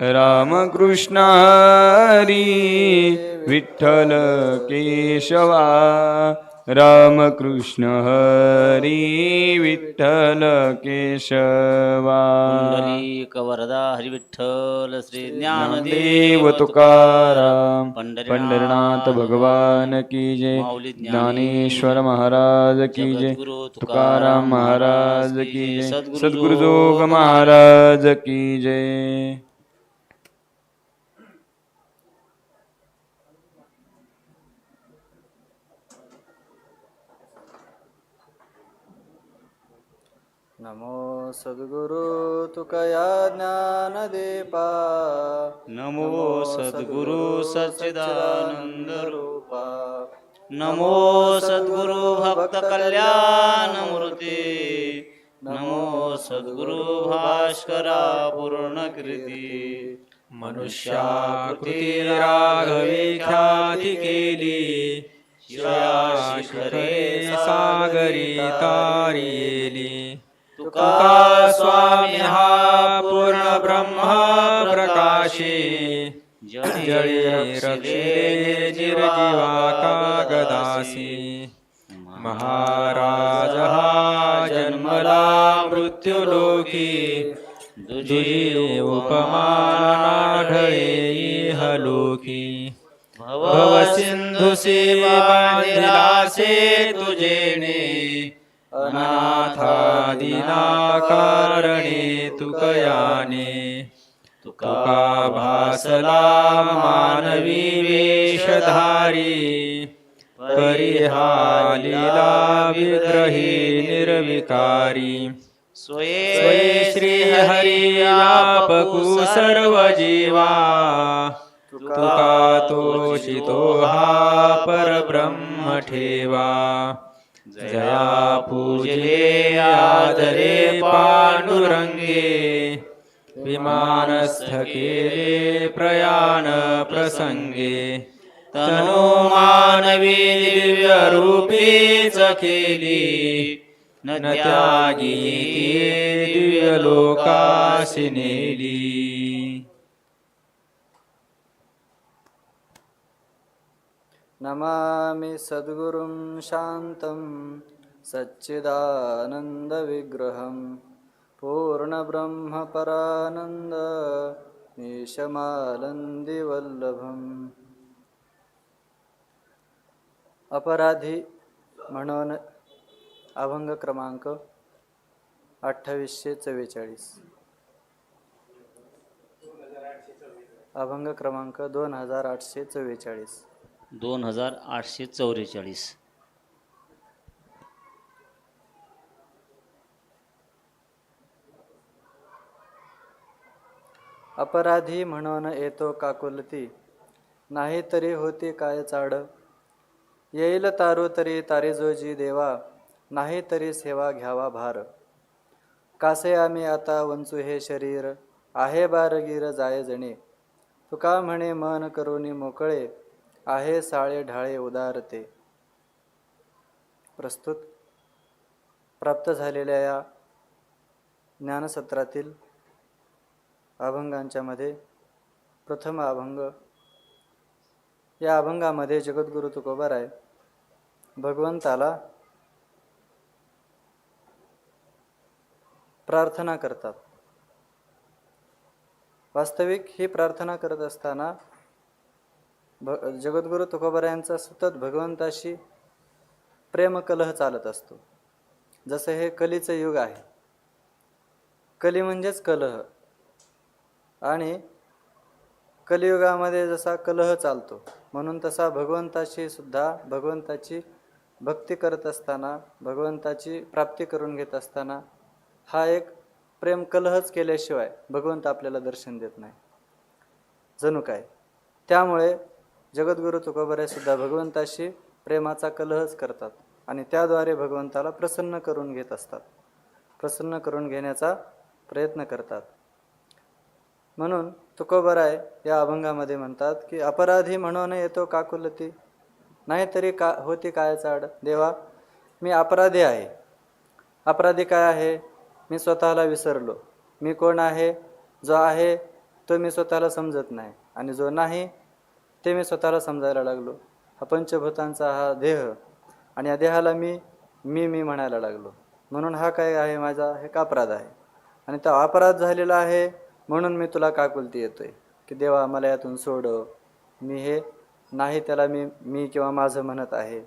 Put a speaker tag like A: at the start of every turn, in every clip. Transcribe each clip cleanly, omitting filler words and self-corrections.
A: रामकृष्ण हरी विठ्ठल केशवा रामकृष्ण हरी विठ्ठल केशवा
B: पुंडलिक वरदा हरी विठ्ठल श्री
A: ज्ञानदेव तुकाराम पंढरनाथ भगवान की जय
B: माऊली
A: ज्ञानेश्वर महाराज की जय
B: जगद्गुरु
A: तुकाराम महाराज की जय सद्गुरु जोग महाराज की जय
C: नमो सद्गुरु तुकया ज्ञानदीपा
B: नमो सद्गुरु सच्चिदानंद
C: रूपा
B: नमो सद्गुरु भक्त कल्याण मूर्ती नमो सद्गुरु भास्करा पूर्ण कीर्ती
D: मनुष्याकृती राघवे ख्याती केली शिखरे सागरी तारियेली तुका स्वामी हा पूर्ण ब्रह्म प्रकाशे जळी रक्षिले निर्जीवा कागदासी महाराज हा जन्मला मृत्युलोकी दुजी उपमान आढळे इहलोकी भवसिंधुसे बांधिलासे तुझेने अनाथादिना कारणे तुकयाने तुका भासला मानवी वेशधारी परिहालिला विग्रही निर्विकारी स्वये श्री हरी व्यापकु सर्व जीवा तुका तोषितो हा परब्रह्म ठेवा जया पूजले आदरे पांडुरंगे विमानस्थ केले प्रयाण प्रसंगे तनु मानवी दिव्य रूपीच केली न त्यागी दिव्य लोकासी नेली
C: नमामि सद्गुरुं शान्तं सच्चिदानन्दविग्रहं पूर्णब्रह्मपरानन्द मीशमानन्दिवल्लभम् अपराधी म्हणून अभंग क्रमांक 2844 अभंग क्रमांक 2844
B: 2844
C: अपराधी म्हणून येतो काकुलती नाही तरी होती काय चाड येईल तारू तरी तारी जोजी देवा नाही तरी सेवा घ्यावा भार कासे आम्ही आता वंचू हे शरीर आहे बारगीर जाय जणे तुका म्हणे मन करुनी मोकळे आहे साळे ढाळे उदारते. प्रस्तुत प्राप्त झालेल्या या ज्ञानसत्रातील अभंगांच्या मध्ये प्रथम अभंग. या अभंगामध्ये जगद्गुरु तुकोबाराय भगवंताला प्रार्थना करतात. वास्तविक ही प्रार्थना करत असताना जगद्गुरु तुकोबारायांचा सतत भगवंताशी प्रेमकलह चालत असतो. जसं हे कलीचं युग आहे. कली म्हणजेच कलह. आणि कलियुगामध्ये जसा कलह चालतो म्हणून तसा भगवंताशी सुद्धा भगवंताची भक्ती करत असताना भगवंताची प्राप्ती करून घेत असताना हा एक प्रेम कलहच केल्याशिवाय भगवंत आपल्याला दर्शन देत नाही जणू काय. त्यामुळे जगद्गुरु तुकोबाराय सुद्धा भगवंताशी प्रेमाचा कलहच करतात आणि त्याद्वारे भगवंताला प्रसन्न करून घेत असतात. प्रसन्न करून घेण्याचा प्रयत्न करतात. म्हणून तुकोबाराय या अभंगामध्ये म्हणतात की अपराधी म्हणून येतो काकुलती नाहीतरी का होती काय चाड देवा मी अपराधी आहे. अपराधी काय आहे? मी स्वतःला विसरलो. मी कोण आहे? जो आहे तो मी स्वतःला समजत नाही, आणि जो नाही ते मी स्वतःला समजायला लागलो. हा पंचभूतांचा हा देह, आणि या देहाला मी मी मी म्हणायला लागलो. म्हणून हा काय आहे माझा एक अपराध आहे, आणि तो अपराध झालेला आहे म्हणून मी तुला काकुलती येतोय की देवा मला यातून सोडव. मी हे नाही त्याला मी मी किंवा माझं म्हणत आहे,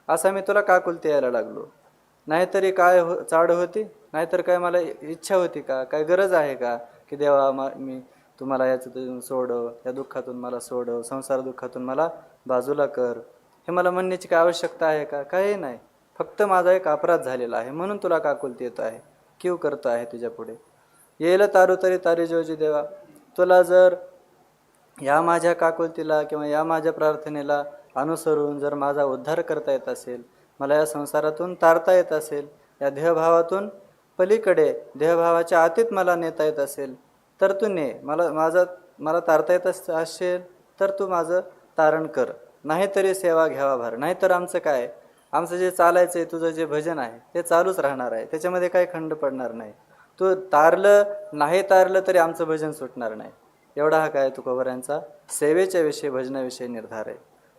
C: असा मी तुला काकुलती यायला लागलो. नाहीतरी काय चाड होती, नाहीतर काय मला इच्छा होती का, काय गरज आहे का की देवा मी तुम्हाला याच्यातून सोडव, या दुःखातून मला सोडव, संसार दुःखातून मला बाजूला कर, हे मला म्हणण्याची काय आवश्यकता आहे का? काही नाही. फक्त माझा एक अपराध झालेला आहे म्हणून तुला काकुलती येतो आहे, कीव करतो आहे तुझ्या पुढे. येईल तारू तरी तारी जोजी देवा. तुला जर या माझ्या काकुलतीला किंवा या माझ्या प्रार्थनेला अनुसरून जर माझा उद्धार करता येत असेल, मला या संसारातून तारता येत असेल, या देहभावातून पलीकडे देहभावाच्या आतीत मला नेता येत असेल, तर तू ने. मला तारता येत असेल तर तू माझं तारण कर, नाहीतरी सेवा घ्यावा भार. नाहीतर आमचं काय, आमचं जे चालायचं आहे, तुझं जे भजन आहे ते चालूच राहणार आहे, त्याच्यामध्ये काही खंड पडणार नाही. तू तारलं नाही तारलं तरी आमचं भजन सुटणार नाही. एवढा हा काय तुकोबारायांचा सेवेच्या विषयी भजनाविषयी निर्धार आहे.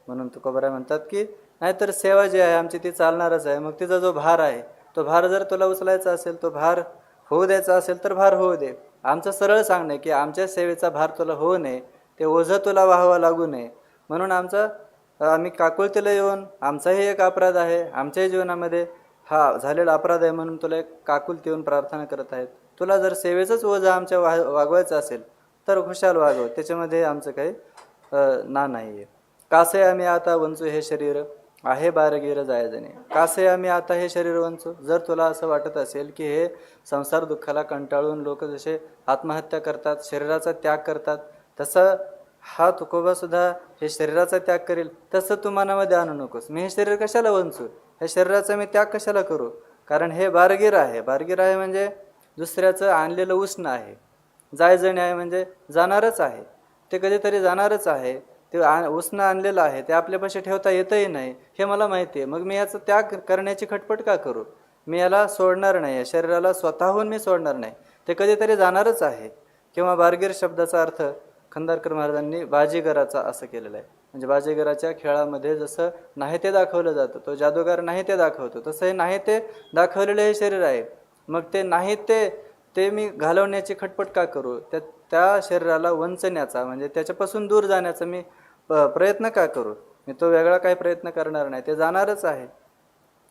C: म्हणून तुकोबाराय म्हणतात की नाहीतर सेवा जी आहे आमची ती चालणारच आहे. मग तिचा जो भार आहे तो भार जर तुला उचलायचा असेल, तो भार होऊ द्यायचा असेल तर भार होऊ दे. आमचं सरळ सांगणं की आमच्या सेवेचा भार तुला होऊ नये, ते ओझं तुला वाहावं लागू नये, म्हणून आम्ही काकुळतीला येऊन, आमचाही एक अपराध आहे, आमच्याही जीवनामध्ये हा झालेला अपराध आहे म्हणून तुला एक काकुलती येऊन प्रार्थना करत आहेत. तुला जर सेवेचंच ओझं आमच्या वागवायचं असेल तर खुशाल वागव, त्याच्यामध्ये आमचं काही नाही आहे. कासे आम्ही आता वंचू हे शरीर आहे बारगीर जायजने. कासे आम्ही आता हे शरीर वंचू. जर तुला असं वाटत असेल की हे संसार दुःखाला कंटाळून लोक जसे आत्महत्या करतात, शरीराचा त्याग करतात, तसं हा तुकोबासुद्धा हे शरीराचा त्याग करेल, तसं तू मनामध्ये आणू नकोस. मी हे शरीर कशाला वंचू, हे शरीराचा मी त्याग कशाला करू, कारण हे बारगीर आहे. बारगीर आहे म्हणजे दुसऱ्याचं आणलेलं उष्ण आहे. जायजणे आहे म्हणजे जाणारच आहे, ते कधीतरी जाणारच आहे. ते उष्ण आणलेलं आहे, ते आपल्यापाशी ठेवता येतही नाही, हे मला माहिती आहे. मग मी याचा त्याग करण्याची खटपट का करू? मी याला सोडणार नाही, या शरीराला स्वतःहून मी सोडणार नाही, ते कधीतरी जाणारच आहे. किंवा बारगीर शब्दाचा अर्थ खंदारकर महाराजांनी बाजीगराचा असं केलेलं आहे. म्हणजे बाजीगराच्या खेळामध्ये जसं नाही ते दाखवलं जातं, तो जादूगार नाही ते दाखवतो, तसं हे नाही ते दाखवलेलं हे शरीर आहे. मग ते नाही ते मी घालवण्याची खटपट का करू? त्या शरीराला वंचण्याचा म्हणजे त्याच्यापासून दूर जाण्याचा मी प्रयत्न का करू? मी तो वेगळा काही प्रयत्न करणार नाही, ते जाणारच आहे.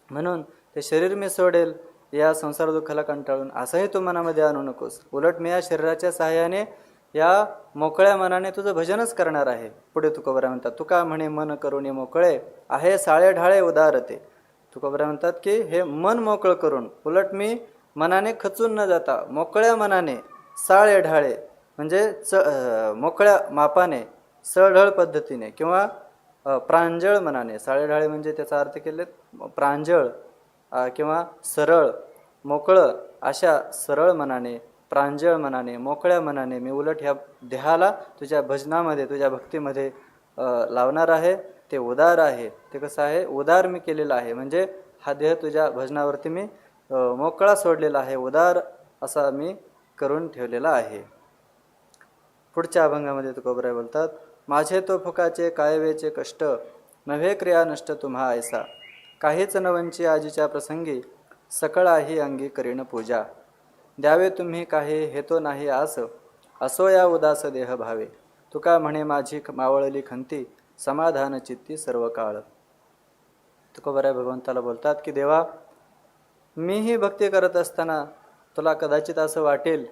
C: म्हणून ते शरीर मी सोडेल या संसार दुःखाला कंटाळून, असंही तू मनामध्ये आणू नकोस. उलट मी या शरीराच्या सहाय्याने या मोकळ्या मनाने तुझं भजनच करणार आहे. पुढे तुकोबाराय म्हणतात, तुका म्हणे मन करून मोकळे आहे साळे ढाळे उदारते. तुकोबाराय म्हणतात की हे मन मोकळं करून, उलट मी मनाने खचून न जाता मोकळ्या मनाने साळे ढाळे म्हणजे मोकळ्या मापाने, सढळ पद्धतीने किंवा प्रांजळ मनाने. साळे ढाळे म्हणजे त्याचा अर्थ केले प्रांजळ किंवा सरळ, मोकळं, अशा सरळ मनाने, प्रांजळ मनाने, मोकळ्या मनाने मी उलट ह्या देहाला तुझ्या भजनामध्ये, तुझ्या भक्तीमध्ये लावणार आहे. ते उदार आहे. ते कसं आहे? उदार मी केलेलं आहे, म्हणजे हा देह तुझ्या भजनावरती मी मोकळा सोडलेला आहे, उदार असा मी करून ठेवलेला आहे. पुढच्या अभंगामध्ये तुकोबाराय बोलतात, माझे तो फुकाचे कायवेचे कष्ट नव्हे क्रिया नष्ट तुम्हा ऐसा. काहीच नवंची आजीच्या प्रसंगी सकळ आहे अंगी करीन पूजा. द्यावे तुम्ही काही हेतो नाही आस असो या उदास देह भावे. तुका म्हणे माझी मावळली खंती समाधान चित्ती सर्व काळ. तुकोबाराय भगवंताला बोलतात की देवा, मीही भक्ती करत असताना तुला कदाचित असं वाटेल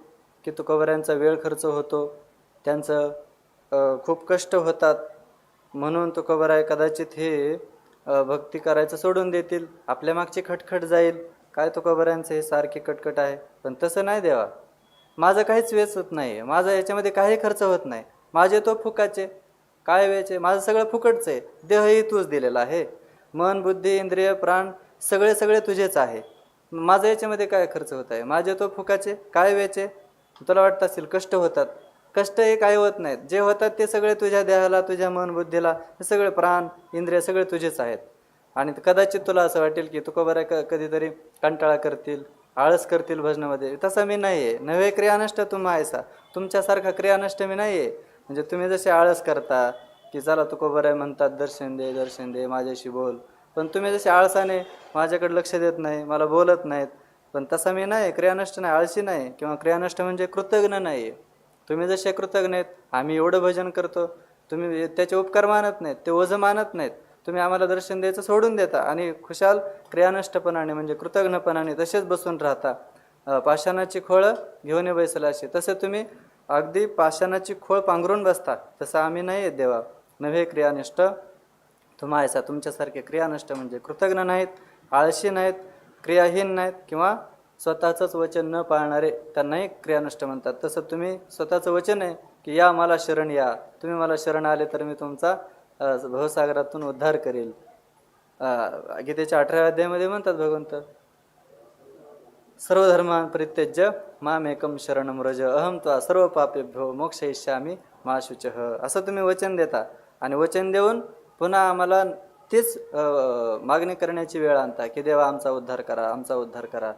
C: की तुकोबारायांचा वेळ खर्च होतो, त्यांचं खूप कष्ट होतात, म्हणून तुकोबाराय कदाचित हे भक्ती करायचं सोडून देतील, आपल्या मागची खटखट जाईल. काय तुकोबारायांचं हे सारखी कटकट आहे, पण तसं नाही देवा. माझं काहीच वेच होत नाही, माझं याच्यामध्ये काही खर्च होत नाही. माझे तो फुकाचे काय वेचे, माझं सगळं फुकटचं आहे. देहही तूच दिलेला आहे, मन बुद्धी इंद्रिय प्राण सगळे तुझेच आहे. माझं याच्यामध्ये काय खर्च होत आहे? माझे तो फुकाचे काय वेचे. तुला वाटत असेल कष्ट होतात, कष्ट हे काही होत नाहीत. जे होतात ते सगळे तुझ्या देहाला, तुझ्या मन बुद्धीला, हे सगळे प्राण इंद्रिय सगळे तुझेच आहेत. आणि कदाचित तुला असं वाटेल की तुकोबाराय कधीतरी कंटाळा करतील, आळस करतील भजनामध्ये, तसा मी नाही आहे. नव्हे क्रियानष्ट तुम आहेसा, तुमच्यासारखा क्रियानष्ट मी नाही आहे. म्हणजे तुम्ही जसे आळस करता की चला तुकोबराय म्हणतात दर्शन दे दर्शन दे माझ्याशी बोल, पण तुम्ही जसे आळसाने माझ्याकडे लक्ष देत नाही, मला बोलत नाहीत, पण तसा मी नाही, क्रियानष्ट नाही, आळशी नाही, किंवा क्रियानष्ट म्हणजे कृतज्ञ नाही आहे. तुम्ही जसे कृतज्ञ आहेत, आम्ही एवढं भजन करतो, तुम्ही त्याचे उपकार मानत नाहीत, ते ओझं मानत नाहीत, तुम्ही आम्हाला दर्शन द्यायचं सोडून देता आणि खुशाल क्रियानष्टपणाने म्हणजे कृतज्ञपणाने तसेच बसून राहता. पाषाणाची खोळ घेऊन बैसला असे, तसे तुम्ही अगदी पाषाणाची खोळ पांघरून बसता, तसं आम्ही नाही आहेत देवा. नव्हे क्रियानिष्ठ तुम्हा ऐसा, तुमच्यासारखे क्रियानष्ट म्हणजे कृतज्ञ नाहीत, आळशी नाहीत, क्रियाहीन नाहीत, किंवा स्वतःचंच वचन न पाळणारे त्यांनाही क्रियानष्ट म्हणतात. तसं तुम्ही स्वतःचं वचन आहे की या मला शरण या, तुम्ही मला शरण आले तर मी तुमचा भवसागरातून उद्धार करेल. गीतेच्या 18व्या अध्यायामध्ये म्हणतात भगवंत, सर्व धर्मान् परित्यज्य मामेकं शरणं व्रज अहं त्वा सर्व पापेभ्यो मोक्षयिष्यामि मा शुचः. असं तुम्ही वचन देता आणि वचन देऊन पुन्हा आम्हाला तीच मागणी करण्याची वेळ आणता की देवा आमचा उद्धार करा, आमचा उद्धार करा.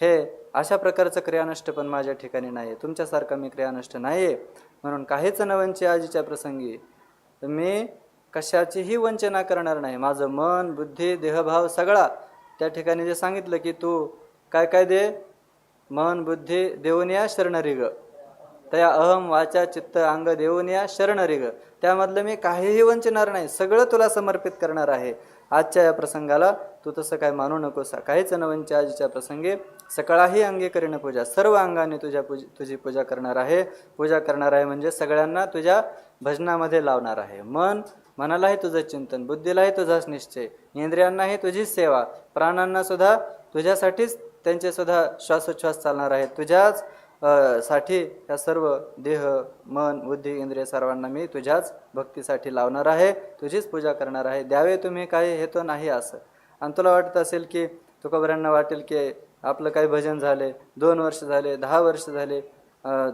C: हे अशा प्रकारचं क्रियानष्ट पण माझ्या ठिकाणी नाही आहे, तुमच्यासारखा मी क्रियानष्ट नाही आहे. म्हणून काहीच न वंचे आजीच्या प्रसंगी मी कशाचीही वंचना करणार नाही. माझं मन बुद्धी देहभाव सगळा त्या ठिकाणी जे सांगितलं की तू काय काय दे, मन बुद्धी देऊन या शरणरिग, तया अहम वाचा चित्त अंग देऊन या शरणरिग, त्यामधलं मी काहीही वंचणार नाही, सगळं तुला समर्पित करणार आहे. आजच्या या प्रसंगाला तू तसं काय मानू नकोस. काहीच न वंचे आजीच्या प्रसंगी सकळाही अंगी करीन पूजा, सर्व अंगाने तुझी पूजा करणार आहे. पूजा करणार आहे म्हणजे सगळ्यांना तुझ्या भजनामध्ये लावणार आहे. मनालाही तुझं चिंतन, बुद्धीलाही तुझाच निश्चय, इंद्रियांनाही तुझीच सेवा, प्राणांना सुद्धा तुझ्यासाठीच त्यांचे सुद्धा श्वासोच्छ्वास चालणार आहेत, तुझ्याच साठी या सर्व देह मन बुद्धी इंद्रिय सर्वांना मी तुझ्याच भक्तीसाठी लावणार आहे, तुझीच पूजा करणार आहे. द्यावे तुम्ही काही हे तो नाही असं. आणि तुला वाटत असेल की तुकोबऱ्यांना वाटेल की आपलं काही भजन झाले, 2 वर्ष झाले, 10 वर्ष झाले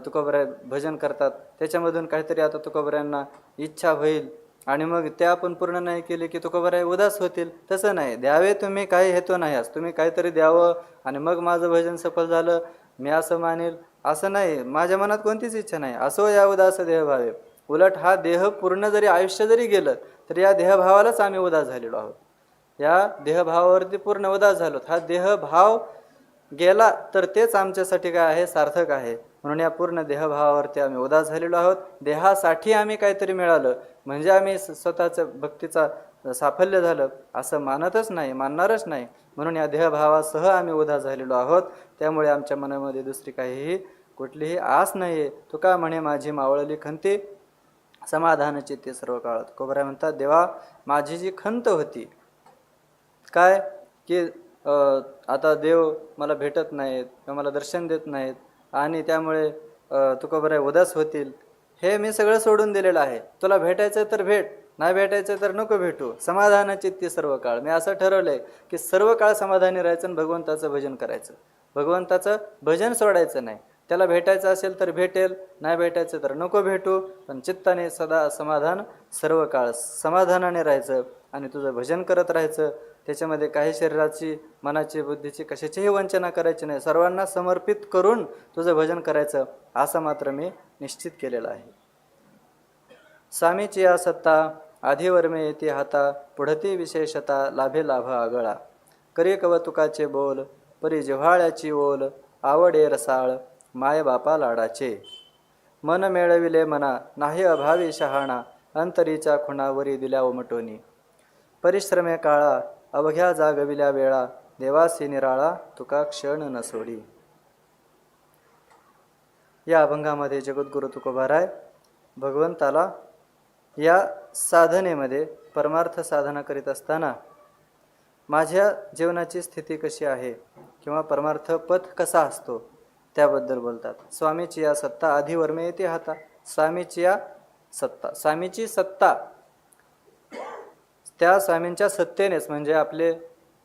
C: तुकोबराय भजन करतात, त्याच्यामधून काहीतरी आता तुकोबऱ्यांना इच्छा होईल आणि मग ते आपण पूर्ण नाही केले की तुकोबराय उदास होतील. तसं नाही, द्यावे तुम्ही काही हेतू नाही असं, तुम्ही काहीतरी द्यावं आणि मग माझं भजन सफल झालं मी असं मानेल असं नाही. माझ्या मनात कोणतीच इच्छा नाही. असो या उदास देहभावे, उलट हा देह पूर्ण जरी आयुष्य जरी गेलं तरी या देहभावालाच आम्ही उदास झालेलो आहोत, या देहभावावरती पूर्ण उदास झालो. हा देहभाव गेला तर तेच आमच्यासाठी काय आहे, सार्थक आहे. म्हणून या पूर्ण देहभावावरती आम्ही उदास झालेलो आहोत. देहासाठी आम्ही काहीतरी मिळालं म्हणजे आम्ही स्वतःचं भक्तीचा साफल्य झालं असं मानतच नाही, मानणारच नाही. म्हणून या देहभावासह आम्ही उदास झालेलो आहोत. त्यामुळे आमच्या मनामध्ये दुसरी काहीही कुठलीही आस नाही आहे. तुका म्हणे माझी मावळली खंती समाधानाची ते सर्व काळ. तुकोबराय म्हणतात देवा माझी जी खंत होती काय की आता देव मला भेटत नाहीत किंवा मला दर्शन देत नाहीत आणि त्यामुळे तुकोबराय उदास होतील, हे मी सगळं सोडून दिलेलं आहे. तुला भेटायचं तर भेट, नाही भेटायचं तर नको भेटू, समाधानाची ती सर्व काळ. मी असं ठरवलंय की सर्व काळ समाधानी राहायचं आणि भगवंताचं भजन करायचं, भगवंताचं भजन सोडायचं नाही. त्याला भेटायचं असेल तर भेटेल, नाही भेटायचं तर नको भेटू, पण चित्ताने सदा समाधान सर्व काळ समाधानाने राहायचं आणि तुझं भजन करत राहायचं. त्याच्यामध्ये काही शरीराची मनाची बुद्धीची कशाचीही वंचना करायची नाही, सर्वांना समर्पित करून तुझं भजन करायचं असं मात्र मी निश्चित केलेलं आहे. स्वामीची या सत्ता आधीवर्मे येते हाता, पुढती विशेषता लाभे लाभ आगळा. करी कवतुकाचे बोल परी जिव्हाळ्याची ओल, आवडे रसाळ माय बापा लाडाचे. मन मिळविले मना नाही अभावी शहाणा, अंतरीच्या खुणावरी दिल्या उमटोनी. परिश्रमे काळा अवघ्या जागविल्या वेळा, देवासी निराळा तुका क्षण न सोडी. या अभंगामध्ये जगद्गुरु तुकोबाराय भगवंताला या साधनेमध्ये परमार्थ साधना करीत असताना माझ्या जीवनाची स्थिती कशी आहे किंवा परमार्थ पथ कसा असतो त्याबद्दल बोलतात. स्वामीची या सत्ता आधीवर्मे येते हाता. स्वामीची या सत्ता, स्वामीची सत्ता त्या स्वामींच्या सत्तेनेच म्हणजे आपले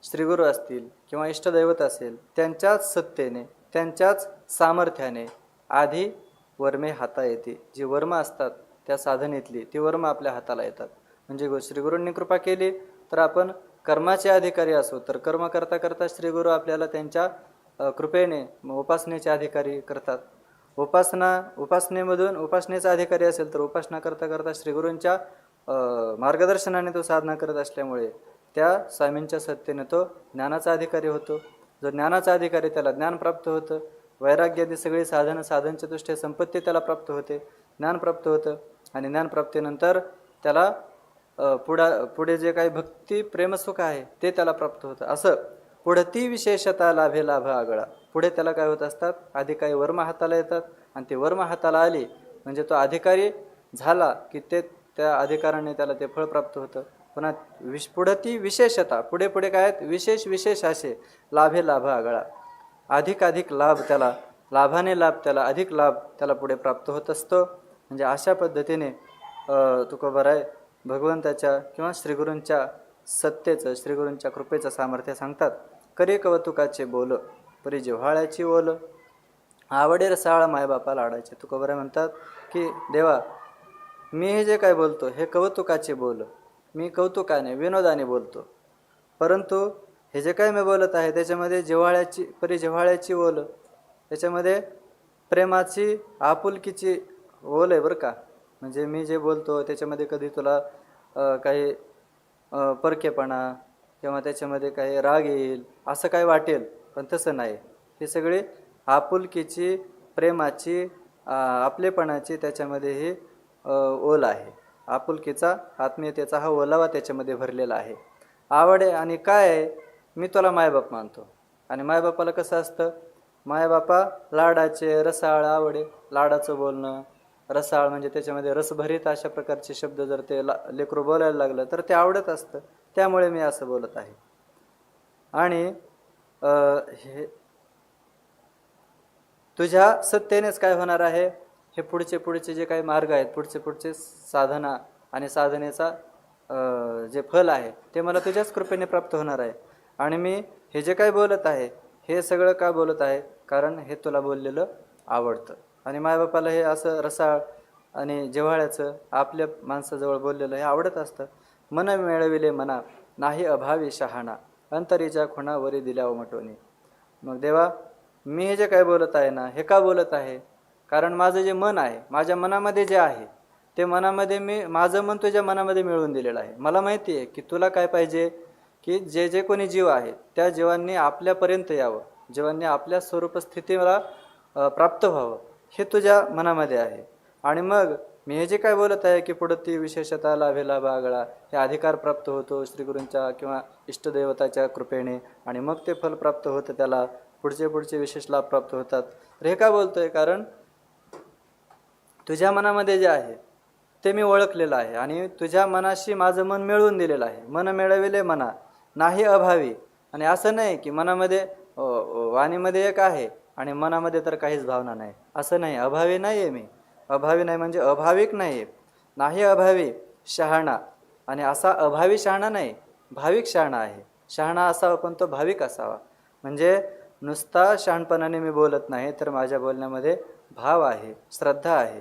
C: श्रीगुरू असतील किंवा इष्टदैवत असेल त्यांच्याच सत्तेने त्यांच्याच सामर्थ्याने आधी वर्मे हाता येते. जी वर्म असतात त्या साधनेतली ती वर्म आपल्या हाताला येतात. म्हणजे श्रीगुरूंनी कृपा केली तर आपण कर्माचे अधिकारी असो तर कर्म करता करता श्रीगुरू आपल्याला त्यांच्या कृपेने उपासनेचे अधिकारी करतात. उपासनेचा अधिकारी असेल तर उपासना करता करता श्रीगुरूंच्या मार्गदर्शनाने तो साधना करत असल्यामुळे त्या स्वामींच्या सत्तेने तो ज्ञानाचा अधिकारी होतो. जो ज्ञानाचा अधिकारी त्याला ज्ञान प्राप्त होतं. वैराग्यादी सगळी साधनचतुष्टय संपत्ती त्याला प्राप्त होते, ज्ञान प्राप्त होतं. आणि ज्ञानप्राप्तीनंतर त्याला पुढे जे काही भक्ती प्रेमसुख आहे ते त्याला प्राप्त होतं. असं पुढती विशेषता लाभे लाभ आगळा. पुढे त्याला काय होत असतात, आधी काही वर्म हाताला येतात आणि ते वर्म हाताला आली म्हणजे तो अधिकारी झाला की त्या अधिकाराने त्याला ते फळ प्राप्त होतं. पुन्हा पुढती विशेषता, पुढे पुढे काय आहेत, विशेष असे लाभे लाभ आगळा. अधिक लाभ त्याला, लाभाने लाभ त्याला, अधिक लाभ त्याला पुढे प्राप्त होत असतो. म्हणजे अशा पद्धतीने तुकोबाराय भगवंताच्या किंवा श्रीगुरूंच्या सत्तेचं, श्रीगुरूंच्या कृपेचं सामर्थ्य सांगतात. करे कवतुकाचे बोल परी जिव्हाळ्याची ओल, आवडे रसाळ मायबापा लाडायचे. तुकोबाराय म्हणतात की देवा, मी हे जे काय बोलतो हे कौतुकाचे बोल, मी कौतुकाने विनोदाने बोलतो, परंतु हे जे काय मी बोलत आहे त्याच्यामध्ये जिव्हाळ्याची ओल, त्याच्यामध्ये प्रेमाची आपुलकीची ओल आहे बरं का. म्हणजे मी जे बोलतो त्याच्यामध्ये कधी तुला काही परकेपणा किंवा त्याच्यामध्ये काही राग येईल असं काही वाटेल, पण तसं नाही. ही सगळी आपुलकीची, प्रेमाची, आपलेपणाची त्याच्यामध्ये ही ओल आहे. आपुलकीचा, आत्मीयतेचा हा ओलावा त्याच्यामध्ये भरलेला आहे. आवडे आणि काय आहे, मी तुला मायबाप मानतो. आणि मायबापाला कसं असतं, मायबापा लाडाचे, रसाळ, आवडे, लाडाचं बोलणं, रसाळ म्हणजे त्याच्यामध्ये रसभरित अशा प्रकारचे शब्द जर ते लेकरू बोलायला लागलं तर ते आवडत असतं. त्यामुळे मी असं बोलत आहे. आणि हे तुझ्या सत्तेनेच काय होणार आहे, हे पुढचे जे काही मार्ग आहेत, पुढचे साधना आणि साधनेचा जे फल आहे ते मला तुझ्याच कृपेने प्राप्त होणार आहे. आणि मी हे जे काही बोलत आहे हे सगळं का बोलत आहे, कारण हे तुला बोललेलं आवडतं. आणि मायबापाला हे असं रसाळ आणि जिव्हाळ्याचं आपल्या माणसाजवळ बोललेलं हे आवडत असतं. मन मिळविले मना नाही अभावी शहाणा, अंतरीच्या खुणा वरी दिल्या उमटवणी. मग देवा, मी हे जे काय बोलत आहे ना, हे का बोलत आहे, कारण माझं जे मन आहे, माझ्या मनामध्ये जे आहे ते मनामध्ये माझं मन तुझ्या मनामध्ये मिळवून दिलेलं आहे. मला माहिती आहे की तुला काय पाहिजे, की जे कोणी जीव आहे त्या जीवांनी आपल्यापर्यंत यावं, जीवांनी आपल्या स्वरूप स्थितीला प्राप्त व्हावं, हे तुझ्या मनामध्ये आहे. आणि मग मी हे जे काय बोलत आहे की पुढती विशेषता लाभे लाभ आगळा, हे अधिकार प्राप्त होतो श्रीगुरूंच्या किंवा इष्टदेवताच्या कृपेने, आणि मग ते फल प्राप्त होतं, त्याला पुढचे विशेष लाभ प्राप्त होतात. तर हे का बोलतोय, कारण तुझ्या मनामध्ये जे आहे ते मी ओळखलेलं आहे आणि तुझ्या मनाशी माझं मन मिळवून दिलेलं आहे. मन मिळविले मना नाही अभावी. आणि असं नाही की मनामध्ये वाणीमध्ये एक आहे आणि मनामध्ये तर काहीच भावना नाही, असं नाही. अभावी नाही आहे मी, अभावी नाही म्हणजे अभाविक नाही आहे. नाही अभावी शहाणा, आणि असा अभावी शहाणा नाही, भाविक शहाणा आहे. शहाणा असावा पण तो भाविक असावा. म्हणजे नुसता शहाणपणाने मी बोलत नाही, तर माझ्या बोलण्यामध्ये भाव आहे, श्रद्धा आहे,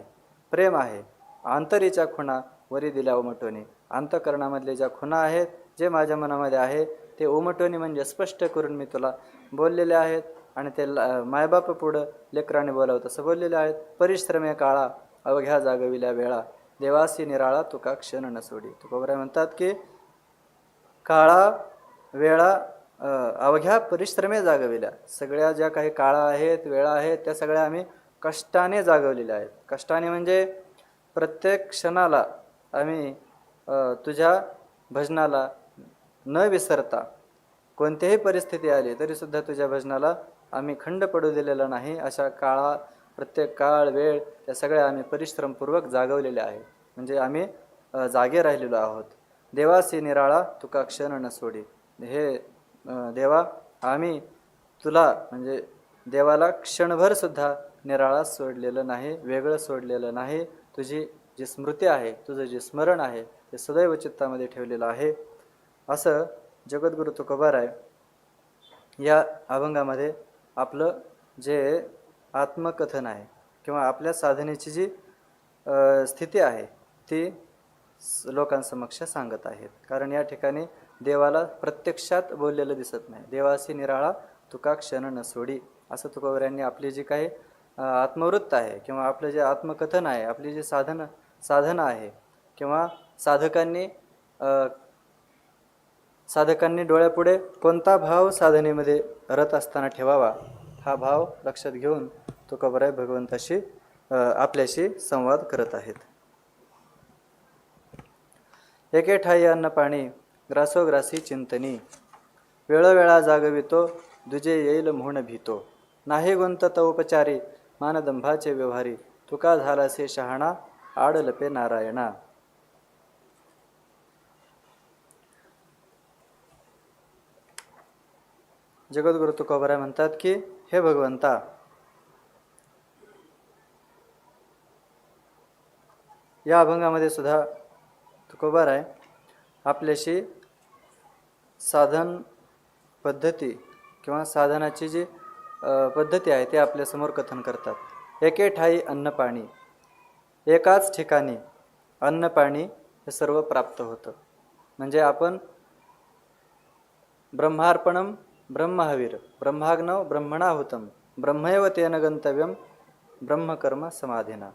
C: प्रेम आहे. अंतरीच्या खुणा वरी दिल्या उमटवणी, अंतःकरणामधले ज्या खुणा आहेत, जे माझ्या मनामध्ये आहे ते उमटवणी म्हणजे स्पष्ट करून मी तुला बोललेले आहेत. आणि ते मायबाप पुढं लेकराने बोलावं तसं बोललेले आहेत. परिश्रमे काळा अवघ्या जागविल्या वेळा, देवासी निराळा तुका क्षण न सोडी. तुकोबाराय म्हणतात की काळा वेळा अवघ्या परिश्रमे जागविल्या, सगळ्या ज्या काही काळा आहेत, वेळा आहेत, त्या सगळ्या आम्ही कष्टाने जागवलेल्या आहेत. कष्टाने म्हणजे प्रत्येक क्षणाला आम्ही तुझ्या भजनाला न विसरता, कोणतीही परिस्थिती आली तरीसुद्धा तुझ्या भजनाला आम्ही खंड पडू दिलेला नाही. अशा प्रत्येक काळ वेळ त्या सगळ्या आम्ही परिश्रमपूर्वक जागवलेल्या आहे. म्हणजे आम्ही जागे राहिलेलो आहोत. देवासी निराळा तुका क्षण न सोडी. हे देवा, आम्ही तुला म्हणजे देवाला क्षणभर सुद्धा निराळा सोडलेलं नाही, वेगळं सोडलेलं नाही. तुझी जी स्मृती आहे, तुझं जे स्मरण आहे ते सदैव चित्तामध्ये ठेवलेलं आहे. असं जगद्गुरु तुकोबाराय या अभंगामध्ये आपलं जे आत्मकथन आहे किंवा आपल्या साधनेची जी स्थिती आहे ती लोकांसमक्ष सांगत आहेत. कारण या ठिकाणी देवाला प्रत्यक्षात बोललेलं दिसत नाही. देवासी निराळा तुका क्षण न सोडी. असं तुकोबरायांनी आपली जी काही आत्मवृत्त आहे किंवा आपलं जे आत्मकथन आहे, आपली जी साधनं आहे किंवा साधकांनी डोळ्यापुढे कोणता भाव साधनेमध्ये रत असताना ठेवावा, हा भाव लक्षात घेऊन तुकोबराय भगवंताशी आपल्याशी संवाद करत आहेत. एके ठाई अन्न पाणी ग्रासोग्रासी चिंतनी. वेळोवेळा जागवितो दुजे येईल म्हणून भीतो. नाही गुंतत उपचारी मानदंभाचे व्यवहारी. तुका झालासे शहाणा आडलपे नारायणा. जगद्गुरु तुकोबराय म्हणतात की हे भगवंता, या अभंगामध्ये सुद्धा तुकोबराय आपल्याशी साधन पद्धती किंवा साधनाची जी पद्धती आहे ते आपल्यासमोर कथन करतात. एके ठाई अन्न पाणी, एकाच ठिकाणी अन्न पाणी हे सर्व प्राप्त होतं. म्हणजे आपण ब्रह्मार्पणम ब्रह्महवीर ब्रह्माग्नव ब्रह्मणाहुतम ब्रह्मैव तेन गंतव्यम ब्रह्मकर्म समाधीना.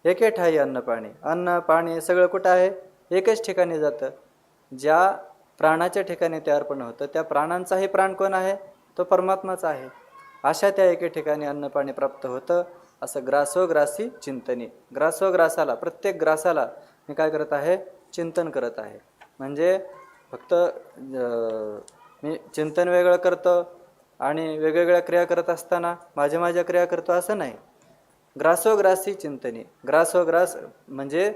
C: एके ठाई अन्न पाणी, अन्न पाणी सगळं कुठं आहे? एकच ठिकाणी जातं. ज्या प्राणाच्या ठिकाणी ते अर्पण होतं त्या प्राणांचाही प्राण कोण आहे? तो परमात्माचा आहे. अशा त्या एके ठिकाणी अन्न पाणी प्राप्त होतं. असं ग्रासोग्रासी चिंतनी. ग्रासोग्रासाला, प्रत्येक ग्रासाला मी काय करत आहे? चिंतन करत आहे. म्हणजे फक्त मी चिंतन वेगळं करतो आणि वेगवेगळ्या क्रिया करत असताना माझ्या क्रिया करतो असं नाही. ग्रासोग्रासी चिंतनी. ग्रासोग्रास म्हणजे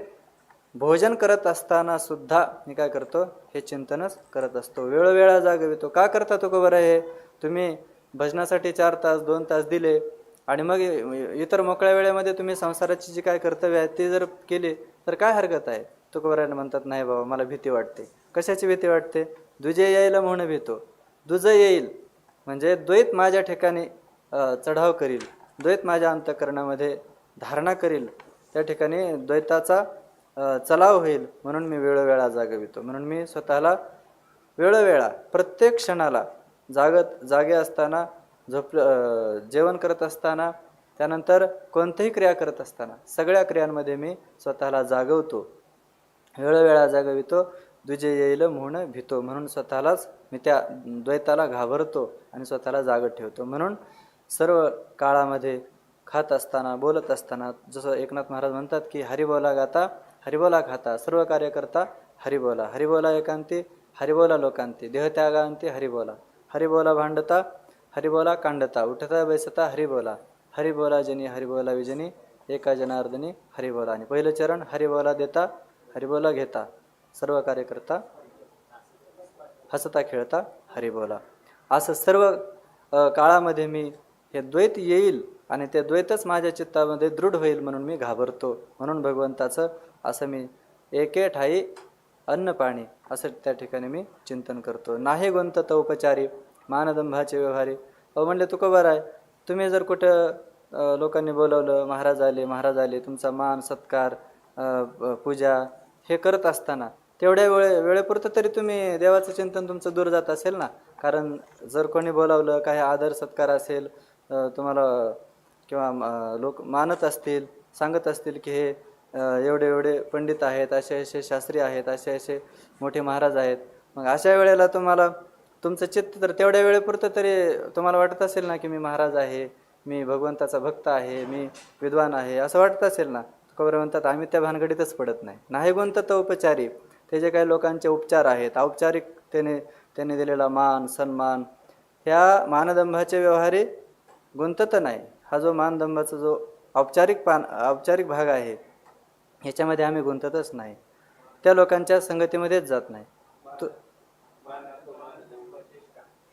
C: भोजन करत असताना सुद्धा मी काय करतो? हे चिंतनच करत असतो. वेळोवेळा जागवितो. का करता तुकोबराय हे? तुम्ही भजनासाठी 4 तास 2 तास दिले आणि मग इतर मोकळ्या वेळेमध्ये तुम्ही संसाराची जी काय कर्तव्य आहेत ती जर केली तर काय हरकत आहे? तुकोबरायला म्हणतात नाही बाबा, मला भीती वाटते. कशाची भीती वाटते? दुजे येईल म्हणून भीतो. दुजं येईल म्हणजे द्वैत माझ्या ठिकाणी चढाव करील, द्वैत माझ्या अंतःकरणामध्ये धारणा करील, त्या ठिकाणी द्वैताचा चलाव होईल म्हणून मी वेळोवेळा जागवितो. म्हणून मी स्वतःला वेळोवेळा प्रत्येक क्षणाला जागे असताना, जेवण करत असताना, त्यानंतर कोणतीही क्रिया करत असताना सगळ्या क्रियांमध्ये मी स्वतःला जागवतो. वेळोवेळा जागवितो दुजे येईल म्हणून भीतो. म्हणून स्वतःलाच मी त्या द्वैताला घाबरतो आणि स्वतःला जागत ठेवतो. म्हणून सर्व काळामध्ये खात असताना, बोलत असताना, जसं एकनाथ महाराज म्हणतात की हरिबोला गाता हरिबोला खाता, सर्व कार्य करता हरिबोला. हरिबोला एकांती हरिबोला लोकांती, देहत्यागांती हरिबोला. हरिबोला भांडता हरिबोला कांडता, उठता बैसता हरिबोला. हरिबोला जनी हरिबोला विजनी, एका जनार्दनी हरिबोला. आणि पहिलं चरण हरिबोला देता हरिबोला घेता, सर्व कार्य करता हसता खेळता हरिबोला. असं सर्व काळामध्ये मी हे द्वैत येईल आणि ते द्वैतच माझ्या चित्तामध्ये दृढ होईल म्हणून मी घाबरतो. म्हणून भगवंताचं असं मी एके ठाई अन्न पाणी असं त्या ठिकाणी मी चिंतन करतो. नाही गुंतत उपचारी मानदंभाचे व्यवहारी. म्हणले तुकोबराय, तुम्ही जर कुठं लोकांनी बोलवलं, महाराज आले, तुमचा मान सत्कार पूजा हे करत असताना तेवढ्या वेळेपुरतं तरी तुम्ही देवाचं चिंतन तुमचं दूर जात असेल ना. कारण जर कोणी बोलावलं, काही आदर सत्कार असेल, तुम्हाला किंवा लोक मानत असतील, सांगत असतील की हे एवढे पंडित आहेत, असे शास्त्री आहेत, असे मोठे महाराज आहेत, मग अशा वेळेला तुम्हाला तुमचं चित्त तर तेवढ्या वेळेपुरतं तरी तुम्हाला वाटत असेल ना की मी महाराज आहे, मी भगवंताचा भक्त आहे, मी विद्वान आहे, असं वाटत असेल ना. तुकोबराय म्हणतात आम्ही त्या भानगडीतच पडत नाही. नाही गुंतत उपचारी, ते जे काही लोकांचे उपचार आहेत, औपचारिक त्याने दिलेला मान सन्मान, ह्या मानदंभाचे व्यवहारी गुंतत नाही. हा जो मानदंभाचा जो औपचारिक भाग आहे ह्याच्यामध्ये आम्ही गुंततच नाही, त्या लोकांच्या संगतीमध्येच जात नाही.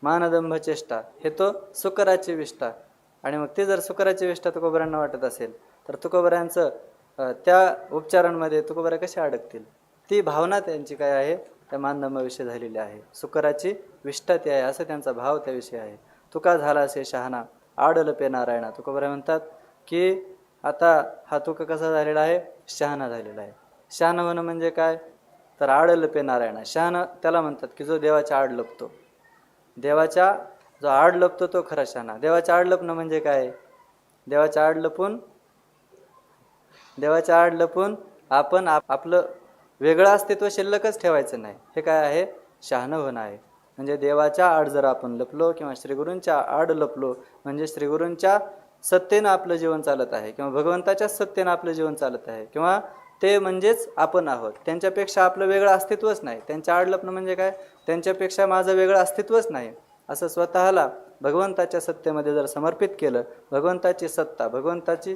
C: मानदंभ चेष्टा हे तो सुकराची विष्ठा. आणि मग ते जर सुकराची विष्ठा तुकोबरायांना वाटत असेल तर तुकोबरायांचं त्या उपचारांमध्ये तुकोबराय कशा अडकतील? ती भावना त्यांची काय आहे? त्या मानदंभाविषयी झालेली आहे. सुकराची विष्ठा ती आहे, असं त्यांचा भाव त्याविषयी आहे. तुका झाला असे शहाणा आडलपे नारायणा. तुकोबराय म्हणतात की आता हा तुका कसा झालेला आहे? शहाणा झालेला आहे. शहाणा होणं म्हणजे काय? तर आडलपे नारायणा. शहाणा त्याला म्हणतात की जो देवाच्या आड लपतो. देवाच्या जो आड लपतो तो खरा शहाणा. देवाच्या आड लपणं म्हणजे काय? देवाच्या आड लपून आपण आपलं वेगळं अस्तित्व शिल्लकच ठेवायचं नाही. हे काय आहे? शहाणं होणं आहे. म्हणजे देवाच्या आड जर आपण लपलो किंवा श्रीगुरूंच्या आड लपलो म्हणजे श्रीगुरूंच्या सत्तेनं आपलं जीवन चालत आहे किंवा भगवंताच्या सत्तेनं आपलं जीवन चालत आहे किंवा ते म्हणजेच आपण आहोत. त्यांच्यापेक्षा आपलं वेगळं अस्तित्वच नाही. त्यांच्या आड लपणं म्हणजे काय? त्यांच्यापेक्षा माझं वेगळं अस्तित्वच नाही असं स्वतःला भगवंताच्या सत्तेमध्ये जर समर्पित केलं, भगवंताची सत्ता, भगवंताची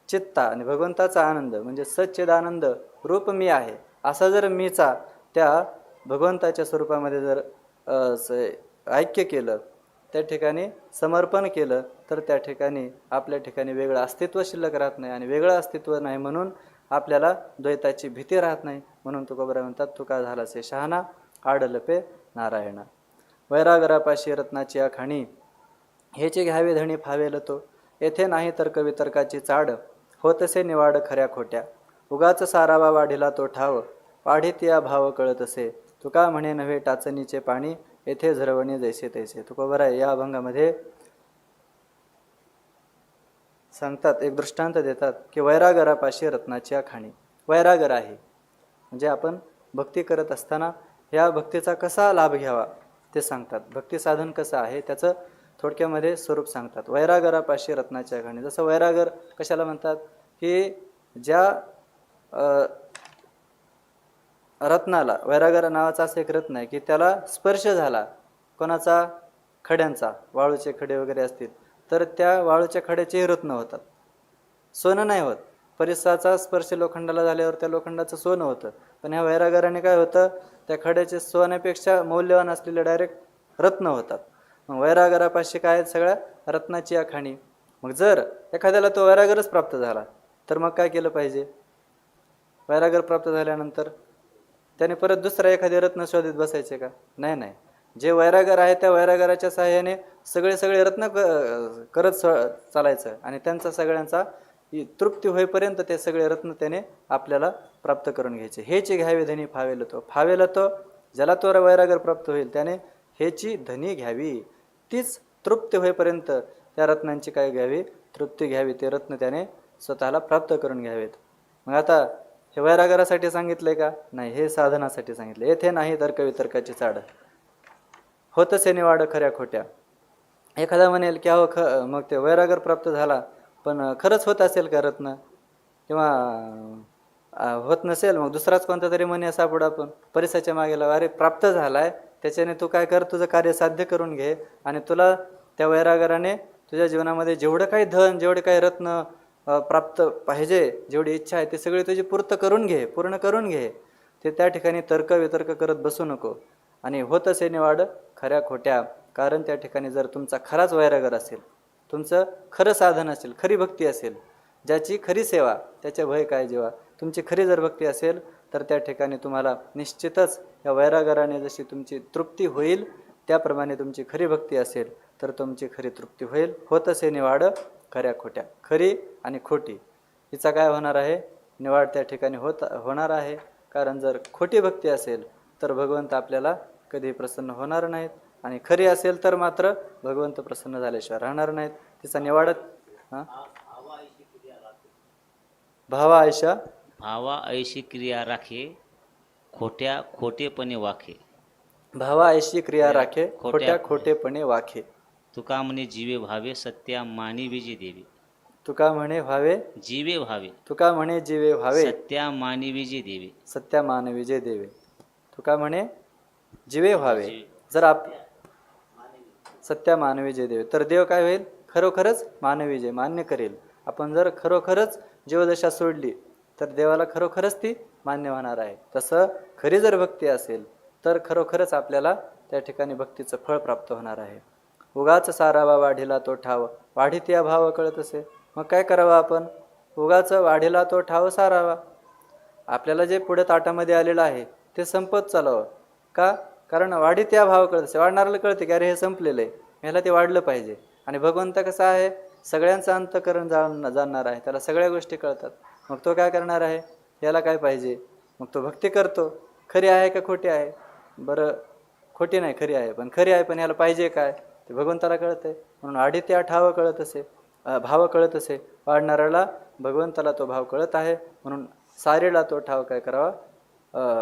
C: चित्ता आणि भगवंताचा आनंद म्हणजे सच्चिदानंद रूप मी आहे असा जर मीचा त्या भगवंताच्या स्वरूपामध्ये जर ऐक्य केलं, त्या ठिकाणी समर्पण केलं, तर त्या ठिकाणी आपल्या ठिकाणी वेगळं अस्तित्व शिल्लक राहत नाही. आणि वेगळं अस्तित्व नाही म्हणून आपल्याला द्वैताची भीती राहत नाही. म्हणून तुकोबरा म्हणतात, तुका झालासे शहाणा आडलपे नारायणा. वैरागरापाशी रत्नाची आखाणी हेचे घ्यावे धणी फावेल तो. येथे नाही तर्क वितर्काची चाड होतसे निवाड खऱ्या खोट्या. उगाच सारावा वाढिला तो ठाव वाढीत या भाव कळत असे. तुका म्हणे नव्हे टाचणीचे पाणी येथे झरवणे जैसे तैसे. तुकोबरा या अभंगामध्ये सांगतात, एक दृष्टांत देतात की वैरागरापाशी रत्नाची आखाणी. वैरागर आहे म्हणजे आपण भक्ती करत असताना ह्या भक्तीचा कसा लाभ घ्यावा ते सांगतात. भक्ती साधन कसं आहे त्याचं थोडक्यामध्ये स्वरूप सांगतात. वैरागरापाशी रत्नाची आखाणी. जसं वैरागर कशाला म्हणतात की ज्या रत्नाला, वैरागर नावाचा असं एक रत्न आहे की त्याला स्पर्श झाला कोणाचा? खड्यांचा. वाळूचे खडे वगैरे असतील तर त्या वाळूच्या खड्याचेही रत्न होतात, सोनं नाही होत. परिसराचा स्पर्श लोखंडाला झाल्यावर त्या लोखंडाचं सोनं होतं. पण ह्या वैरागराने काय होतं? त्या खड्याचे सोन्यापेक्षा मौल्यवान असलेले डायरेक्ट रत्न होतात. मग वैरागरापाशी काय? सगळ्या रत्नाची आखाणी. मग जर एखाद्याला तो वैरागरच प्राप्त झाला तर मग काय केलं पाहिजे? वैरागर प्राप्त झाल्यानंतर त्याने परत दुसरा एखादे रत्न शोधित बसायचे का? नाही नाही. जे वैरागर आहे त्या वैरागराच्या सहाय्याने सगळे रत्न करत चालायचं आणि त्यांचा सगळ्यांचा तृप्ती होईपर्यंत ते सगळे रत्न त्याने आपल्याला प्राप्त करून घ्यायचे. हेची घ्यावी धनी फावेल तो. फावेल तो ज्याला तो वैरागर प्राप्त होईल त्याने हेची धनी घ्यावी. तीच तृप्ती होईपर्यंत त्या रत्नांची काय घ्यावी? तृप्ती घ्यावी. ते रत्न त्याने स्वतःला प्राप्त करून घ्यावेत. मग आता हे वैरागरासाठी सांगितलंय का? नाही, हे साधनासाठी सांगितलं. येथे नाही तर्क वितर्काची चाड होतसे निवाड खऱ्या खोट्या. एखादा म्हणेल की अहो मग ते वैरागर प्राप्त झाला पण खरंच होत असेल का रत्न? किंवा होत नसेल मग दुसराच कोणता तरी म्हणे सापड आपण परिसाच्या मागे लावा. अरे प्राप्त झालाय त्याच्याने तू काय कर? तुझं कार्य साध्य करून घे आणि तुला त्या वैरागराने तुझ्या जीवनामध्ये जेवढं काही धन, जेवढे काही रत्न प्राप्त पाहिजे, जेवढी इच्छा आहे ते सगळी तुझी पूर्ण करून घे. ते त्या ठिकाणी तर्क वितर्क करत बसू नको. आणि होत असे निवाड खऱ्या खोट्या. कारण त्या ठिकाणी जर तुमचा खराच वैरागर असेल, तुमचं खरं साधन असेल, खरी भक्ती असेल, ज्याची खरी सेवा त्याचे भय काय जेव्हा, तुमची खरी जर भक्ती असेल तर त्या ठिकाणी तुम्हाला निश्चितच या वैरागराने जशी तुमची तृप्ती होईल त्याप्रमाणे तुमची खरी भक्ती असेल तर तुमची खरी तृप्ती होईल. होत असे निवाड खऱ्या खोट्या. खरी आणि खोटी हिचा काय होणार आहे? निवाड त्या ठिकाणी होणार आहे. कारण जर खोटी भक्ती असेल तर भगवंत आपल्याला कधी प्रसन्न होणार नाहीत आणि खरी असेल तर मात्र भगवंत प्रसन्न झाल्याशिवाय राहणार नाहीत. तिचा निवाडत भावा ऐशी
B: क्रिया राखे खोटेपणे वाखे.
C: भावा ऐशी क्रिया राखे खोटेपणे वाखे.
B: तुका म्हणे जीवे व्हावे सत्या मानी विजय देवी.
C: तुका म्हणे व्हावे
B: जीवे व्हावे.
C: तुका म्हणे जीवे व्हावे
B: सत्या मानी विजय देवी.
C: सत्या मान विजय देवे. तुका म्हणे जीवे व्हावे. जर सत्या मानवी जे देव तर देव काय होईल? खरोखरच मानवी जे मान्य करेल. आपण जर खरोखरच जीवदशा सोडली तर देवाला खरोखरच ती मान्य होणार आहे. तसं खरी जर भक्ती असेल तर खरोखरच आपल्याला त्या ठिकाणी भक्तीचं फळ प्राप्त होणार आहे. उगाच सारावा वाढीला तो ठाव वाढीत या भाव कळत असे. मग काय करावं आपण? उगाच वाढीला तो ठाव सारावा. आपल्याला जे पुढे ताटामध्ये आलेलं आहे ते संपत चालावं का? कारण वाढीत या भाव कळत असे. वाढणाऱ्याला कळते की अरे हे संपलेलं आहे, ह्याला ते वाढलं पाहिजे. आणि भगवंत कसा आहे? सगळ्यांचं अंतःकरण जाणणार आहे, त्याला सगळ्या गोष्टी कळतात. मग तो काय करणार आहे? याला काय पाहिजे? मग तो भक्ती करतो. खरी आहे का खोटी आहे? बरं खोटी नाही, खरी आहे. पण खरी आहे पण याला पाहिजे काय? ते भगवंताला कळत आहे. म्हणून आडित्या ठाव कळत असे, भाव कळत असे. वाढणाऱ्याला भगवंताला तो भाव कळत आहे. म्हणून सारेला तो ठाव काय करावा,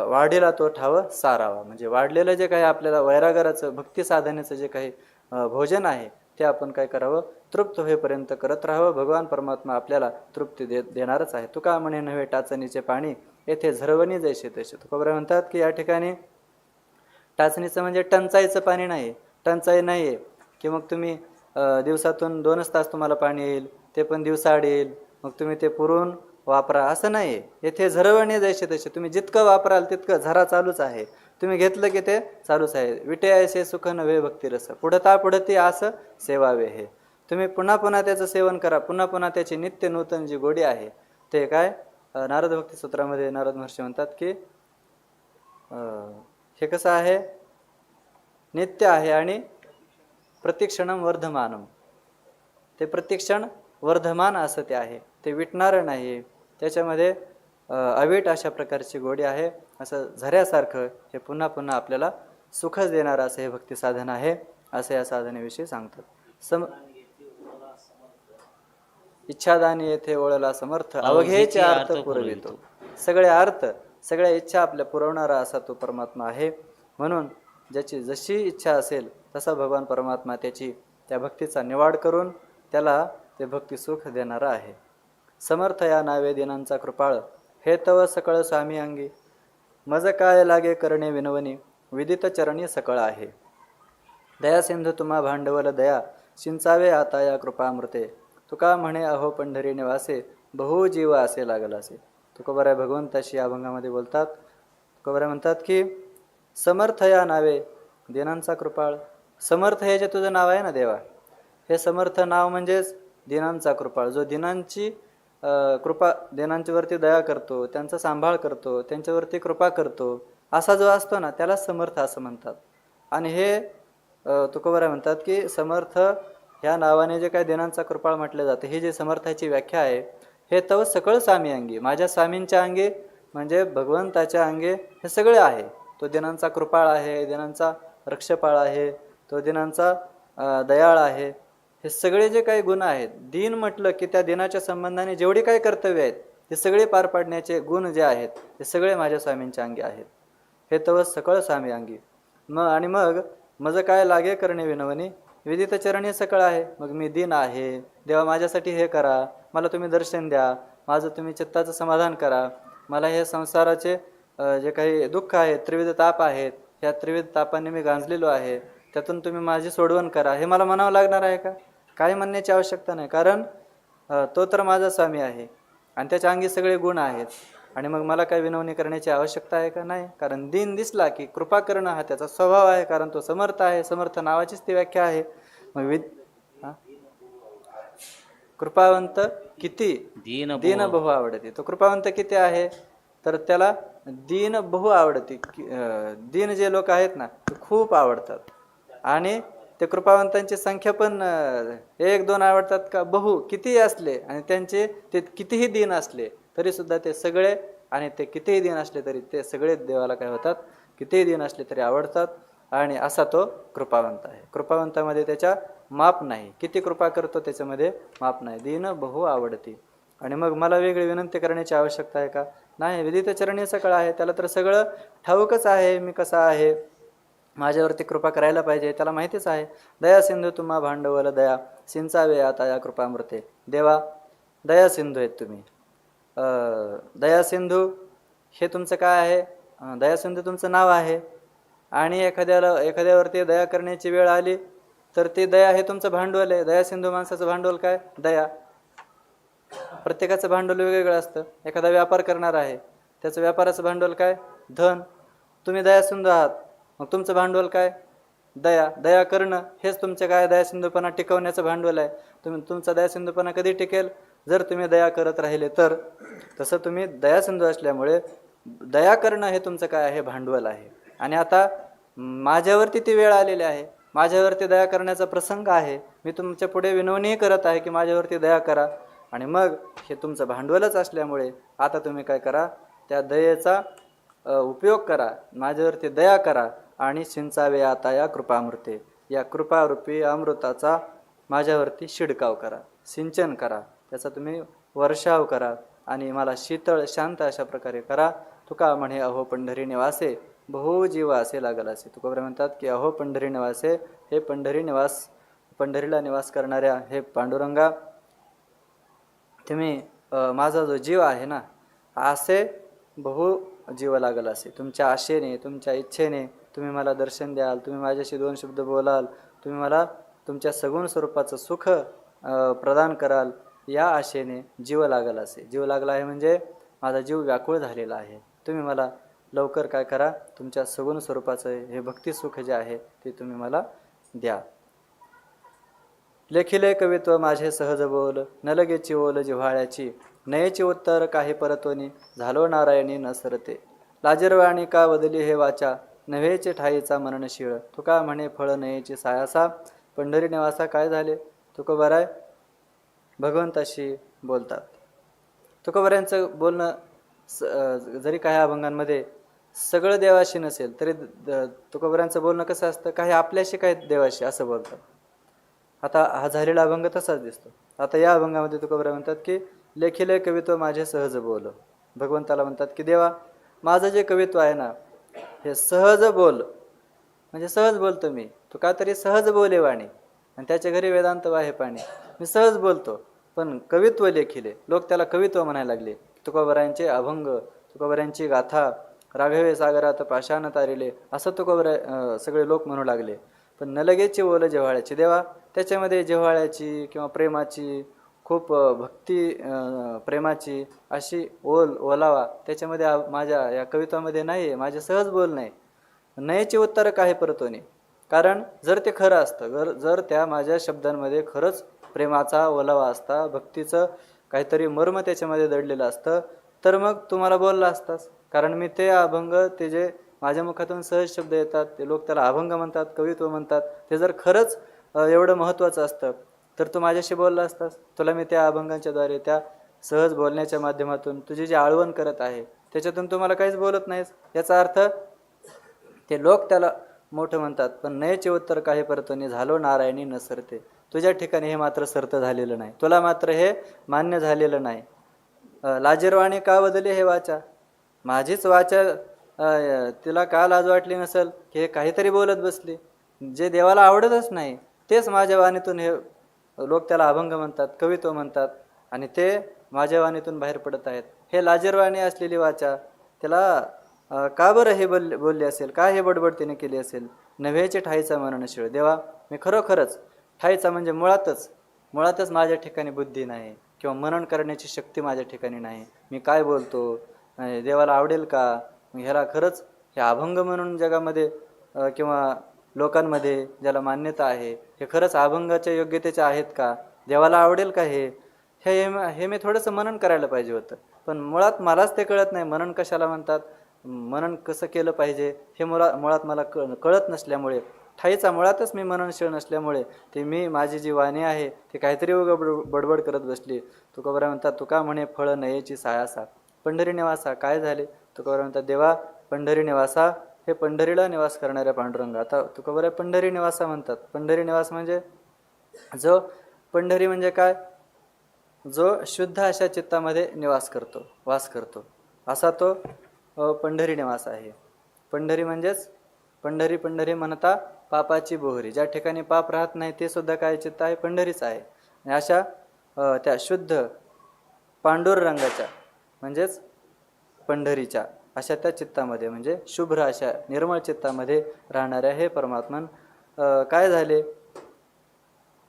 C: वाढीला तो ठाव सारावा. म्हणजे वाढलेलं जे काही आपल्याला वैरागराचं भक्ती साधनेचं जे काही भोजन आहे ते आपण काय करावं, तृप्त होईपर्यंत करत राहावं. भगवान परमात्मा आपल्याला तृप्ती देणारच आहे. तुका म्हणे नव्हे टाचणीचे पाणी, येथे झरवणी जैसे तसे. तुकोबरा म्हणतात की या ठिकाणी टाचणीचं म्हणजे टंचाईचं पाणी नाही, टंचाई नाही आहे की मग तुम्ही दिवसातून 2च तास तुम्हाला पाणी येईल, ते पण दिवसाआड येईल, मग तुम्ही ते पुरून वापरा, असं नाही आहे. येथे झरवणे जैसे तसे. तुम्ही जितकं वापराल तितकं झरा चालूच आहे. तुम्ही घेतलं की ते चालूच आहे. विटे ऐसे सुख नवे भक्तिरस, पुढता पुढती आस सेवावे हे. तुम्ही पुन्हा पुन्हा त्याचं सेवन करा, पुन्हा पुन्हा त्याची नित्य नूतन जी गोडी आहे ते काय नारद भक्ती सूत्रामध्ये नारद महर्षी म्हणतात की हे कसं आहे, नित्य आहे आणि प्रतिक्षणम वर्धमानम. ते प्रतिक्षण वर्धमान असं ते आहे, ते विटणारं नाही. त्याच्यामध्ये अवीट अशा प्रकारची गोडी आहे. असं झऱ्यासारखं हे पुन्हा पुन्हा आपल्याला सुखच देणारं असं हे भक्ती साधन आहे, असं या साधनेविषयी सांगतात. इच्छादानी येथे ओळला समर्थ, अवघेचे अर्थ पुरवितो. सगळे अर्थ, सगळ्या इच्छा आपल्या पुरवणारा असा तो परमात्मा आहे. म्हणून ज्याची जशी इच्छा असेल तसा भगवान परमात्मा त्याची त्या भक्तीचा निवाड करून त्याला ते भक्ती सुख देणारा आहे. समर्थ या नावे दिनांचा कृपाळ, हे तव सकळ स्वामी अंगी. मज काय लागे करणे विनवणी, विदित चरणी सकळ आहे. दया सिंधू तुम्हा भांडवल दया, सिंचावे आता या कृपामृते. तुका म्हणे अहो पंढरी निवासे, बहु जीव असे लागलासे. तुकोबराय भगवंताशी या अभंगामध्ये बोलतात. तुकोबराय म्हणतात की समर्थ या नावे दिनांचा कृपाळ. समर्थ हे जे तुझं नाव आहे ना देवा, हे समर्थ नाव म्हणजेच दिनांचा कृपाळ. जो दिनांची कृपा, दिनांच्यावरती दया करतो, त्यांचा सांभाळ करतो, त्यांच्यावरती कृपा करतो, असा जो असतो ना त्याला समर्थ असं म्हणतात. आणि हे तुकोबराय म्हणतात की समर्थ ह्या नावाने जे काही दिनांचा कृपाळ म्हटलं जातं, ही जी समर्थाची व्याख्या आहे, हे तव सकळ स्वामी अंगी, माझ्या स्वामींच्या अंगी म्हणजे भगवंताच्या अंगी हे सगळे आहे. तो दिनांचा कृपाळ आहे, दिनांचा रक्षपाळ आहे, तो दिनांचा दयाळ आहे. हे सगळे जे काही गुण आहेत, दिन म्हटलं की त्या दिनाच्या संबंधाने जेवढी काही कर्तव्य आहेत ते सगळे पार पाडण्याचे गुण जे आहेत ते सगळे माझ्या स्वामींच्या अंगी आहेत. हे तव सकळ स्वामी अंगी. आणि मग मज काय लागे करणे विनवणी, विदित चरणी सकळ आहे. मग मी दिन आहे देवा, माझ्यासाठी हे करा, मला तुम्ही दर्शन द्या, माझं तुम्ही चित्ताचं समाधान करा, मला हे संसाराचे जे काही दुःख आहेत, त्रिविध ताप आहेत, ह्या त्रिविध तापाने मी गांजलेलो आहे, त्यातून तुम्ही माझी सोडवण करा. हे मला म्हणावं लागणार आहे का? काही म्हणण्याची आवश्यकता नाही, कारण तो तर माझा स्वामी आहे आणि त्याच्या अंगी सगळे गुण आहेत. आणि मग मला काय विनवणी करण्याची आवश्यकता आहे का? नाही, कारण दिन दिसला की कृपा करणं हा त्याचा स्वभाव आहे, कारण तो समर्थ आहे. समर्थ नावाचीच ती व्याख्या आहे. मग कृपावंत किती दीन बहु आवडते. तो कृपावंत किती आहे तर त्याला दीन बहु आवडते. दीन जे लोक आहेत ना ते खूप आवडतात. आणि ते कृपावंतांची संख्या पण 1-2 आवडतात का, बहु कितीही असले आणि त्यांचे ते कितीही दिन असले तरी सुद्धा ते सगळे, आणि ते कितीही दिन असले तरी ते सगळे देवाला काय होतात, कितीही दिन असले तरी आवडतात. आणि असा तो कृपावंत आहे. कृपावंतामध्ये त्याच्या माप नाही, किती कृपा करतो त्याच्यामध्ये माप नाही. दीन बहु आवडती. आणि मग मला वेगळी विनंती करण्याची आवश्यकता आहे का? नाही. विदित चरणी सकळ आहे, त्याला तर सगळं ठाऊकच आहे मी कसा आहे, माझ्यावरती कृपा करायला पाहिजे, त्याला माहितीच आहे. दया सिंधू तुम्हा भांडवल दया, सिंचावे आता या कृपामृते. देवा दया सिंधू आहेत तुम्ही. दया सिंधू हे तुमचं काय आहे? दया सिंधू तुमचं नाव आहे. आणि एखाद्यावरती दया करण्याची वेळ आली तर ती दया हे तुमचं भांडवल आहे. दया सिंधू माणसाचं भांडवल काय? दया. प्रत्येकाचं भांडवल वेगवेगळं असतं. एखादा व्यापार करणार आहे, त्याचं व्यापाराचं भांडवल काय? धन. तुम्ही दया सिंधू आहात, मग तुमचं भांडवल काय? दया. दया करणं हेच तुमचं काय? दयासिंधूपणा टिकवण्याचं भांडवल आहे. तुमचा दयासिंधूपणा कधी टिकेल? जर तुम्ही दया करत राहिले तर. तसं तुम्ही दयासिंधू असल्यामुळे दया करणं हे तुमचं काय आहे? भांडवल आहे. आणि आता माझ्यावरती ती वेळ आलेली आहे, माझ्यावरती दया करण्याचा प्रसंग आहे, मी तुमच्या पुढे विनवणीही करत आहे की माझ्यावरती दया करा. आणि मग हे तुमचं भांडवलच असल्यामुळे आता तुम्ही काय करा? त्या दयेचा उपयोग करा, माझ्यावरती दया करा आणि सिंचावे आता या कृपामृते. या कृपारूपी अमृताचा माझ्यावरती शिडकाव करा, सिंचन करा, त्याचा तुम्ही वर्षाव करा आणि मला शीतळ शांत अशा प्रकारे करा. तुका म्हणे अहो पंढरी निवासे बहु जीव असे लागल असे. तुकोबरे म्हणतात की अहो पंढरी निवासे, हे पंढरीला निवास करणाऱ्या हे पांडुरंगा, तुम्ही माझा जो जीव आहे ना, असे बहु जीव लागल असे. तुमच्या आशेने, तुमच्या इच्छेने तुम्ही मला दर्शन द्याल, तुम्ही माझ्याशी 2 शब्द बोलाल, तुम्ही मला तुमच्या सगुण स्वरूपाचं सुख प्रदान कराल, या आशेने जीव लागल असे. जीव लागला आहे म्हणजे माझा जीव व्याकुळ झालेला आहे. तुम्ही मला लवकर काय करा, तुमच्या सगुण स्वरूपाचं हे भक्ती सुख जे आहे ते तुम्ही मला द्या. लेखिले कवित्व माझे सहज बोल, न लगेची ओल जिव्हाळ्याची, नयेची उत्तर काही परतोनी, झालो नारायणी न सरते. लाजिरवाणी का बदली हे वाचा, नव्हेचे ठाईचा मननशीळ. तुका म्हणे फळ नयेची सायासा, पंढरी निवासा काय झाले. तुकोबाराय भगवंताशी बोलतात. तुकोबारायांचं बोलणं जरी काही अभंगांमध्ये सगळं देवाशी नसेल तरी तुकोबारायांचं बोलणं कसं असतं, काही आपल्याशी काही देवाशी असं बोलतात. आता हा झालेला अभंग तसाच दिसतो. आता या अभंगामध्ये तुकोबाराय म्हणतात की लेखिले कवित्व माझे सहज बोल. भगवंताला म्हणतात की देवा, माझं जे कवित्व आहे ना, हे सहज बोल, म्हणजे सहज बोलतो मी. तू का तरी सहज बोले वाणी, आणि त्याच्या घरी वेदांत वाहे पाणी. मी सहज बोलतो, पण कवित्व लेखिले. लोक त्याला कवित्व म्हणायला लागले. तुकोबारायांचे अभंग, तुकोबारायांची गाथा, राघवे सागरात पाषाण तारिले, असं तुकोबाराय सगळे लोक म्हणू लागले. पण न लगेची ओल जिव्हाळ्याची. देवा, त्याच्यामध्ये जिव्हाळ्याची किंवा प्रेमाची, खूप भक्ती प्रेमाची अशी ओलावा त्याच्यामध्ये माझ्या या कवित्वामध्ये नाही आहे. माझे सहज बोल नाही. नयेची उत्तर काही परतोनी. कारण जर ते खरं असतं, जर त्या माझ्या शब्दांमध्ये खरंच प्रेमाचा ओलावा असता, भक्तीचं काहीतरी मर्म त्याच्यामध्ये दडलेलं असतं, तर मग तुम्हाला बोलला असतास. कारण मी ते अभंग, ते जे माझ्या मुखातून सहज शब्द येतात, ते लोक त्याला अभंग म्हणतात, कवित्व म्हणतात, ते जर खरंच एवढं महत्त्वाचं असतं तर तू माझ्याशी बोलला असतास. तुला मी त्या अभंगांच्याद्वारे, त्या सहज बोलण्याच्या माध्यमातून तुझी जी आळवण करत आहे त्याच्यातून तू मला काहीच बोलत नाहीस. याचा अर्थ ते लोक त्याला मोठं म्हणतात, पण नयेचे उत्तर काही परतोनी, झालो नारायणी न सरते. तुझ्या ठिकाणी हे मात्र सर्त झालेलं नाही, तुला मात्र हे मान्य झालेलं नाही. लाजिरवाणी का बदली हे वाचा. माझीच वाचा तिला का लाज वाटली नसेल की हे काहीतरी बोलत बसली. जे देवाला आवडतच नाही तेच माझ्या वाणीतून हे लोक त्याला अभंग म्हणतात, कवित्व म्हणतात, आणि ते माझ्या वाणीतून बाहेर पडत आहेत. हे लाजिरवाणी असलेली वाचा त्याला का बरं हे बोलली असेल, का हे बडबड तिने केली असेल. नव्हेचे ठाईचा मननशीळ. देवा, मी खरोखरच ठाईचा म्हणजे मुळातच माझ्या ठिकाणी बुद्धी नाही किंवा मनन करण्याची शक्ती माझ्या ठिकाणी नाही. मी काय बोलतो, देवाला आवडेल का. ह्याला खरंच हे अभंग म्हणून जगामध्ये किंवा लोकांमध्ये ज्याला मान्यता आहे, हे खरंच अभंगाच्या योग्यतेचे आहेत का, देवाला आवडेल का. हे मी थोडंसं मनन करायला पाहिजे होतं. पण मुळात मलाच ते कळत नाही. मनन कशाला म्हणतात, मनन कसं केलं पाहिजे हे मुळात मला कळत नसल्यामुळे, ठाईचा मुळातच मी मननशील नसल्यामुळे, ते माझी जी वाणी आहे ते काहीतरी बडबड करत बसली. तुकोबाराय म्हणतात, तुका म्हणे फळ नयेची सायासा, पंढरी निवासा काय झाले. तुकोबाराय म्हणतात, देवा, पंढरी निवासा, हे पंढरीला निवास करणाऱ्या पांडुरंग. आता तुकोबाराय पंढरी निवासा म्हणतात. पंढरी निवास म्हणजे जो, पंढरी म्हणजे काय, जो शुद्ध अशा चित्तामध्ये वास करतो असा तो पंढरी निवास आहे. पंढरी म्हणजेच पंढरी म्हणता पापाची बोहरी. ज्या ठिकाणी पाप राहत नाही ते सुद्धा काय चित्त आहे, पंढरीच आहे. आणि अशा त्या शुद्ध पांडुरंगाच्या म्हणजेच पंढरीच्या अशा त्या चित्तामध्ये, म्हणजे शुभ्र अशा निर्मळ चित्तामध्ये राहणाऱ्या हे परमात्मन काय झाले,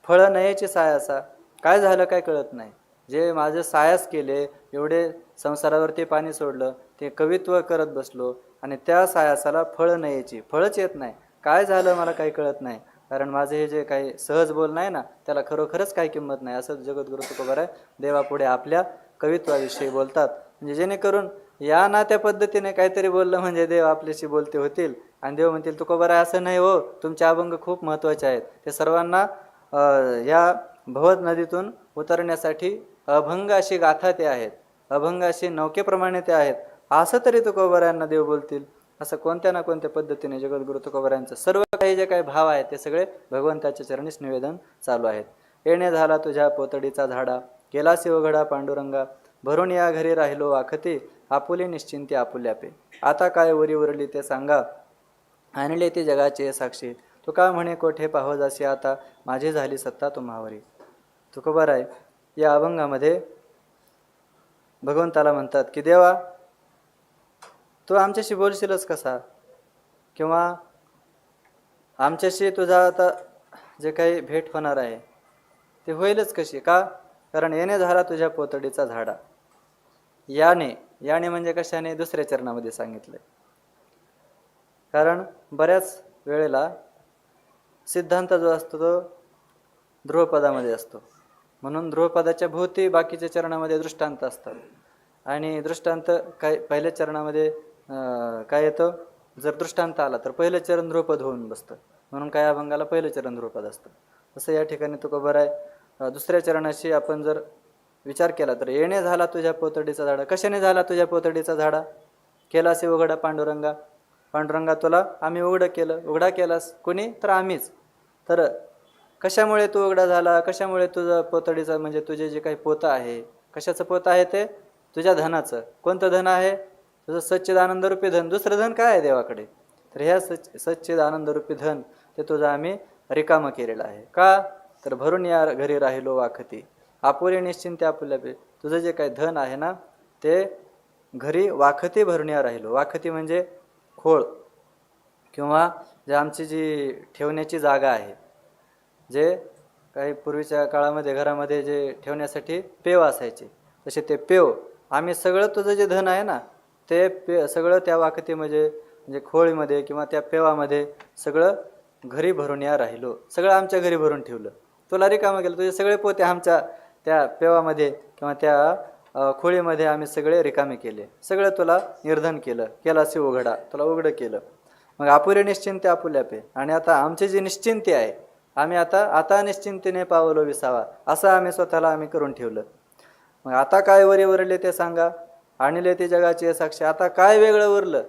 C: फळ नयेचे सायासा. काय झालं काय कळत नाही. जे माझं सायास केले, एवढे संसारावरती पाणी सोडलं, ते कवित्व करत बसलो, आणि त्या सायासाला फळ नयेची, फळच येत नाही. काय झालं मला काही कळत नाही. कारण माझे हे जे काही सहज बोल नाही ना, त्याला खरोखरच काही किंमत नाही. असं जगद्गुरु तुकोबाराय देवापुढे आपल्या कवित्वाविषयी बोलतात. म्हणजे जेणेकरून या ना त्या पद्धतीने काहीतरी बोललं म्हणजे देव आपल्याशी बोलते होतील, आणि देव म्हणतील तुकोबाराय असं नाही हो, तुमचे अभंग खूप महत्त्वाचे आहेत, ते सर्वांना या भवत नदीतून उतरण्यासाठी अभंग अशी गाथा ते आहेत, अभंग अशी नौकेप्रमाणे ते आहेत, असं तरी तुकोबारायांना देव बोलतील. असं कोणत्या ना कोणत्या पद्धतीने जगद्गुरु तुकोबारायांचं सर्व काही जे काही भाव आहेत ते सगळे भगवंताच्या चरणीस निवेदन चालू आहेत. येणे झाला तुझ्या पोतडीचा झाडा, केला शिवघडा पांडुरंगा, भरून या घरी राहिलो आखती, आपुले निश्चिंती आपुल्यापे. आता काय वरी उरली ते सांगा, आणले ती जगाची साक्षी, तुका म्हणे कोठे पाहो जासी आता, माझी झाली सत्ता तुम्हावरी. तुकोबाराय या अभंगामध्ये भगवंताला म्हणतात की देवा तू आमच्याशी बोलशीलच कसा, किंवा आमच्याशी तुझा आता जे काही भेट होणार आहे ते होईलच कशी. का? कारण येणे झाला तुझ्या पोतडीचा झाडा. याने म्हणजे कशाने? दुसऱ्या चरणामध्ये सांगितलंय. कारण बऱ्याच वेळेला सिद्धांत जो असतो तो ध्रुवपदामध्ये असतो, म्हणून ध्रुवपदाच्या भोवती बाकीच्या चरणामध्ये दृष्टांत असतात. आणि दृष्टांत काय पहिल्या चरणामध्ये काय येतं? जर दृष्टांत आला तर पहिलं चरण ध्रुवपद होऊन बसतं, म्हणून काय अभंगाला पहिलं चरण ध्रुवपद असतं. तसं या ठिकाणी तुकोबाराय दुसऱ्या चरणाशी आपण जर विचार केला तर येणे झाला तुझ्या पोतडीचा झाडा. कशाने झाला तुझ्या पोतडीचा झाडा? केला से उघडा पांडुरंगा, पांडुरंगा तुला आम्ही उघडं केलं. उघडा केलास कोणी? तर आम्हीच. तर कशामुळे तू उघडा झाला? कशामुळे तुझं पोतडीचं म्हणजे तुझे जे काही पोतं आहे, कशाचं पोतं आहे ते? तुझ्या धनाचं. कोणतं धन आहे? तुझं सच्चिदानंदरूपी धन. दुसरं धन काय आहे देवाकडे? तर ह्या सच्चिदानंदरूपी धन ते तुझं आम्ही रिकामं केलेलं आहे. का? तर भरून या घरी राहिलो वाखती, आपुले निश्चिंते आपुल्यापे. तुझं जे काही धन आहे ना ते घरी वाखती भरून या राहिलो. वाखती म्हणजे खोळ, किंवा जे आमची जी ठेवण्याची जागा आहे, जे काही पूर्वीच्या काळामध्ये घरामध्ये जे ठेवण्यासाठी पेव असायचे, तसे ते पेव आम्ही सगळं तुझं जे धन आहे ना ते सगळं त्या वाकतीमध्ये म्हणजे खोळीमध्ये किंवा त्या पेवामध्ये सगळं घरी भरून या राहिलो. सगळं आमच्या घरी भरून ठेवलं. तुला रिकामं केलं. तुझे सगळे पोते आमच्या त्या पेवामध्ये किंवा त्या खोळीमध्ये आम्ही सगळे रिकामे केले. सगळं तुला निर्धन केलं. केला शिव उघडा, तुला उघडं केलं. मग आपुले निश्चिंते आपुल्यापे. आणि आता आमची जी निश्चिंती आहे, आम्ही आता निश्चिंतीने पावलो विसावा, असं आम्ही स्वतःला आम्ही करून ठेवलं. मग आता काय वरी उरले ते सांगा, आणले ते जगाची साक्षी. आता काय वेगळं उरलं?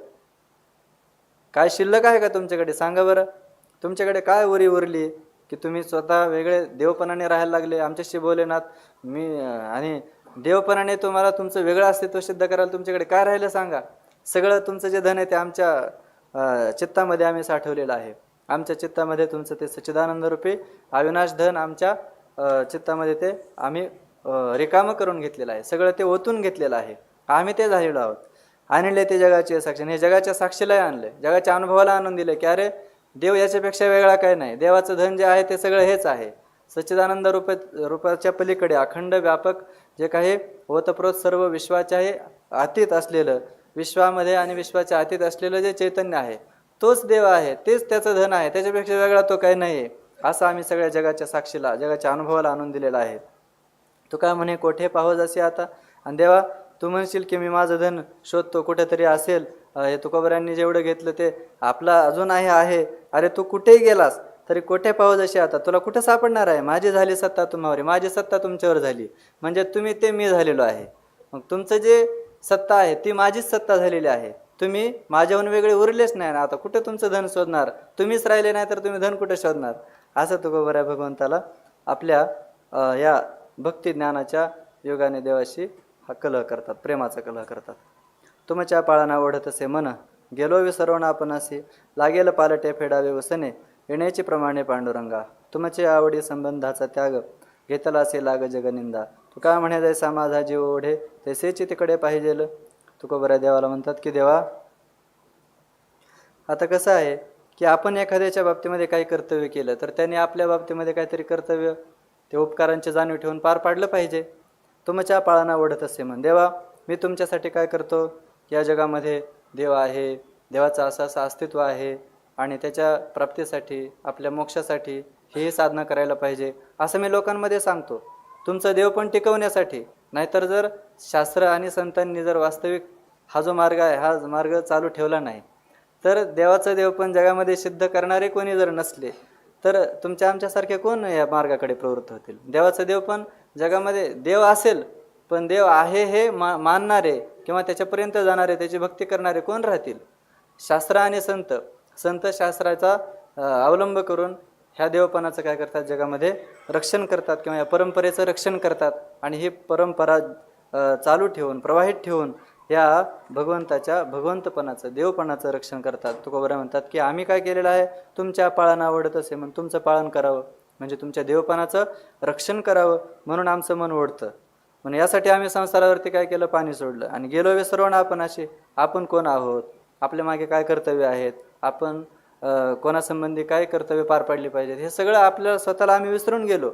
C: काय शिल्लक आहे का तुमच्याकडे? सांगा बरं. तुमच्याकडे काय वरी उरली की तुम्ही स्वतः वेगळे देवपणाने राहायला लागले? आमच्याशी बोलेनात मी, आणि देवपणाने तुम्हाला तुमचं वेगळं अस्तित्व सिद्ध करायला तुमच्याकडे काय राहिलं सांगा? सगळं तुमचं जे धन आहे ते आमच्या चित्तामध्ये आम्ही साठवलेलं आहे. आमच्या चित्तामध्ये तुमचं ते सच्चिदानंदरूपी अविनाश धन आमच्या चित्तामध्ये ते आम्ही रिकामं करून घेतलेलं आहे. सगळं ते ओतून घेतलेलं आहे. आम्ही ते झालेलो आहोत. आणले ते जगाची साक्षी. हे जगाच्या साक्षीलाही आणले, जगाच्या अनुभवाला आणून दिले की अरे देव याच्यापेक्षा वेगळा काय नाही. देवाचं धन जे आहे ते सगळं हेच आहे. सच्चिदानंद रूपाच्या पलीकडे अखंड व्यापक जे काही ओतप्रोत सर्व विश्वाच्याही अतीत असलेलं, विश्वामध्ये आणि विश्वाच्या अतीत असलेलं जे चैतन्य आहे तोच देव आहे, तेच त्याचं धन आहे. त्याच्यापेक्षा वेगळा तो काही नाही आहे. असं आम्ही सगळ्या जगाच्या साक्षीला, जगाच्या अनुभवाला आणून दिलेला आहे. तू काय म्हणे कोठे पाहो जसे आता. आणि देवा तू म्हणशील की मी माझं धन शोधतो, कुठेतरी असेल. हे तुकोबारायांनी जेवढं घेतलं ते आपला अजून आहे. अरे तू कुठेही गेलास तरी कोठे पाहो जसे आता, तुला कुठं सापडणार आहे? माझी झाली सत्ता तुम्हावर, माझी सत्ता तुमच्यावर झाली. म्हणजे तुम्ही ते मी झालेलो आहे. मग तुमचं जे सत्ता आहे ती माझीच सत्ता झालेली आहे. तुम्ही माझ्याहून वेगळे उरलेच नाही ना. आता कुठे तुमचं धन शोधणार? तुम्हीच राहिले नाही तर तुम्ही धन कुठे शोधणार? असं तुकोबाराय भगवंताला आपल्या या भक्ती ज्ञानाच्या योगाने देवाशी हा कलह करतात, प्रेमाचा कलह करतात. तुमच्या पाळणा ओढत असे मन, गेलो विसरवण आपण असे, लागेल पालटे फेडावे वसने, येण्याची प्रमाणे पांडुरंगा. तुमचे आवडी संबंधाचा त्याग, घेतला असे लाग जगनिंदा. तू का म्हणे जैसा माझा जीव ओढे, तसेची तिकडे पाहिजेल. तुकोबाराय देवाला म्हणतात की देवा आता कसं आहे की आपण एखाद्याच्या बाबतीमध्ये काही कर्तव्य केलं तर त्याने आपल्या बाबतीमध्ये काहीतरी कर्तव्य ते उपकारांची जाणीव ठेवून पार पाडलं पाहिजे. तुमच्या पाळणा ओढत असे म्हण. देवा मी तुमच्यासाठी काय करतो? या जगामध्ये देव आहे, देवाचं असं अस्तित्व आहे आणि त्याच्या प्राप्तीसाठी, आपल्या मोक्षासाठी ही साधना करायला पाहिजे असं मी लोकांमध्ये सांगतो. तुमचं देव पण टिकवण्यासाठी. नाहीतर जर शास्त्र आणि संतांनी जर वास्तविक हा जो मार्ग आहे हा मार्ग चालू ठेवला नाही तर देवाचं देव पण जगामध्ये सिद्ध करणारे कोणी जर नसले तर तुमच्या आमच्यासारखे कोण या मार्गाकडे प्रवृत्त होतील? देवाचं देव पण जगामध्ये देव असेल पण देव आहे हे मानणारे किंवा त्याच्यापर्यंत जाणारे, त्याची भक्ती करणारे कोण राहतील? शास्त्र आणि संत, संत शास्त्राचा अवलंब करून ह्या देवपणाचं काय करतात, जगामध्ये रक्षण करतात किंवा या परंपरेचं रक्षण करतात. आणि ही परंपरा चालू ठेवून, प्रवाहित ठेवून या भगवंतपणाचं, देवपणाचं रक्षण करतात. तुकोबरा म्हणतात की आम्ही काय केलेलं आहे, तुमच्या पाळणं आवडत असे म्हणून तुमचं पालन करावं, म्हणजे तुमच्या देवपणाचं रक्षण करावं म्हणून आमचं मन ओढतं. म्हणून यासाठी आम्ही संसारावरती काय केलं, पाणी सोडलं आणि गेलो विसरवून आपण असे, आपण कोण आहोत, आपल्या मागे काय कर्तव्य आहेत, आपण कोणासंबंधी काय कर्तव्य पार पाडली पाहिजेत, हे सगळं आपल्याला स्वतःला आम्ही विसरून गेलो.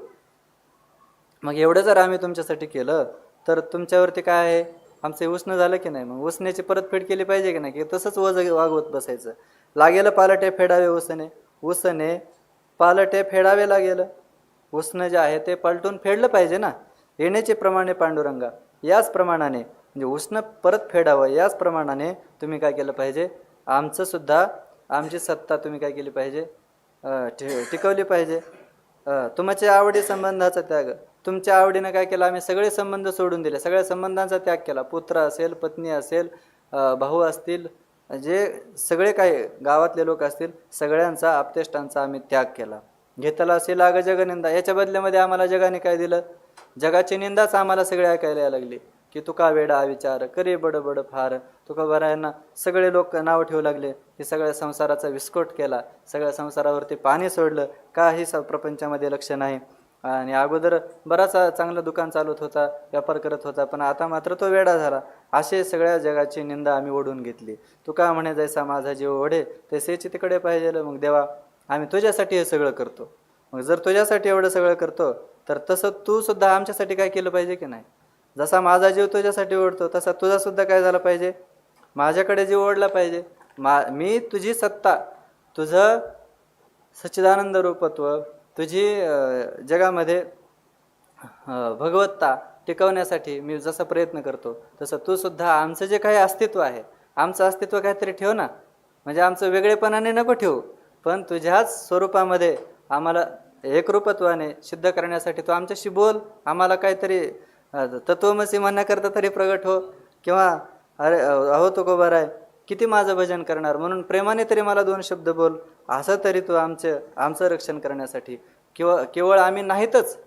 C: मग एवढं जर आम्ही तुमच्यासाठी केलं तर तुमच्यावरती काय आहे, आमचं उष्ण झालं की नाही, मग उसण्याची परतफेड केली पाहिजे की नाही, की तसंच वागवत बसायचं. लागेल पालटे फेडावे उसने, उसने पालटे फेडावे लागेल. उसणं जे आहे ते पलटून फेडलं पाहिजे ना. येण्याचे प्रमाणे पांडुरंगा, याच प्रमाणाने म्हणजे उष्ण परत फेडावं, याच प्रमाणाने तुम्ही काय केलं पाहिजे, आमचं सुद्धा, आमची सत्ता तुम्ही काय केली पाहिजे, टिकवली पाहिजे. तुमच्या आवडी संबंधाचा त्याग, तुमच्या आवडीनं काय केलं, आम्ही सगळे संबंध सोडून दिले, सगळ्या संबंधांचा त्याग केला. पुत्र असेल, पत्नी असेल, भाऊ असतील, जे सगळे काही गावातले लोक असतील, सगळ्यांचा, आपतेष्टांचा आम्ही त्याग केला. घेतला असेल लाग जगनिंदा, याच्या बदल्यामध्ये आम्हाला जगाने काय दिलं, जगाची निंदाच आम्हाला सगळे ऐकायला यायला लागली, की तुका वेडा विचार करे बड फार. तुका बरायांना सगळे लोक नाव ठेवू लागले, की सगळ्या संसाराचा विस्फोट केला, सगळ्या संसारावरती पाणी सोडलं, काही प्रपंचामध्ये लक्ष नाही. आणि अगोदर बराच चांगलं दुकान चालवत होता, व्यापार करत होता, पण आता मात्र तो वेडा झाला. असे सगळ्या जगाची निंदा आम्ही ओढून घेतली. तुका म्हणे जैसा माझा जीव ओढे तसेच तिकडे पाहिजे. मग देवा, आम्ही तुझ्यासाठी हे सगळं करतो. मग जर तुझ्यासाठी एवढं सगळं करतो तर तसं तू सुद्धा आमच्यासाठी काय केलं पाहिजे की नाही. जसा माझा जीव तुझ्यासाठी ओढतो तसा तुझा सुद्धा काय झाला पाहिजे, माझ्याकडे जीव ओढला पाहिजे. मी तुझी सत्ता, तुझं सच्चिदानंद रूपत्व, तुझी जगामध्ये भगवत्ता टिकवण्यासाठी मी जसा प्रयत्न करतो तसं तू सुद्धा आमचं जे काही अस्तित्व आहे, आमचं अस्तित्व काहीतरी ठेव ना. म्हणजे आमचं वेगळेपणाने नको ठेवू, पण तुझ्याच स्वरूपामध्ये आम्हाला एकरूपत्वाने सिद्ध करण्यासाठी तू आमच्याशी बोल. आम्हाला काहीतरी तत्वमसी म्हणण्याकरता तरी प्रगट हो, किंवा अरे अहो तो गोबर आहे, किती माझं भजन करणार म्हणून प्रेमाने तरी मला 2 शब्द बोल, असं तरी तू आमचं रक्षण करण्यासाठी. केवळ आम्ही नाहीतच,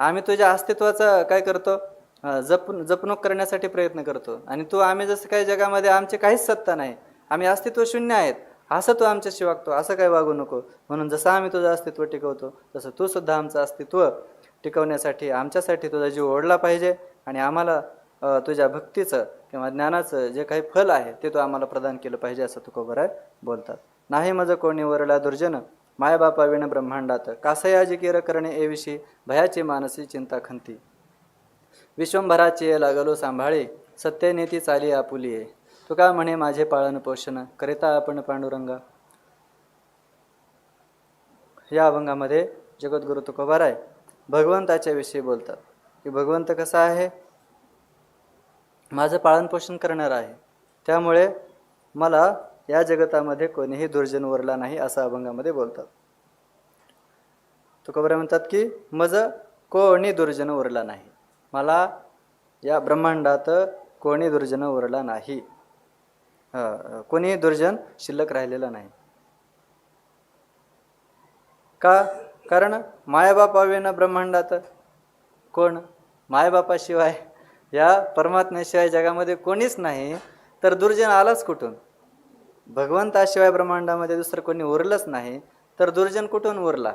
C: आम्ही तुझ्या अस्तित्वाचं काय करतो, जपणूक करण्यासाठी प्रयत्न करतो. आणि तू, आम्ही जसं काही जगामध्ये आमची काहीच सत्ता नाही, आम्ही अस्तित्व शून्य आहेत, असं तू आमच्याशी वागतो, असं काही वागू नको. म्हणून जसं आम्ही तुझं अस्तित्व टिकवतो तसं तू सुद्धा आमचं अस्तित्व टिकवण्यासाठी आमच्यासाठी तुझा जीव ओढला पाहिजे. आणि आम्हाला तुझ्या भक्तीचं किंवा ज्ञानाचं जे काही फल आहे ते तू आम्हाला प्रदान केलं पाहिजे, असं तुकोबराय बोलतात. नाही मज कोणी वरला दुर्जन, मायबापा विण ब्रह्मांडात, कासयाजी केर करणे एविषयी भयाची मानसी चिंता खंती. विश्वंभराची लागलो सांभाळे, सत्य नेती चाली आपुलिये. तुका म्हणे माझे पाळन पोषण, करिता आपण पांडुरंगा. या अभंगामध्ये जगद्गुरु तुकोबाराय भगवंताच्या विषयी बोलतात, की भगवंत कसा आहे, माझं पाळनपोषण करणार आहे, त्यामुळे मला या जगतामध्ये कोणीही दुर्जन उरला नाही, असं अभंगामध्ये बोलतात. तुकोबाराय म्हणतात की मज कोणी दुर्जन उरला नाही, मला या ब्रह्मांडात कोणी दुर्जन उरला नाही, कोणी दुर्जन शिल्लक राहिलेला नाही. का? कारण मायबापाविना ब्रह्मांडात कोण, मायबापाशिवाय, या परमात्म्याशिवाय जगामध्ये कोणीच नाही, तर दुर्जन आलाच कुठून. भगवंताशिवाय ब्रह्मांडामध्ये दुसरं कोणी उरलंच नाही, तर दुर्जन कुठून उरला.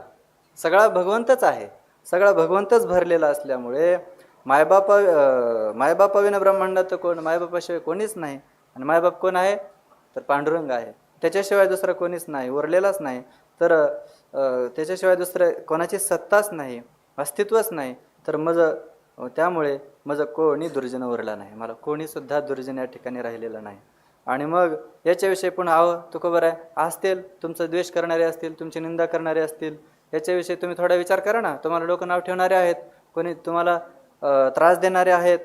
C: सगळा भगवंतच आहे, सगळा भगवंतच भरलेला असल्यामुळे मायबापाविना ब्रह्मांडात कोण, मायबापाशिवाय कोणीच नाही. आणि मायबाप कोण आहे, तर पांडुरंग आहे, त्याच्याशिवाय दुसरं कोणीच नाही, उरलेलाच नाही. तर त्याच्याशिवाय दुसरं कोणाची सत्ताच नाही, अस्तित्वच नाही. तर त्यामुळे माझं कोणी दुर्जन उरला नाही, मला कोणीसुद्धा दुर्जन या ठिकाणी राहिलेलं नाही. आणि मग याच्याविषयी पुन्हा तुकोबर आहे, असतील तुमचं द्वेष करणारे असतील, तुमची निंदा करणारे असतील, याच्याविषयी तुम्ही थोडा विचार करा ना. तुम्हाला लोक नाव ठेवणारे आहेत, कोणी तुम्हाला त्रास देणारे आहेत,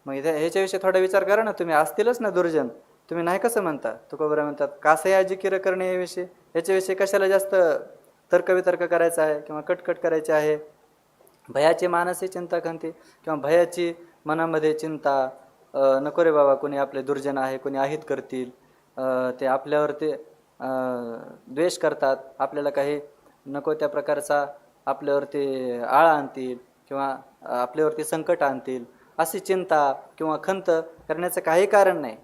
C: मग ह्याच्याविषयी थोडा विचार करा ना. तुम्ही असतीलच ना दुर्जन, तुम्ही नाही कसं म्हणता. तुकोबर म्हणतात कासयाजी किर करणे याविषयी, याच्याविषयी कशाला जास्त तर्कवितर्क करायचा आहे किंवा कटकट करायची आहे. भयाची मानसी चिंता खंती, किंवा भयाची मनामध्ये चिंता, नको रे बाबा कोणी आपले दुर्जन आहे, कोणी अहित करतील, ते आपल्यावरती द्वेष करतात, आपल्याला काही नको त्या प्रकारचा आपल्यावरती आळा आणतील किंवा आपल्यावरती संकट आणतील, अशी चिंता किंवा खंत करण्याचं काही कारण नाही.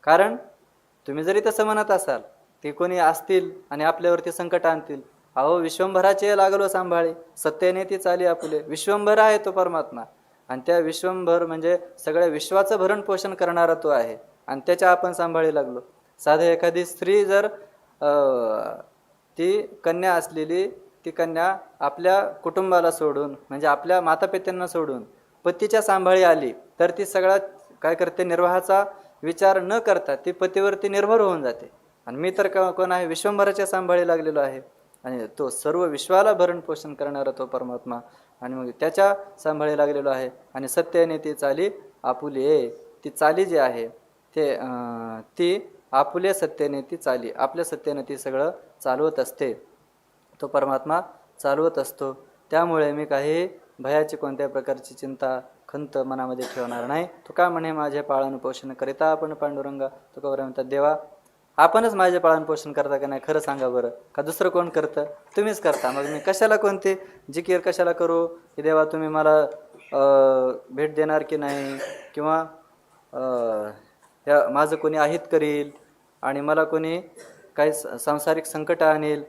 C: कारण तुम्ही जरी तसं म्हणत असाल, ते कोणी असतील आणि आपल्यावरती संकट आणतील, अहो विश्वंभराचे लागलो सांभाळे, सत्याने ती चाली आपुले. विश्वंभर आहे तो परमात्मा, आणि त्या विश्वंभर म्हणजे सगळ्या विश्वाचं भरण पोषण करणारा तो आहे, आणि त्याच्या आपण सांभाळी लागलो. साधं एखादी स्त्री जर ती कन्या असलेली, ती कन्या आपल्या कुटुंबाला सोडून म्हणजे आपल्या मातापित्यांना सोडून पतीच्या सांभाळी आली, तर ती सगळा काय करते, निर्वाहाचा विचार न करता ती पतीवरती निर्भर होऊन जाते. आणि मी तर कोण आहे, विश्वंभराच्या सांभाळी लागलेलो आहे, आणि तो सर्व विश्वाला भरण पोषण करणारा तो परमात्मा, आणि मग त्याच्या सांभाळी लागलेलो आहे. आणि सत्याने ती चाली आपुले, ती चाली जी आहे ते ती आपुले सत्याने ती चाली, आपल्या सत्याने ती सगळं चालवत असते, तो परमात्मा चालवत असतो. त्यामुळे मी काही भयाची कोणत्याही प्रकारची चिंता खंत मनामध्ये ठेवणार नाही. तो का म्हणे, माझे पालन पोषण करिता आपण पांडुरंगा. तो का म्हणतात, देवा आपणच माझे पालन पोषण करता का नाही, खरं सांगा बरं, का दुसरं कोण करतं? तुम्हीच करता. मग मी कशाला कोणते जिकीर कशाला करू की देवा तुम्ही मला भेट देणार की नाही, किंवा माझं कोणी अहित करील आणि मला कोणी काही सांसारिक संकट आणेल,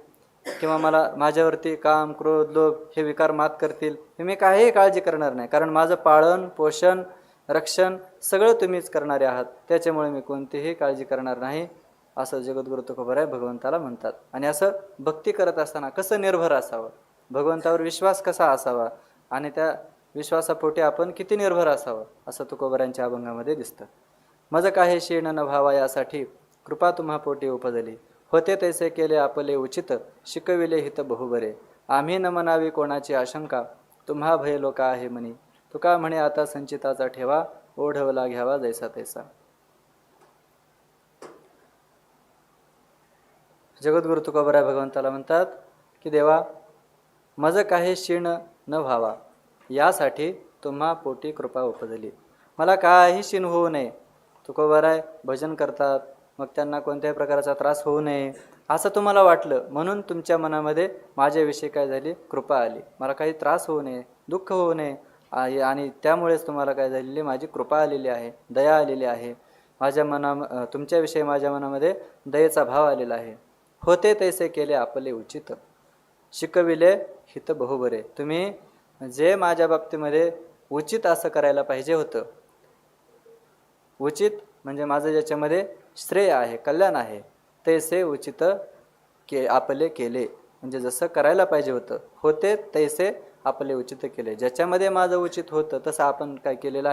C: किंवा मला माझ्यावरती काम क्रोध लोभ हे विकार मात करतील, मी काहीही काळजी करणार नाही. कारण माझं पालन पोषण रक्षण सगळं तुम्हीच करणारे आहात, त्याच्यामुळे मी कोणतीही काळजी करणार नाही, असं जगद्गुरु तुकोबाराय भगवंताला म्हणतात. आणि असं भक्ती करत असताना कसं निर्भर असावं, भगवंतावर विश्वास कसा असावा, आणि त्या विश्वासापोटी आपण किती निर्भर असावं, असं तुकोबारायांच्या अभंगामध्ये दिसतं. मज काही शीण न व्हावा यासाठी कृपा तुम्हा पोटी उपजली, होते तैसे केले आपले उचित, शिकविले हित बहुबरे. आम्ही न मनावी कोणाची आशंका, तुम्हा भय लोका आहे म्हणी. तुका म्हणे आता संचिताचा ठेवा, ओढवला घ्यावा जैसा तैसा. जगद्गुरु तुकोबाराय भगवंताला म्हणतात की देवा मज काही शीण न व्हावा यासाठी तुम्हा पोटी कृपा उपजली, मला काही शीण होऊ नये. तुकोबाराय भजन करतात, मग त्यांना कोणत्याही प्रकारचा त्रास होऊ नये असं तुम्हाला वाटलं, म्हणून तुमच्या मनामध्ये माझ्याविषयी काय झाली, कृपा आली. मला काही त्रास होऊ नये, दुःख होऊ नये, आणि त्यामुळेच तुम्हाला काय झालेली, माझी कृपा आलेली आहे, दया आलेली आहे. माझ्या तुमच्याविषयी माझ्या मनामध्ये दयेचा भाव आलेला आहे. होते तैसे केले आपले उचित, शिकविले हित बहुबरे. तुम्ही जे माझ्या बाबतीमध्ये उचित असं करायला पाहिजे होतं, उचित म्हणजे माझं ज्याच्यामध्ये श्रेय आहे, कल्याण आहे, तैसे उचित आपले केले, म्हणजे जसं करायला पाहिजे होतं, होते तैसे आपले उचित केले. ज्याच्यामध्ये माझं उचित होतं तसं आपण काय केलेलं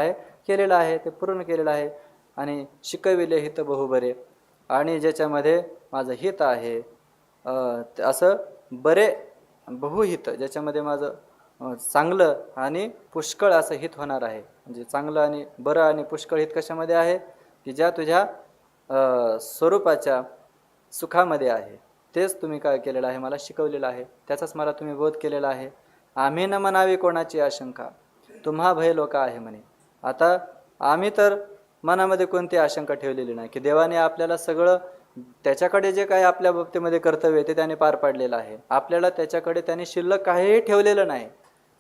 C: आहे ते पूर्ण केलेलं आहे. आणि शिकविले हित बहुबरे, आणि ज्याच्यामध्ये माझं हित आहे असं बरे बहुहित, ज्याच्यामध्ये माझं चांगलं आणि पुष्कळ असं हित होणार आहे. म्हणजे चांगलं आणि बरं आणि पुष्कळ हित कशामध्ये आहे, की ज्या तुझ्या स्वरूपाच्या सुखामध्ये आहे, तेच तुम्ही काय केलेलं आहे, मला शिकवलेलं आहे, त्याचाच मला तुम्ही बोध केलेला आहे. आम्ही न मनावी कोणाची आशंका, तुम्हा भय लोका आहे म्हणे. आता आम्ही तर मनामध्ये कोणती आशंका ठेवलेली नाही, की देवाने आपल्याला सगळं त्याच्याकडे जे काही आपल्या बाबतीमध्ये कर्तव्य ते त्याने पार पाडलेलं आहे. आपल्याला त्याच्याकडे त्याने शिल्लक काहीही ठेवलेलं नाही.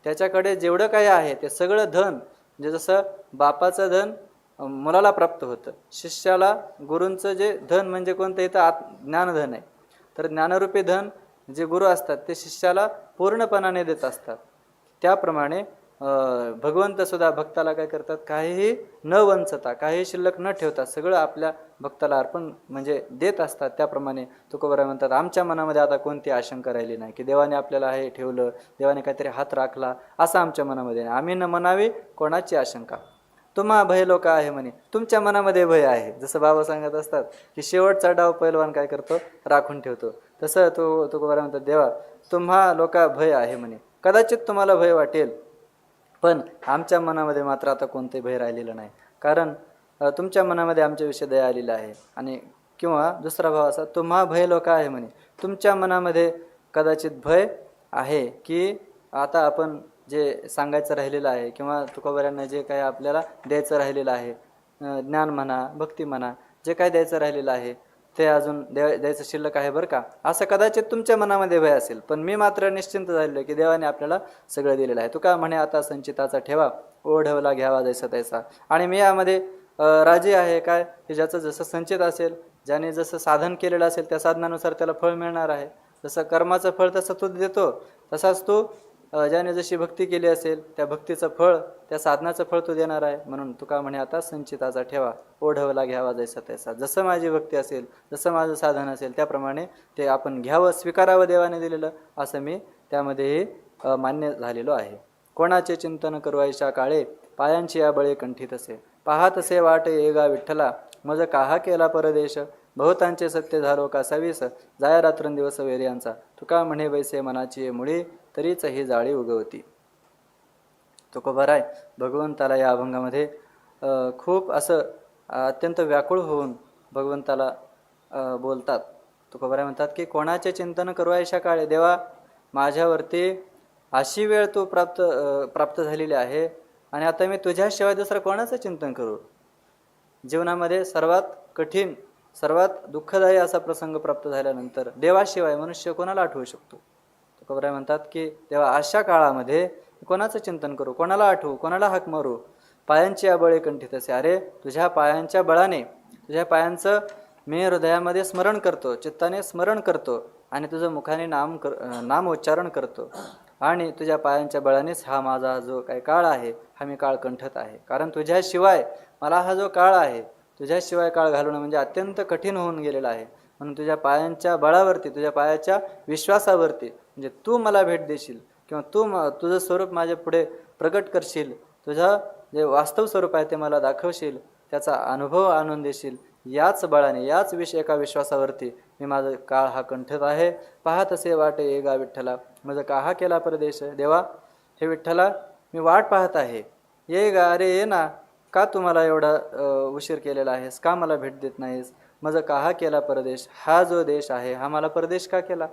C: त्याच्याकडे जेवढं काही आहे ते सगळं धन, म्हणजे जसं बापाचं धन मुलाला प्राप्त होतं, शिष्याला गुरूंचं जे धन म्हणजे कोणतं, इथं ज्ञानधन आहे, तर ज्ञानरूपी धन जे गुरु असतात ते शिष्याला पूर्णपणाने देत असतात. त्याप्रमाणे भगवंत सुद्धा भक्ताला काय करतात, काहीही न वंचता, काही शिल्लक न ठेवता सगळं आपल्या भक्ताला अर्पण म्हणजे देत असतात. त्याप्रमाणे तुकोबाराय म्हणतात, आमच्या मनामध्ये आता कोणती आशंका राहिली नाही, की देवाने आपल्याला हे ठेवलं, देवाने काहीतरी हात राखला, असं आमच्या मनामध्ये नाही. आम्ही न मनावी कोणाची आशंका, तुम्हा भय लोक आहे म्हणे. तुमच्या मनामध्ये भय आहे, जसं बाबा सांगत असतात की शेवटचा डाव पैलवान काय करतो, राखून ठेवतो, तसं तुकोबाराय म्हणतात, देवा तुम्हा लोका भय आहे म्हणे. कदाचित तुम्हाला भय वाटेल, पण आमच्या मनामध्ये मात्र आता कोणते भय राहिलेलं नाही, कारण तुमच्या मनामध्ये आमच्याविषयी दया आलेली आहे. आणि किंवा दुसरा भाव असा, तुम्हा भय लोक आहे म्हणे. तुमच्या मनामध्ये कदाचित भय आहे की आता आपण जे सांगायचं राहिलेलं आहे, किंवा तुकोबारायांना जे काही आपल्याला द्यायचं राहिलेलं आहे, ज्ञान म्हणा भक्ती म्हणा, जे काही द्यायचं राहिलेलं आहे, ते अजून द्यायचं शिल्लक आहे बरं का, असं कदाचित तुमच्या मनामध्ये भय असेल. पण मी मात्र निश्चिंत झालेलो की देवाने आपल्याला सगळं दिलेलं आहे. तुका म्हणे आता संचिताचा ठेवा, ओढवला घ्यावा जैसा तैसा. आणि मी यामध्ये राजी आहे काय, की ज्याचं जसं संचित असेल, ज्याने जसं साधन केलेलं असेल त्या साधनानुसार त्याला फळ मिळणार आहे. जसं कर्माचं फळ तसं तो देतो, तसाच तो ज्याने जशी भक्ती केली असेल त्या भक्तीचं फळ, त्या साधनाचं फळ तो देणार आहे. म्हणून तुका म्हणे आता संचिताचा ठेवा, ओढवला घ्यावा जैसा तैसा. जसं माझी भक्ती असेल, जसं माझं साधन असेल त्याप्रमाणे ते आपण घ्यावं, स्वीकारावं देवाने दिलेलं, असं मी त्यामध्येही मान्य झालेलो आहे. कोणाचे चिंतन करवायच्या काळे, पायांची या बळे कंठीत असे. पाहत असे वाट येगा विठ्ठला, मज काहा केला परदेश. बहुतांचे सत्य झालो का सवीस, जाया रात्रंदिवस वैर्यांचा. तुका म्हणे वैसे मनाची मुळी, तरीच ही जाळी उगवती. तुकोबाराय भगवंताला या अभंगामध्ये खूप असं अत्यंत व्याकुळ होऊन भगवंताला बोलतात. तुकोबाराय म्हणतात की कोणाचे चिंतन करवायच्या काळे, देवा माझ्यावरती अशी वेळ तू प्राप्त झालेली आहे आणि आता मी तुझ्याशिवाय दुसरं कोणाचं चिंतन करू. जीवनामध्ये सर्वात कठीण, सर्वात दुःखदायी असा प्रसंग प्राप्त झाल्यानंतर देवाशिवाय मनुष्य कोणाला आठवू शकतो. तुकोबाराय म्हणतात की तेव्हा अशा काळामध्ये कोणाचं चिंतन करू, कोणाला आठवू, कोणाला हाक मारू. पायांची आबळे कंठीत असे. अरे तुझ्या पायांच्या बळाने, तुझ्या पायांचं मी हृदयामध्ये स्मरण करतो, चित्ताने स्मरण करतो आणि तुझं मुखाने नाम उच्चारण करतो. आणि तुझ्या पायांच्या बळानेच हा माझा जो काही काळ आहे हा मी काळ कंठत आहे. कारण तुझ्याशिवाय मला हा जो काळ आहे, तुझ्याशिवाय काळ घालवणं म्हणजे अत्यंत कठीण होऊन गेलेला आहे. म्हणून तुझ्या पायांच्या बळावरती, तुझ्या पायाच्या विश्वासावरती, म्हणजे तू मला भेट देशील किंवा तुझं स्वरूप माझ्या पुढे प्रकट करशील, तुझं जे वास्तव स्वरूप आहे ते मला दाखवशील, त्याचा अनुभव आणून देशील, याच बळाने, याच एका विश्वासावरती मी माझं काळ हा कंठत आहे. पाहत असे वाट येगा विठ्ठला, माझं काहा केला परदेश. देवा हे विठ्ठला मी वाट पाहत आहे, ये गा, अरे ये ना, का तू मला एवढा उशीर केलेला आहेस, का मला भेट देत नाहीस. माझं काहा केला परदेश, हा जो देश आहे हा मला परदेश का केला.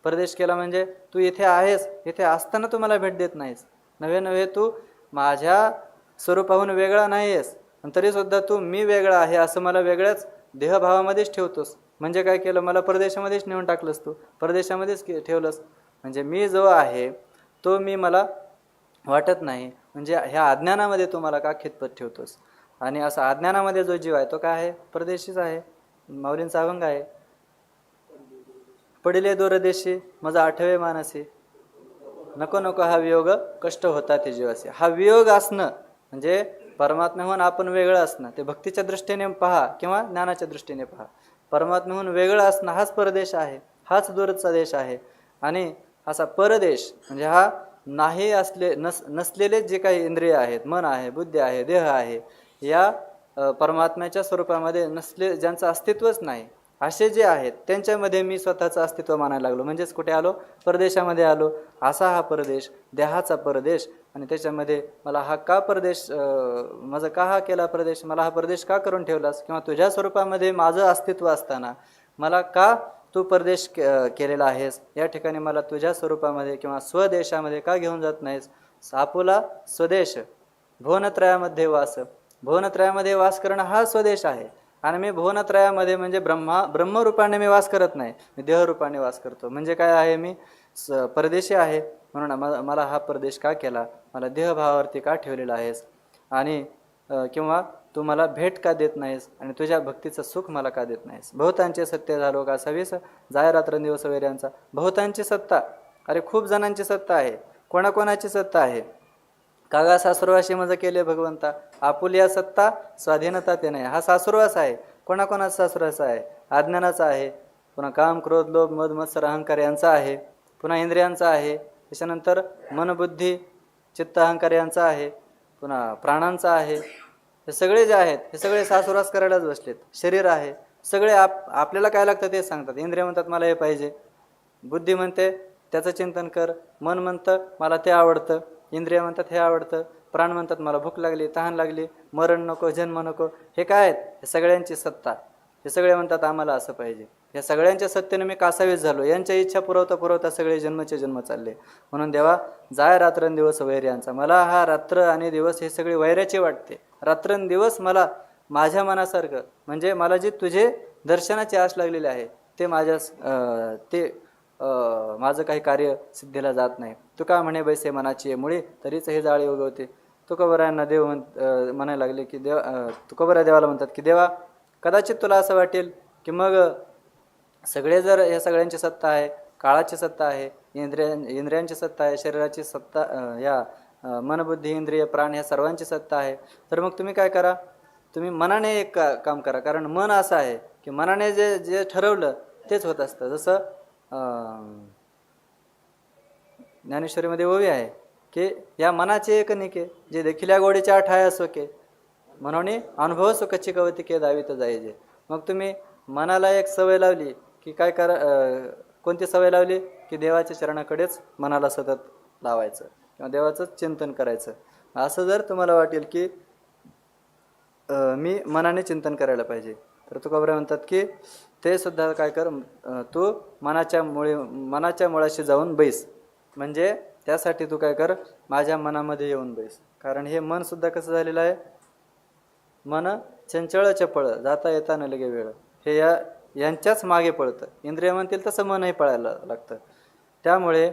C: परदेश केला म्हणजे तू इथे आहेस, इथे असताना तू मला भेट देत नाहीस. नव्हे तू माझ्या स्वरूपाहून वेगळा नाही आहेस, तरीसुद्धा तू मी वेगळा आहे असं मला वेगळ्याच देहभावामध्येच ठेवतोस. म्हणजे काय केलं, मला परदेशामध्येच नेऊन टाकलंस, तू परदेशामध्येच ठेवलंस. म्हणजे मी जो आहे तो मी मला वाटत नाही. म्हणजे ह्या अज्ञानामध्ये तू मला का खितपत ठेवतोस. आणि असा अज्ञानामध्ये जो जीव आहे तो काय आहे, परदेशीच आहे. माऊलींचा अभंग आहे, पडिले दूरदेशी माझा आठवे मानसी, नको नको हा वियोग कष्ट होता ते जीवासी. हा वियोग असणं म्हणजे परमात्म्याहून आपण वेगळं असणं, ते भक्तीच्या दृष्टीने पहा किंवा ज्ञानाच्या दृष्टीने पहा. परमात्म्याहून वेगळं असणं हाच परदेश आहे, हाच दूरचा देश आहे. आणि असा परदेश म्हणजे हा नाही नसलेले जे काही इंद्रिय आहेत, मन आहे, बुद्धी आहे, देह आहे, या परमात्म्याच्या स्वरूपामध्ये ज्यांचं अस्तित्वच नाही असे जे आहेत त्यांच्यामध्ये मी स्वतःचं अस्तित्व मानायला लागलो. म्हणजेच कुठे आलो, परदेशामध्ये आलो. असा हा परदेश, देहाचा परदेश. आणि त्याच्यामध्ये मला हा का परदेश, माझं का हा केला परदेश, मला हा परदेश का करून ठेवलास, किंवा तुझ्या स्वरूपामध्ये माझं अस्तित्व असताना मला का तू परदेश केलेला आहेस. या ठिकाणी मला तुझ्या स्वरूपामध्ये किंवा स्वदेशामध्ये का घेऊन जात नाहीस. आपुला स्वदेश भुवनत्रयामध्ये वास, भुवनत्रयामध्ये वास करणं हा स्वदेश आहे. आणि मी भुवनत्रयामध्ये म्हणजे ब्रह्मरूपाने मी वास करत नाही, मी देहरूपाने वास करतो. म्हणजे काय आहे, मी परदेशी आहे. म्हणून मला हा परदेश का केला, मला देहभावावरती का ठेवलेला आहेस, आणि किंवा तू मला भेट का देत नाहीस, आणि तुझ्या भक्तीचं सुख मला का देत नाहीस. बहुतांचे सत्य झालो का सवीस, जाय रात्रंदिवस वैर्यांचा. बहुतांची सत्ता, अरे खूप जणांची सत्ता आहे. कोणाकोणाची सत्ता आहे. कागा सासुरवाशी मज केले भगवंता, आपुलिया सत्ता स्वाधीनता ते नाही. हा सासुरवास आहे. कोणाकोणाचा सासुरवास आहे, अज्ञानाचा आहे. पुन्हा काम, क्रोध, लोभ, मद, मत्सर, अहंकार यांचा आहे. पुन्हा इंद्रियांचा आहे. त्याच्यानंतर मनबुद्धी, चित्त, अहंकार यांचा आहे. पुन्हा प्राणांचा आहे. हे सगळे जे आहेत हे सगळे सासुरवास करायलाच बसलेत. शरीर आहे, सगळे आपल्याला काय लागतं ते सांगतात. इंद्रिय म्हणतात मला हे पाहिजे, बुद्धी म्हणते त्याचं चिंतन कर, मन म्हणतं मला ते आवडतं, इंद्रिय म्हणतात हे आवडतं, प्राण म्हणतात मला भूक लागली, तहान लागली, मरण नको, जन्म नको. हे काय आहेत, हे सगळ्यांची सत्ता. हे सगळे म्हणतात आम्हाला असं पाहिजे. या सगळ्यांच्या सत्तेने मी कासावीस झालो. यांच्या इच्छा पुरवता सगळे जन्मचे जन्म चालले. म्हणून देवा जाय रात्रंदिवस वैर्यांचा, मला हा रात्र आणि दिवस हे सगळे वैराचे वाटते. रात्रंदिवस मला माझ्या मनासारखं, म्हणजे मला जे तुझे दर्शनाची आस लागलेली आहे ते माझं काही कार्य सिद्धीला जात नाही. तुका म्हणे बैसे मनाची मुळे तरीच हे जाळे उगवते. तुकोबरायांना देव म्हणायला लागले की तुकोबरा देवाला म्हणतात की देवा, कदाचित तुला असं वाटेल की मग सगळे जर या सगळ्यांची सत्ता आहे, काळाची सत्ता आहे, इंद्रियांची सत्ता आहे, शरीराची सत्ता, या मनबुद्धी इंद्रिय प्राण ह्या सर्वांची सत्ता आहे, तर मग तुम्ही काय करा, तुम्ही मनाने एक काम करा. कारण मन असं आहे की मनाने जे जे ठरवलं तेच होत असतं. जसं ज्ञानेश्वरीमध्ये ओवी आहे की या मनाचे एक निके जे देखील या गोडीच्या ठाया सोके म्हणून अनुभव सुखची कवती के दावीत जायचे. मग तुम्ही मनाला एक सवय लावली की काय करा, कोणती सवय लावली की देवाच्या चरणाकडेच मनाला सतत लावायचं किंवा देवाचंच चिंतन करायचं. असं जर तुम्हाला वाटेल की मी मनाने चिंतन करायला पाहिजे, तर तुकोबरा म्हणतात की ते सुद्धा काय कर, तू मनाच्या मुळाशी जाऊन बैस. म्हणजे त्यासाठी तू काय कर, माझ्या मनामध्ये येऊन बैस. कारण हे मन सुद्धा कसं झालेलं आहे, मन चंचळ चपळ जाता येता न लगे वेळ, हे यांच्याच मागे पळतं. इंद्रिय म्हणतील तसं मनही पळायला लागतं. त्यामुळे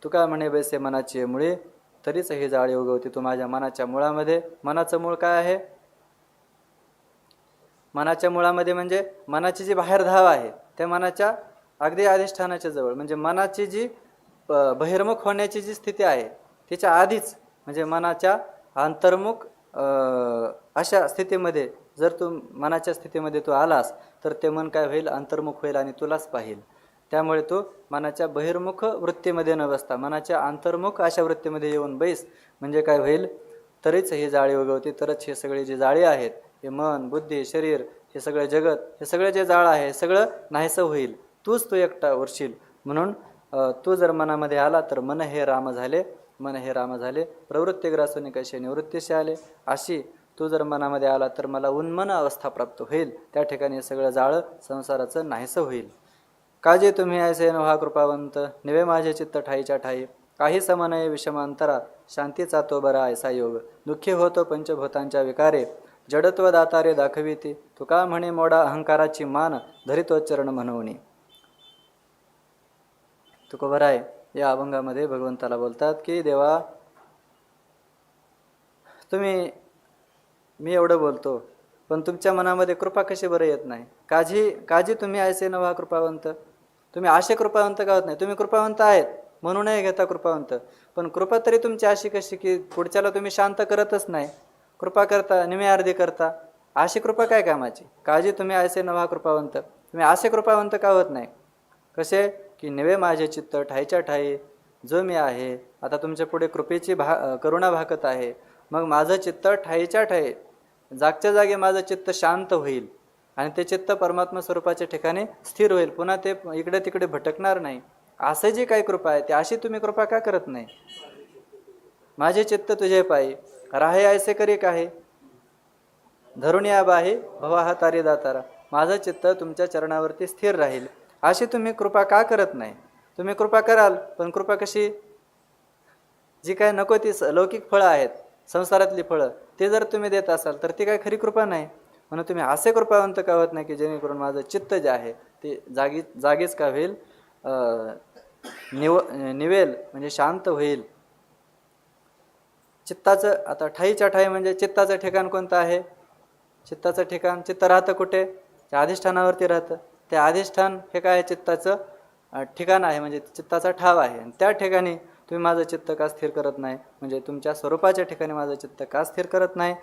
C: तू काय म्हणे बैसे मनाची मुळे तरीच ही जाळी उगवते. तू माझ्या मनाच्या मुळामध्ये, मनाचं मूळ काय आहे, मनाच्या मुळामध्ये म्हणजे मनाची जी बाहेर धाव आहे त्या मनाच्या अगदी अधिष्ठानाच्या जवळ, म्हणजे मनाची जी बहिर्मुख होण्याची जी स्थिती आहे तिच्या आधीच, म्हणजे मनाच्या अंतर्मुख अशा स्थितीमध्ये जर तू मनाच्या स्थितीमध्ये तू आलास तर ते मन काय होईल, अंतर्मुख होईल आणि तुलाच पाहिल. त्यामुळे तू मनाच्या बहिर्मुख वृत्तीमध्ये न बसता मनाच्या अंतर्मुख अशा वृत्तीमध्ये येऊन बैस. म्हणजे काय होईल, तरीच ही जाळी उगवते. तरच हे सगळे जे जाळे आहेत, हे मन बुद्धी शरीर हे सगळे जगत, हे सगळे जे जाळ आहे सगळं नाहीसं होईल, तू एकटा उरशील. म्हणून तू जर मनामध्ये आला तर मन हे राम झाले, मन हे राम झाले, प्रवृत्ती ग्रासून कसे निवृत्तीशी आले. अशी तू जर मनामध्ये आला तर मला उन्मन अवस्था प्राप्त होईल. त्या ठिकाणी सगळं जाळं संसाराचं नाहीसं होईल. काजे तुम्ही ऐसे नव्हा कृपावंत, निवे माझे चित्त ठाईच्या ठाई, काही समनय विषमांतरा, शांतीचा तो बरा ऐसा योग, दुःखी होतो पंचभूतांच्या विकारे, जडत्व दातारे दाखविती, तुका म्हणे मोडा अहंकाराची मान, धरितो चरण म्हणवणी. तुकोबरा आहे या अभंगामध्ये भगवंताला बोलतात की देवा, मी एवढं बोलतो पण तुमच्या मनामध्ये कृपा कशी बरं येत नाही. काजी तुम्ही ऐसे नव्हा कृपावंत, तुम्ही असे कृपावंत का होत नाही. तुम्ही कृपावंत आहेत म्हणूनही घेता कृपावंत, पण कृपा तरी तुमची अशी कशी की पुढच्याला तुम्ही शांत करतच नाही, कृपा करता निमे अर्धी करता, अशी कृपा काय कामाची. काजी तुम्ही ऐसे नव्हा कृपावंत, तुम्ही असे कृपावंत का होत नाही. कसे की निवे माझे चित्त ठाईच्या ठाई, जो मी आहे आता तुमच्या पुढे कृपेची करुणा भाकत आहे, मग माझं चित्त ठाईच्या ठाई जागच्या जागी माझं चित्त शांत होईल आणि ते चित्त परमात्मा स्वरूपाच्या ठिकाणी स्थिर होईल, पुन्हा ते इकडे तिकडे भटकणार नाही. असं जी काही कृपा आहे ती अशी तुम्ही कृपा का करत नाही. माझे चित्त तुझे पायी राहे ऐसे करी काही, धरून या बाही भवा हा तारी दातारा, माझं चित्त तुमच्या चरणावरती स्थिर राहील. अशी तुम्ही कृपा का करत नाही. तुम्ही कृपा कराल पण कृपा कशी, जी काय नको ती लौकिक फळं आहेत, संसारातली फळं, ते जर तुम्ही देत असाल तर ती काय खरी कृपा नाही. म्हणून तुम्ही असे कृपावंत का होत नाही की जेणेकरून माझं चित्त जे आहे ते जागीच का होईल, निवेल म्हणजे शांत होईल. चित्ताचं आता ठाईच्या ठाई म्हणजे चित्ताचं ठिकाण कोणतं आहे. चित्ताचं ठिकाण, चित्त राहतं कुठे, त्या अधिष्ठानावरती राहतं. ते अधिष्ठान हे काय चित्ताचं ठिकाण आहे, म्हणजे चित्ताचा ठाव आहे. आणि त्या ठिकाणी तुम्ही माझं चित्त का स्थिर करत नाही, म्हणजे तुमच्या स्वरूपाच्या ठिकाणी माझं चित्त का स्थिर करत नाही,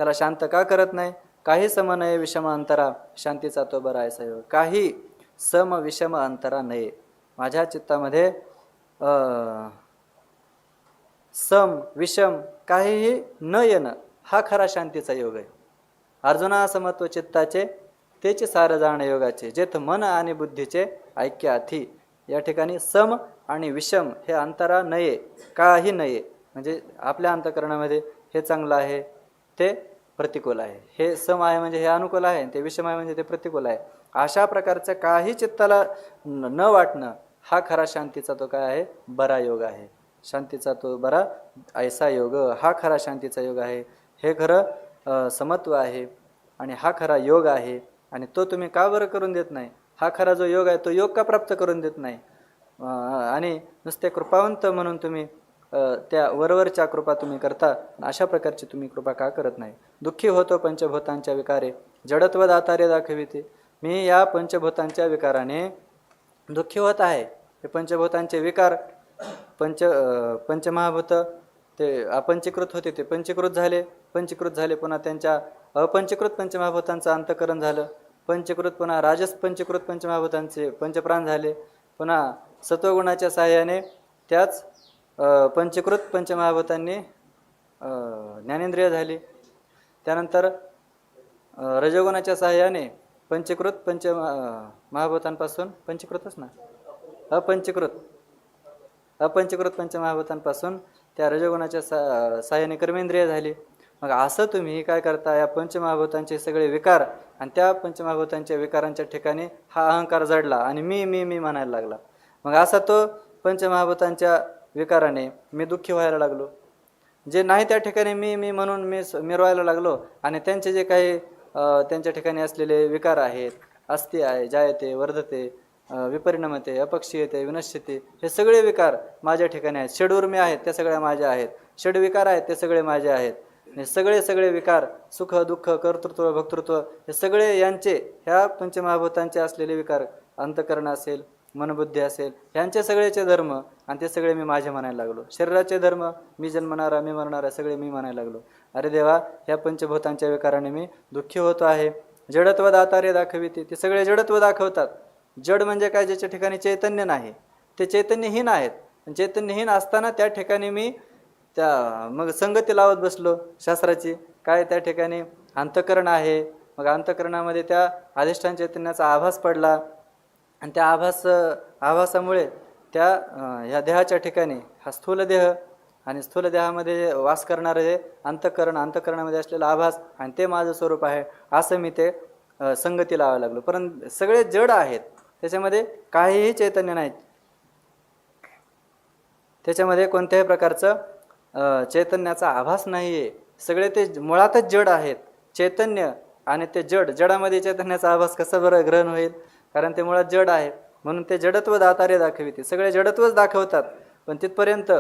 C: त्याला शांत का करत नाही. काही सम नये विषम अंतरा, शांतीचा तो बरा आहे योग. काही सम विषम अंतरा नये, माझ्या चित्तामध्ये सम विषम काहीही न येणं हा खरा शांतीचा योग आहे. अर्जुना समत्व चित्ताचे तेचे सार जाण योगाचे, जेथ मन आणि बुद्धीचे ऐक्य अथी. या ठिकाणी सम आणि विषम हे अंतरा नये, काही नये, म्हणजे आपल्या अंतःकरणामध्ये हे चांगलं आहे ते प्रतिकूल आहे, हे सम आहे म्हणजे हे अनुकूल आहे, ते विषम आहे म्हणजे ते प्रतिकूल आहे. अशा प्रकारचं काही चित्ताला न वाटणं हा खरा शांतीचा तो काय आहे, बरा योग आहे. शांतीचा तो बरा ऐसा योग हा खरा शांतीचा योग आहे. हे खरं समत्व आहे. आणि हा खरा योग आहे. आणि तो तुम्ही का बरं करून देत नाही? हा खरा जो योग आहे तो योग का प्राप्त करून देत नाही? आणि नुसते कृपावंत म्हणून तुम्ही त्या वरवरच्या कृपा तुम्ही करता, अशा प्रकारची तुम्ही कृपा का करत नाही? दुःखी होतो पंचभूतांच्या विकारे, जडत्व दातारे दाखविते. मी या पंचभूतांच्या विकाराने दुःखी होत आहे. हे पंचभूतांचे विकार, पंचमहाभूत ते अपंचीकृत होते, ते पंचीकृत झाले, पुन्हा त्यांच्या अपंचीकृत पंचमहाभूतांचं अंतकरण झालं, पंचीकृत पुन्हा राजस पंचीकृत पंचमहाभूतांचे पंचप्राण झाले, पुन्हा सत्वगुणाच्या सहाय्याने त्याच पंचीकृत पंचमहाभूतांनी ज्ञानेंद्रिय झाली. त्यानंतर रजोगुणाच्या सहाय्याने पंचीकृत महाभूतांपासून पंचीकृतच ना अपंचीकृत पंचमहाभूतांपासून त्या रजोगुणाच्या सहाय्याने कर्मेंद्रिय झाली. मग असं तुम्ही काय करता? या पंचमहाभूतांचे सगळे विकार आणि त्या पंचमहाभूतांच्या विकारांच्या ठिकाणी हा अहंकार जडला आणि मी मी मी म्हणायला लागला. मग असा तो पंचमहाभूतांच्या विकाराने मी दुःखी व्हायला लागलो. जे नाही त्या ठिकाणी मी मी म्हणून मी मिरवायला लागलो. आणि त्यांचे जे काही त्यांच्या ठिकाणी असलेले विकार आहेत, अस्ति आहे, जायते, वर्धते, विपरिणमते, अपक्षीयते, विनश्यते, हे सगळे विकार माझ्या ठिकाणी आहेत. षडूर्मी आहेत, त्या सगळ्या माझ्या आहेत. षडविकार आहेत, ते सगळे माझे आहेत. हे सगळे विकार, सुख दुःख, कर्तृत्व भक्तृत्व, हे सगळे यांचे, ह्या पंचमहाभूतांचे असलेले विकार, अंतकरण असेल, मनबुद्धी असेल, ह्यांचे सगळेचे धर्म आणि ते सगळे मी माझे म्हणायला लागलो. शरीराचे धर्म, मी जन्मणारा, मी मरणारा, सगळे मी म्हणायला लागलो. अरे देवा, ह्या पंचभूतांच्या विकाराने मी दुःखी होतो आहे. जडत्व दातारे दाखविते, ते सगळे जडत्व दाखवतात. जड म्हणजे काय? ज्याच्या ठिकाणी चैतन्य नाही, ते चैतन्यहीन आहेत. चैतन्यहीन असताना त्या ठिकाणी मी मग संगती लावत बसलो शास्त्राची. काय? त्या ठिकाणी अंतकरण आहे. मग अंतकरणामध्ये त्या अधिष्ठान चैतन्याचा आभास पडला आणि त्या आभासामुळे त्या ह्या देहाच्या ठिकाणी हा स्थूल देह आणि स्थूल देहामध्ये वास करणारे हे अंतकरणामध्ये असलेला आभास आणि ते माझं स्वरूप आहे, असं मी ते संगती लावायला लागलो. परंतु सगळे जड आहेत, त्याच्यामध्ये काहीही चैतन्य नाही. त्याच्यामध्ये कोणत्याही प्रकारचं चैतन्याचा आभास नाही आहे. सगळे ते मुळातच जड आहेत. चैतन्य आणि ते जडामध्ये चैतन्याचा आभास कसा बरं ग्रहण होईल? कारण ते मुळात जड आहे. म्हणून ते जडत्व दातारे दाखविते, सगळे जडत्वच दाखवतात. पण तिथपर्यंत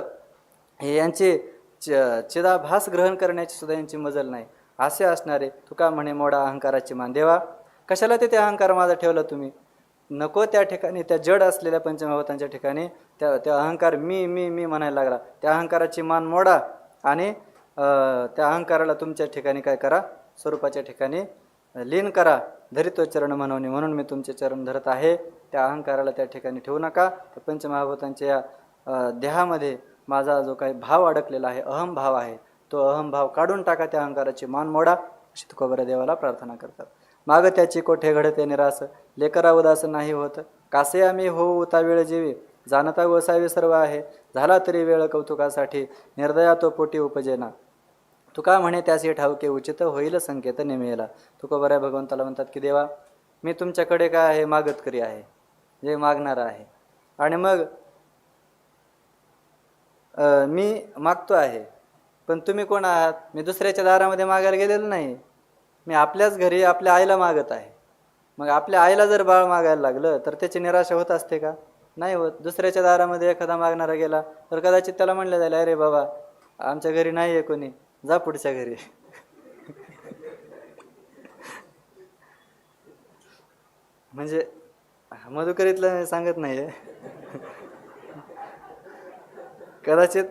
C: हे यांचे चिदाभास ग्रहण करण्याची सुद्धा यांची मजल नाही. असे असणारे तुका म्हणे मोडा अहंकाराची मान. देवा, कशाला ते अहंकार माझा ठेवला तुम्ही? नको त्या ठिकाणी, त्या जड असलेल्या पंचमहाभूतांच्या ठिकाणी त्या अहंकार मी मी मी म्हणायला लागला. त्या अहंकाराची मान मोडा आणि त्या अहंकाराला तुमच्या ठिकाणी काय करा? स्वरूपाच्या ठिकाणी लीन करा. धरितो चरण म्हणून, म्हणून मी तुमचे चरण धरत आहे. त्या अहंकाराला त्या ठिकाणी ठेवू नका. त्या पंचमहाभूतांच्या या देहामध्ये माझा जो काही भाव अडकलेला आहे, अहम भाव आहे, तो अहम भाव काढून टाका. त्या अहंकाराची मान मोडा, अशी तुकोबरा देवाला प्रार्थना करतात. माग त्याची कोठे घडते निरास, लेकरा उदास नाही होत. कासे आम्ही होऊ उता वेळ जीवी, जाणता गोसावी सर्व आहे. झाला तरी वेळ कौतुकासाठी, निर्दया तो पोटी उपजेना. तुका म्हणे त्यासी ठाऊके उचित, होईल संकेत नेमेला. तुकोबरा भगवंताला म्हणतात की देवा, मी तुमच्याकडे काय आहे? मागतकरी आहे, जे मागणारा आहे. आणि मग मी मागतो आहे, पण तुम्ही कोण आहात? मी दुसऱ्याच्या दारामध्ये मागायला गेलेलो नाही. मी आपल्याच घरी आपल्या आईला मागत आहे. मग आपल्या आईला जर बाळ मागायला लागलं तर त्याची निराशा होत असते का? नाही होत. दुसऱ्याच्या दारामध्ये एखादा मागणारा गेला तर कदाचित त्याला म्हणलं जाईल, अरे बाबा, आमच्या घरी नाही आहे कोणी, जा पुढच्या घरी. म्हणजे मधुकरीतलं सांगत नाही, कदाचित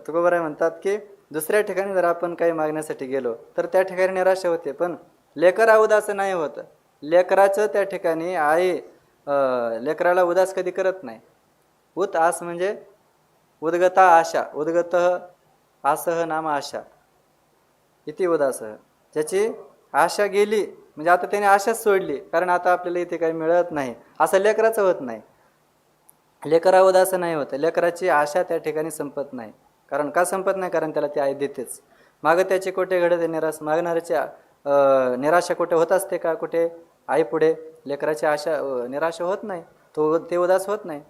C: तुकोबराय म्हणतात की दुसऱ्या ठिकाणी जर आपण काही मागण्यासाठी गेलो तर त्या ठिकाणी निराशा होते, पण लेकर उदास नाही होत. लेकराचं त्या ठिकाणी आई लेकराला उदास कधी करत नाही. उत आस म्हणजे उद्गता आशा, उद्गत आसह नाम आशा इथे उदास. ज्याची आशा गेली म्हणजे आता त्याने आशाच सोडली, कारण आता आपल्याला इथे काही मिळत नाही, असं लेकराचं होत नाही. लेकरा उदास नाही होत. लेकराची आशा त्या ठिकाणी संपत नाही. कारण का संपत नाही? कारण त्याला ती आई देतेच. मागं त्याची कोठे घडते निराश, मागणाऱ्याची निराशा कुठे होत असते का? कुठे? आई पुढे. लेकराची आशा निराशा होत नाही, ते उदास होत नाही.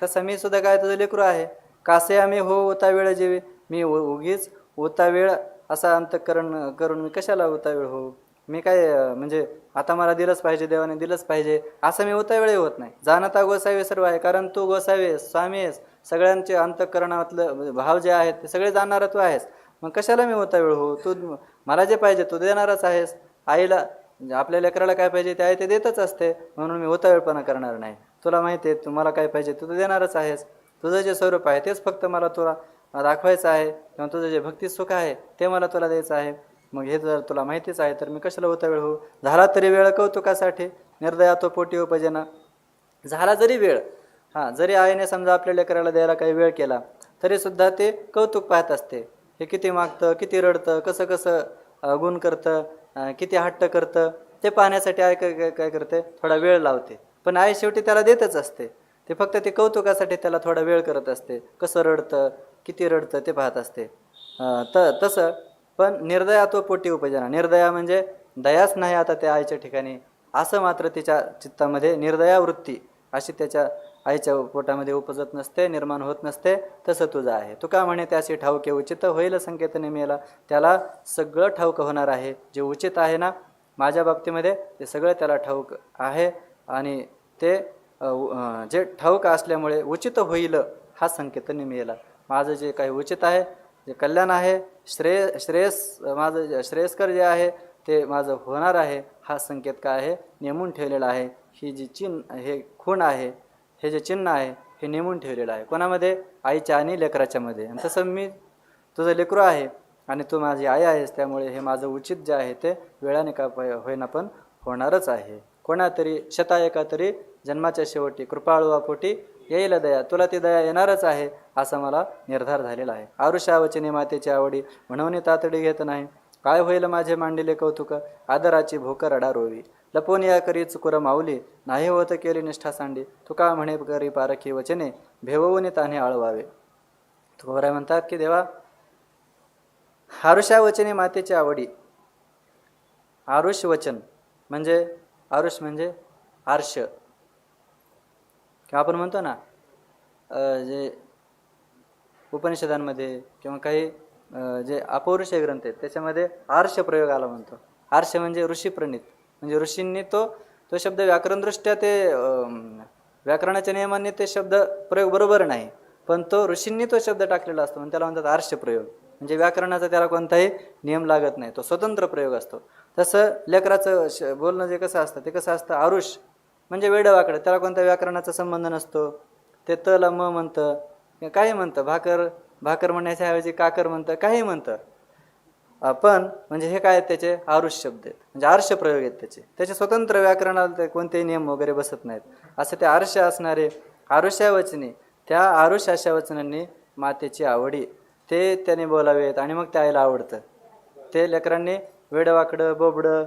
C: तसं मी सुद्धा काय तुझं लेकरू आहे. कासे आम्ही हो उता वेळ जेवी, मी उगीच उता वेळ असा अंतःकरण करून मी कशाला उतावीळ होऊ? मी काय म्हणजे आता मला दिलंच पाहिजे, देवाने दिलंच पाहिजे असं मी उतावीळही होत नाही. जाणता गोसावी सर्व आहे, कारण तू गोसावी आहेस, स्वामी आहेस, सगळ्यांचे अंतःकरणातलं भाव जे आहेत ते सगळे जाणणारा तू आहेस. मग कशाला मी उतावीळ होऊ? तू मला जे पाहिजे तू देणारच आहेस. आईला म्हणजे आपल्या लेकराला काय पाहिजे ते आई ते देतच असते, म्हणून मी उतावीळपणा करणार नाही. तुला माहिती आहे तुम्हाला काय पाहिजे तू देणारच आहेस. तुझं जे स्वरूप आहे तेच फक्त मला तुला दाखवायचं आहे, किंवा तुझं जे भक्ती सुख आहे ते मला तुला द्यायचं आहे. मग हे जर तुला माहितीच आहे तर मी कशाला उतावीळ होऊ? झाला तरी वेळ कौतुकासाठी, निर्दया तो पोटी उपजना. झाला जरी वेळ, जरी आईने समजा आपल्या लेकराला द्यायला काही वेळ केला तरीसुद्धा ते कौतुक पाहत असते. हे किती मागतं, किती रडतं, कसं कसं गुण करतं, किती हट्ट करतं, ते पाहण्यासाठी आई काय करते, थोडा वेळ लावते. पण आई शेवटी त्याला देतच असते. ते फक्त ते कौतुकासाठी त्याला थोडा वेळ करत असते. कसं रडतं, किती रडतं ते पाहत असते. तसं पण निर्दया तो पोटी उपजना. निर्दया म्हणजे दयाच नाही आता त्या आईच्या ठिकाणी, असं मात्र तिच्या चित्तामध्ये निर्दया वृत्ती अशी त्याच्या आईच्या पोटामध्ये उपजत नसते, निर्माण होत नसते. तसं तुझं आहे. तुका म्हणे त्याशी ठाऊके उचित होईल संकेत नेमेला. त्याला सगळं ठाऊक होणार आहे. जे उचित आहे ना माझ्या बाबतीमध्ये ते सगळं त्याला ठाऊक आहे, आणि ते जे ठाऊक असल्यामुळे उचित होईल हा संकेत नेमेला. माझं जे काही उचित आहे, जे कल्याण आहे, माझं श्रेयस्कर जे आहे ते माझं होणार आहे, हा संकेत काय आहे, नेमून ठेवलेला आहे. ही जी चिन्ह, हे खूण आहे, हे जे चिन्ह आहे हे नेमून ठेवलेलं आहे. कोणामध्ये? आईच्या आणि लेकराच्या मध्ये. आणि तसं मी तुझं लेकरू आहे आणि तू माझी आई आहेस, त्यामुळे हे माझं उचित जे आहे ते वेळाने का होईना पण होणारच आहे. कोणातरी शताएका तरी जन्माच्या शेवटी कृपाळू पोटी येईल दया. तुला ती दया येणारच आहे असा मला निर्धार झालेला आहे. आरुषा वचने मातेची आवडी म्हणून तातडी घेत नाही. काय होईल माझे मांडिले कौतुक, आदराची भूक रडा रोवी. लपोन या करी चुकुर माऊली, नाही होत केली निष्ठा सांडी. तुका म्हणे करी पारखी वचने, भेवून ताने आळवावे. तुकोबराय म्हणतात की देवा, आरुषा वचने मातेची आवडी. आरुष वचन म्हणजे, आरुष म्हणजे आर्ष, किंवा आपण म्हणतो ना जे उपनिषदांमध्ये किंवा काही जे अपौरुष ग्रंथ आहेत त्याच्यामध्ये आर्ष प्रयोग आला म्हणतो. आर्ष म्हणजे ऋषी प्रणित, म्हणजे ऋषींनी तो शब्द व्याकरणदृष्ट्या ते व्याकरणाच्या नियमांनी ते शब्द प्रयोग बरोबर नाही, पण तो ऋषींनी तो शब्द टाकलेला असतो म्हणून त्याला म्हणतात आर्ष प्रयोग. म्हणजे व्याकरणाचा त्याला कोणताही नियम लागत नाही, तो स्वतंत्र प्रयोग असतो. तसं लेकराचं बोलणं जे कसं असतं ते कसं असतं, आरुष म्हणजे वेडवाकडं, त्याला कोणत्या व्याकरणाचा संबंध नसतो. ते तला म म्हणतं, काही म्हणतं, भाकर म्हणण्याच्या ऐवजी काकर म्हणतं, काही म्हणतं. पण म्हणजे हे काय आहेत त्याचे आरुष शब्द आहेत, म्हणजे आर्ष प्रयोग आहेत त्याचे स्वतंत्र व्याकरणाला कोणतेही नियम वगैरे बसत नाहीत. असं ते आर्ष असणारे आरुष्या वचने, त्या आरुष अशा वचनांनी मातेची आवडी ते त्याने बोलावेत, आणि मग त्या आईला आवडतं. ते लेकरांनी वेडवाकडं बोबडं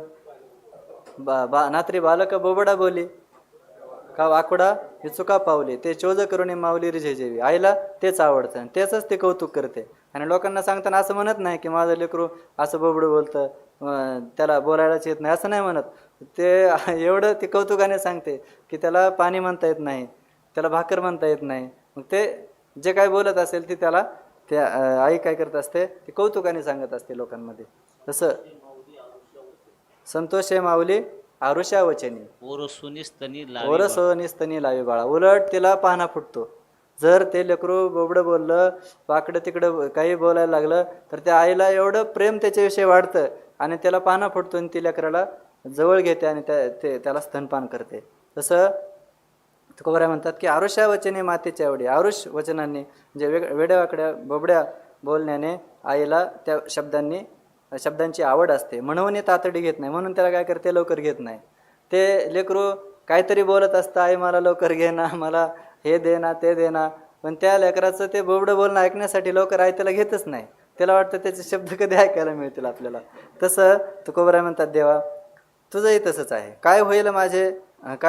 C: नात्री बालक बोबडा बोली का वाकडा विचुका पावली, ते चोज करून माऊली रिझेजेवी. आईला तेच आवडतं आणि तेच ते कौतुक करते. आणि लोकांना सांगताना असं म्हणत नाही की माझं लेकरू असं बोबडं बोलतं, त्याला बोलायलाच येत नाही, असं नाही म्हणत. ते एवढं ते कौतुकाने सांगते की त्याला पाणी म्हणता येत नाही, त्याला भाकर म्हणता येत नाही. मग ते जे काय बोलत असेल ते त्याला त्या आई काय करत असते, ते कौतुकाने सांगत असते लोकांमध्ये. तसं संतोषे माऊली आरुषा वचनी, ओरसोनिस्तनी लावी बाळा. उलट तिला पाहणा फुटतो. जर ते लेकरू बोबडं बोललं, वाकडं तिकडं काही बोलायला लागलं तर त्या आईला एवढं प्रेम त्याच्याविषयी वाढतं आणि त्याला पाहणा फुटतो आणि ती लेकराला जवळ घेते आणि त्याला स्तनपान करते. तसं तुकोबराय म्हणतात की आरुषा वचने मातेची आवडी. आरुष वचनांनी म्हणजे वेड्यावाकड्या बोबड्या बोलण्याने आईला त्या शब्दांची आवड असते, म्हणून तातडी घेत नाही. म्हणून त्याला काय करते, लवकर घेत नाही. ते लेकरू काहीतरी बोलत असतं, आई मला लवकर घे ना, मला हे दे ना, ते दे ना, पण त्या लेकराचं ते बोबडं बोलणं ऐकण्यासाठी लवकर आई त्याला घेतच नाही. त्याला वाटतं त्याचे शब्द कधी ऐकायला मिळतील आपल्याला. तसं तुकोबराय म्हणतात देवा तुझंही तसंच आहे. काय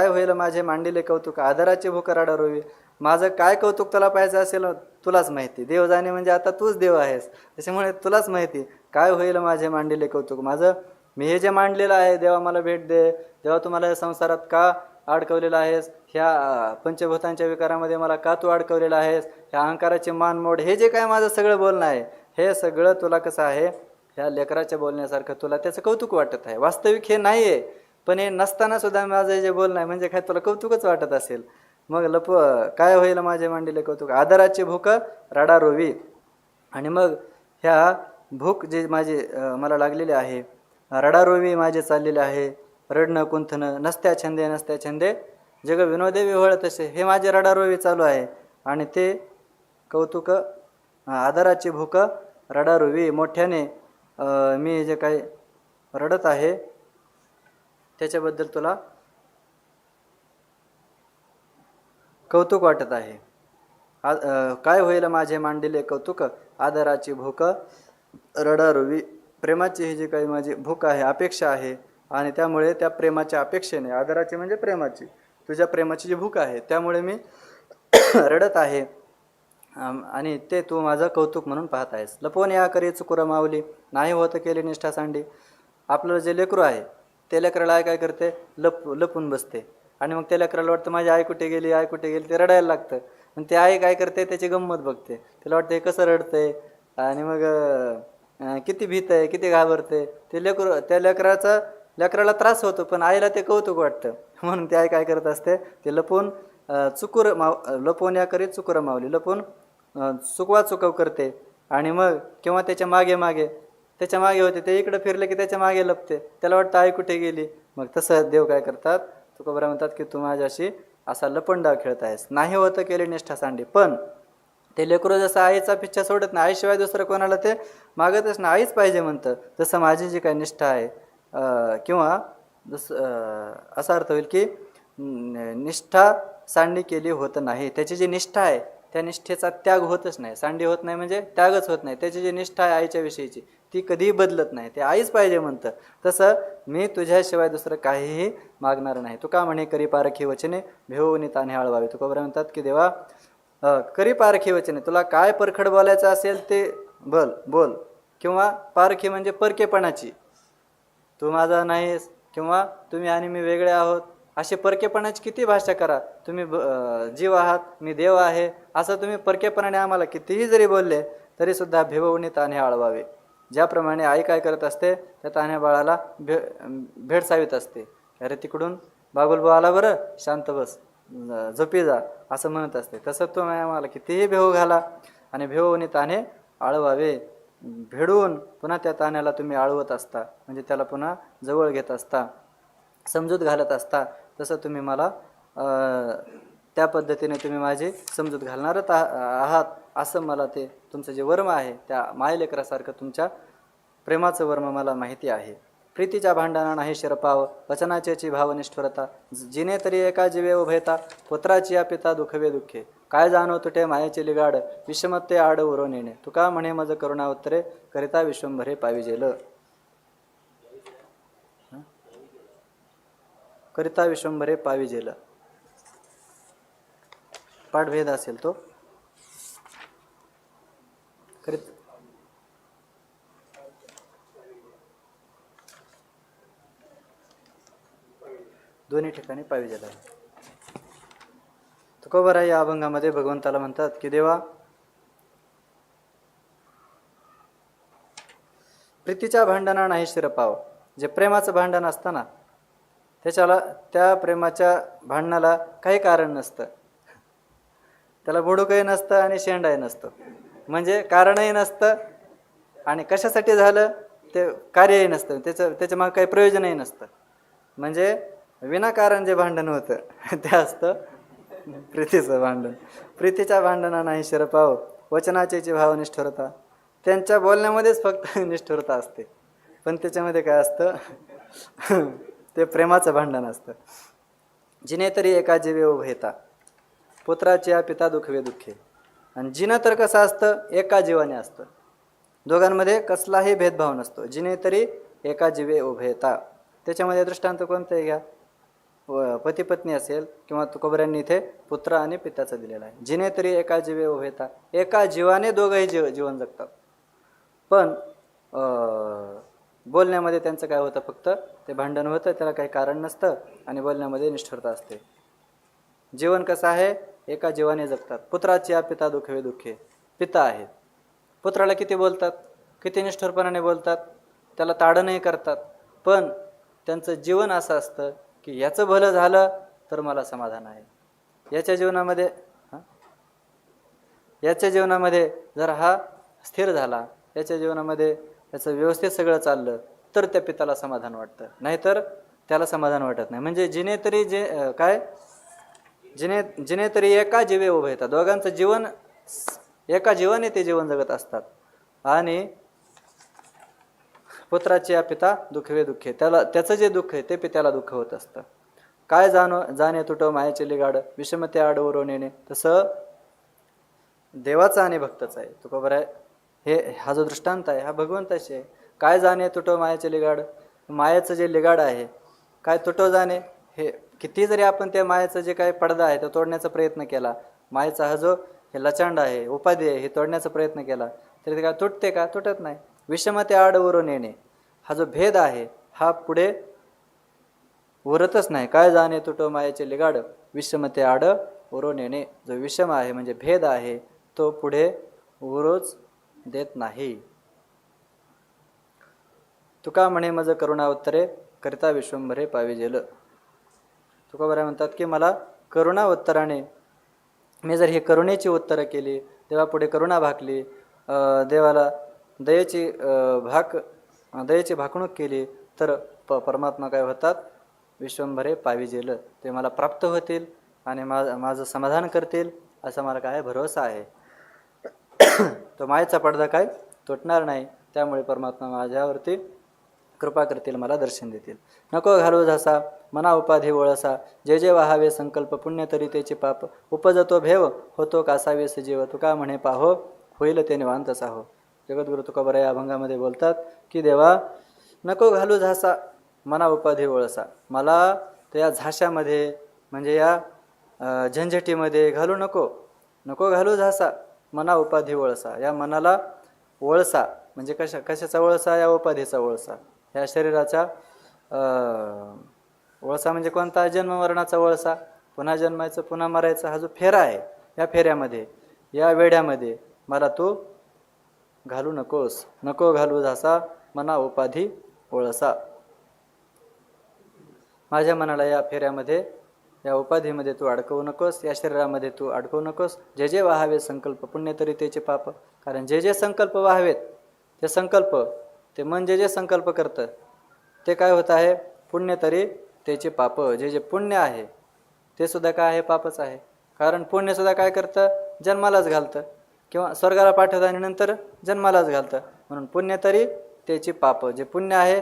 C: होईल माझे मांडिले कौतुक, आदराची भूक रडा रोवी. माझं काय कौतुक तुला पाहायचं असेल तुलाच माहिती. देव जाणे म्हणजे आता तूच देव आहेस, त्याच्यामुळे तुलाच माहिती काय होईल माझे मांडिले कौतुक. मी हे जे मांडलेलं आहे, देवा मला भेट दे. देवा तुम्हाला या संसारात का अडकवलेला आहेस, ह्या पंचभूतांच्या विकारामध्ये मला का तू अडकवलेला आहेस, ह्या अहंकाराचे मान मोड, हे जे काय माझं सगळं बोलणं आहे हे सगळं तुला कसं आहे, ह्या लेकराच्या बोलण्यासारखं तुला त्याचं कौतुक वाटत आहे. वास्तविक हे नाही आहे, पण हे नसताना सुद्धा माझं जे बोलणं आहे म्हणजे काय तुला कौतुकच वाटत असेल. मग काय होईल माझे मांडीले कौतुक, आदराची भूक रडा रोवी. आणि मग ह्या भूक जे माझी मला लागलेली आहे, रडारोवी माझे चाललेले आहे, रडणं कुंथणं नसत्या छंदे नसत्या छंदे जग विनोदे विव्हळ तसे, हे माझे रडारोवी चालू आहे. आणि ते कौतुक आदराची भूक रडारोवी, मोठ्याने मी जे काही रडत आहे त्याच्याबद्दल तुला कौतुक वाटत आहे. काय होईल माझे मांडिले कौतुक, आदराची भूक रडारोवी. प्रेमाची ही जी काही माझी भूक आहे, अपेक्षा आहे, आणि त्यामुळे त्या प्रेमाच्या अपेक्षेने, आदराची म्हणजे प्रेमाची, तुझ्या प्रेमाची जी भूक आहे त्यामुळे मी रडत आहे. आणि ते तू माझं कौतुक म्हणून पाहत आहेस. लपवून या करी चुकुर माऊली, नाही होत केली निष्ठा सांडी. आपलं जे लेकरू आहे ते लेकराला काय करते, लपून बसते. आणि मग त्या लेकराला वाटतं माझी आई कुठे गेली, आई कुठे गेली, ते रडायला लागतं. आणि ते आई काय करते, त्याची गंमत बघते. तिला वाटतं हे कसं रडतंय, आणि मग किती भीत आहे, किती घाबरते. ते त्या लेकराला त्रास होतो, पण आईला ते कौतुक वाटतं. म्हणून ती आई काय करत असते, ते लपून लपवून या करीत चुकुर मावली, लपून चुकवा चुकव करते. आणि मग किंवा त्याच्या मागे होते, ते इकडं फिरले की त्याच्या मागे लपते. त्याला वाटतं आई कुठे गेली. मग तसं देव काय करतात, तुकोबरा म्हणतात की तू माझ्याशी असा लपंडाव खेळत आहेस. नाही होतं केली निष्ठा सांडी. पण ते लेकरू जसं आईचा पिच्छा सोडत नाही, आईशिवाय दुसरं कोणाला ते मागतच नाही, आईच पाहिजे म्हणतं, तसं माझी जी काही निष्ठा आहे, किंवा असा अर्थ होईल की निष्ठा सांडी केली होत नाही. त्याची जी निष्ठा आहे त्या निष्ठेचा त्याग होतच नाही. सांडी होत नाही म्हणजे त्यागच होत नाही. त्याची जी निष्ठा आहे आईच्या विषयीची ती कधीही बदलत नाही, ते आईच पाहिजे म्हणतं. तसं मी तुझ्याशिवाय दुसरं काहीही मागणार नाही. तुका म्हणे करी पारखी वचने, भेवून ताने आळवावे. तुकोबरा म्हणतात की देवा, करी पारखी वचने, तुला काय परखड बोलायचं असेल ते बोल. किंवा पारखी म्हणजे परकेपणाची, तू माझा नाहीस किंवा तुम्ही आणि मी वेगळे आहोत, असे परकेपणाची किती भाषा करा. तुम्ही जीव आहात, मी देव आहे, असं तुम्ही परकेपणाने आम्हाला कितीही जरी बोलले तरीसुद्धा भिववणी ताने आळवावे. ज्याप्रमाणे आई काय करत असते, त्या तान्ह्या बाळाला भेडसावीत असते. अरे तिकडून बागुलबा आला बरं, शांत बस, झोपी जा, असं म्हणत असते. तसं तुम्ही आम्हाला कितीही भेव घाला आणि भिववणी ताने आळवावे. भेडून पुन्हा त्या तान्याला तुम्ही आळवत असता, म्हणजे त्याला पुन्हा जवळ घेत असता, समजूत घालत असता. तसं तुम्ही मला त्या पद्धतीने तुम्ही माझी समजूत घालणारच आहात, असं मला ते तुमचं जे वर्म आहे त्या मायलेकरासारखं तुमच्या प्रेमाचं वर्म मला माहिती आहे. प्रीतीच्या भांडणा नाही शिरपाव, वचनाचेची भावनिष्ठुरता, जिने तरी एका जीवे उभयता, पुत्राची या पिता दुखवे दुःखे, काय जाणो तुटे मायेचे लिगाड, विषमत्ते आड उरो नेणे, तुका म्हणे मज करुणा उत्तरे, करिता विश्वंभरे पाविजेल. करिता विश्वंभरे पाविजेल, पाठभेद असेल तो. दोन्ही ठिकाणी पाविजेल आहे. तुकोबरा या अभंगामध्ये भगवंताला म्हणतात की देवा, प्रीतीच्या भांडणा नाही शिरपाव, जे प्रेमाचं भांडण असतं ना, त्या प्रेमाच्या भांडणाला काही कारण नसतं. त्याला बुडूकही नसतं आणि शेंडाही नसतं, म्हणजे कारणही नसतं आणि कशासाठी झालं ते कार्यही नसतं, त्याच्या मागे काही प्रयोजनही नसतं. म्हणजे विनाकारण जे भांडण होतं ते असतं प्रीतीचं भांडण. प्रीतीच्या भांडणा नाही शिरपाव, वचनाची भावनिष्ठुरता, त्यांच्या बोलण्यामध्येच फक्त निष्ठुरता असते, पण त्याच्यामध्ये काय असतं ते प्रेमाचं भांडण असतं. जिने तरी एका जीवे उभयता, पुत्राची या पिता दुखवे दुःखे. आणि जिनं तर कसं असतं, एका जीवाने असतं, दोघांमध्ये कसलाही भेदभाव नसतो. जिने तरी एका जीवे उभयता, त्याच्यामध्ये दृष्टांत कोणताही घ्या, पती पत्नी असेल किंवा तुकोबऱ्यांनी इथे पुत्र आणि पित्याचं दिलेलं आहे. जिने तरी एका जीवे उभयता, एका जीवाने दोघंही जीवन जगतात. पण बोलण्यामध्ये त्यांचं काय होतं, फक्त ते भांडण होतं, त्याला काही कारण नसतं आणि बोलण्यामध्ये निष्ठुरता असते. जीवन कसं आहे, एका जीवाने जगतात. पुत्राची या पिता दुखवे दुःखे, पिता आहेत, पुत्राला किती बोलतात, किती निष्ठुरपणाने बोलतात, त्याला ताडणही करतात, पण त्यांचं जीवन असं असतं की याचं भलं झालं तर मला समाधान आहे. याच्या जीवनामध्ये याच्या जीवनामध्ये जर हा स्थिर झाला, याच्या जीवनामध्ये याचं व्यवस्थित सगळं चाललं तर त्या पिताला समाधान वाटतं, नाहीतर त्याला समाधान वाटत नाही. म्हणजे जिने तरी जिने तरी एका जीवे उभे येतात, दोघांचं जीवन एका जीवाने ते जीवन जगत असतात. आणि पुत्राचे पिता दुःखवे दुःखे, त्याचं जे दुःख आहे ते पित्याला दुःख होत असतं. काय जाणे तुटव मायाचे लिगाड, विषमते आडवरो नेणे. तसं देवाचा आणि भक्ताचा आहे. तुका बरं आहे, हा जो दृष्टांत आहे हा भगवंताची आहे. काय जाणे तुटव मायाचे लिगाड, मायाचं जे लिगाड आहे, काय तुटव जाणे, हे किती जरी आपण त्या मायाचं जे काय पडदा आहे तो तोडण्याचा प्रयत्न केला, मायेचा हा जो हे लचांड आहे, उपाधी आहे, हे तोडण्याचा प्रयत्न केला तरी ते काय तुटते का? तुटत नाही. विषमते आडवरून येणे, हा जो भेद आहे हा पुढे उरतच नाही. काय जाणे तुटो मायेचे लिगाड, विषमते आड उरून येणे. जो विषम आहे म्हणजे भेद आहे तो पुढे उरोच देत नाही. तुका म्हणे मज करुणा उत्तरे, करिता विश्वंभरे पाविजेल. तुका बरं म्हणतात की मला करुणा उत्तराने, मी जर ही करुणेची उत्तरं केली, देवापुढे करुणा भाकली, देवाला दयेची भाकणूक केली तर परमात्मा काय होतात? विश्वंभरे पाविजेल, ते मला प्राप्त होतील आणि माझं समाधान करतील असा मला काय भरोसा आहे. तो मायेचा पडदा काय तुटणार नाही. त्यामुळे परमात्मा माझ्यावरती कृपा करतील, मला दर्शन देतील. नको घालू झासा मना उपाधी वळसा, जे जे वाहावे संकल्प पुण्य तरी त्याचे पाप, उपजतो भेव होतो कासावेस जीव. तुका म्हणे पाहो होईल ते निवांत साहो. जगद्गुरु तुकोबरा या अभंगामध्ये बोलतात की देवा नको घालू झासा मना उपाधी वळसा, मला त्या झाशामध्ये म्हणजे या झंझटीमध्ये घालू नको घालू झासा मना उपाधी वळसा. या मनाला वळसा म्हणजे कशाचा वळसा? या उपाधीचा वळसा, या शरीराचा वळसा म्हणजे कोणता? जन्ममरणाचा वळसा, पुन्हा जन्मायचं पुन्हा मरायचं, हा जो फेरा आहे, या फेऱ्यामध्ये या वेड्यामध्ये मला तू घालू नकोस. नको घालू झासा मना उपाधी वळसा. माझ्या मनाला या फेऱ्यामध्ये, या उपाधीमध्ये तू अडकवू नकोस, या शरीरामध्ये तू अडकवू नकोस. जे जे वाहावे संकल्प पुण्य तरी त्याचे पाप. कारण जे जे संकल्प वाहावेत ते संकल्प, ते मन जे जे संकल्प करतं ते काय होत आहे? पुण्य तरी त्याचे पाप. जे जे पुण्य आहे ते सुद्धा काय आहे? पापच आहे. कारण पुण्यसुद्धा काय करतं? जन्मालाच घालतं, किंवा स्वर्गाला पाठवतं आणि नंतर जन्मालाच घालतं. म्हणून पुण्य तरी त्याची पाप, जे पुण्य आहे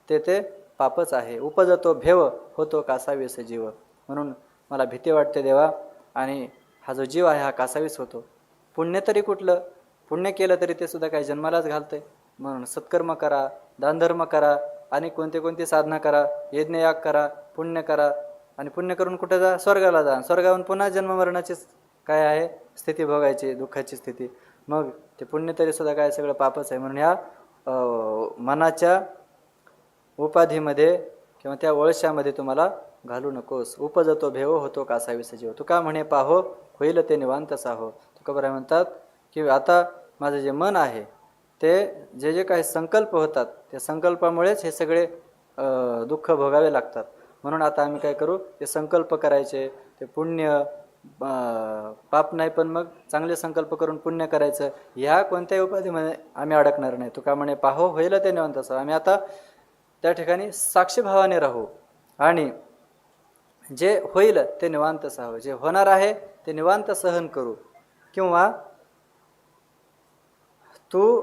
C: ते पापच आहे. उपजतो भेव होतो कासावीस जीव. म्हणून मला भीती वाटते देवा, आणि हा जो जीव आहे हा कासावीस होतो. पुण्य तरी कुठलं? पुण्य केलं तरी ते सुद्धा काय जन्मालाच घालतंय. म्हणून सत्कर्म करा, दानधर्म करा, आणि कोणती साधना करा, यज्ञयाग करा, पुण्य करा, आणि पुण्य करून कुठं जा? स्वर्गाला जा. स्वर्गाहून पुन्हा जन्ममरणाची काय आहे? स्थिती भोगायची, दुःखाची स्थिती. मग ते पुण्य तरी सुद्धा काय सगळं पापच आहे. म्हणून ह्या मनाच्या उपाधीमध्ये किंवा त्या वळशामध्ये तुम्हाला घालू नकोस. उपजतो भेव होतो कासावीस जीव. तुका म्हणे पाहो होईल ते निवांत साहो. तुका बरं म्हणतात की आता माझं जे मन आहे ते जे जे काही संकल्प होतात त्या संकल्पामुळेच हे सगळे दुःख भोगावे लागतात. म्हणून आता आम्ही काय करू? ते संकल्प करायचे, ते पुण्य पाप नाही पण मग चांगले संकल्प करून पुण्य करायचं. ह्या कोणत्याही उपाधीमध्ये आम्ही अडकणार नाही. तुका म्हणे पाहो होईल ते निवांत साहो. आम्ही आता त्या ठिकाणी साक्षीभावाने राहू आणि जे होईल ते निवांत साहो, जे होणार आहे ते निवांत सहन करू. किंवा तू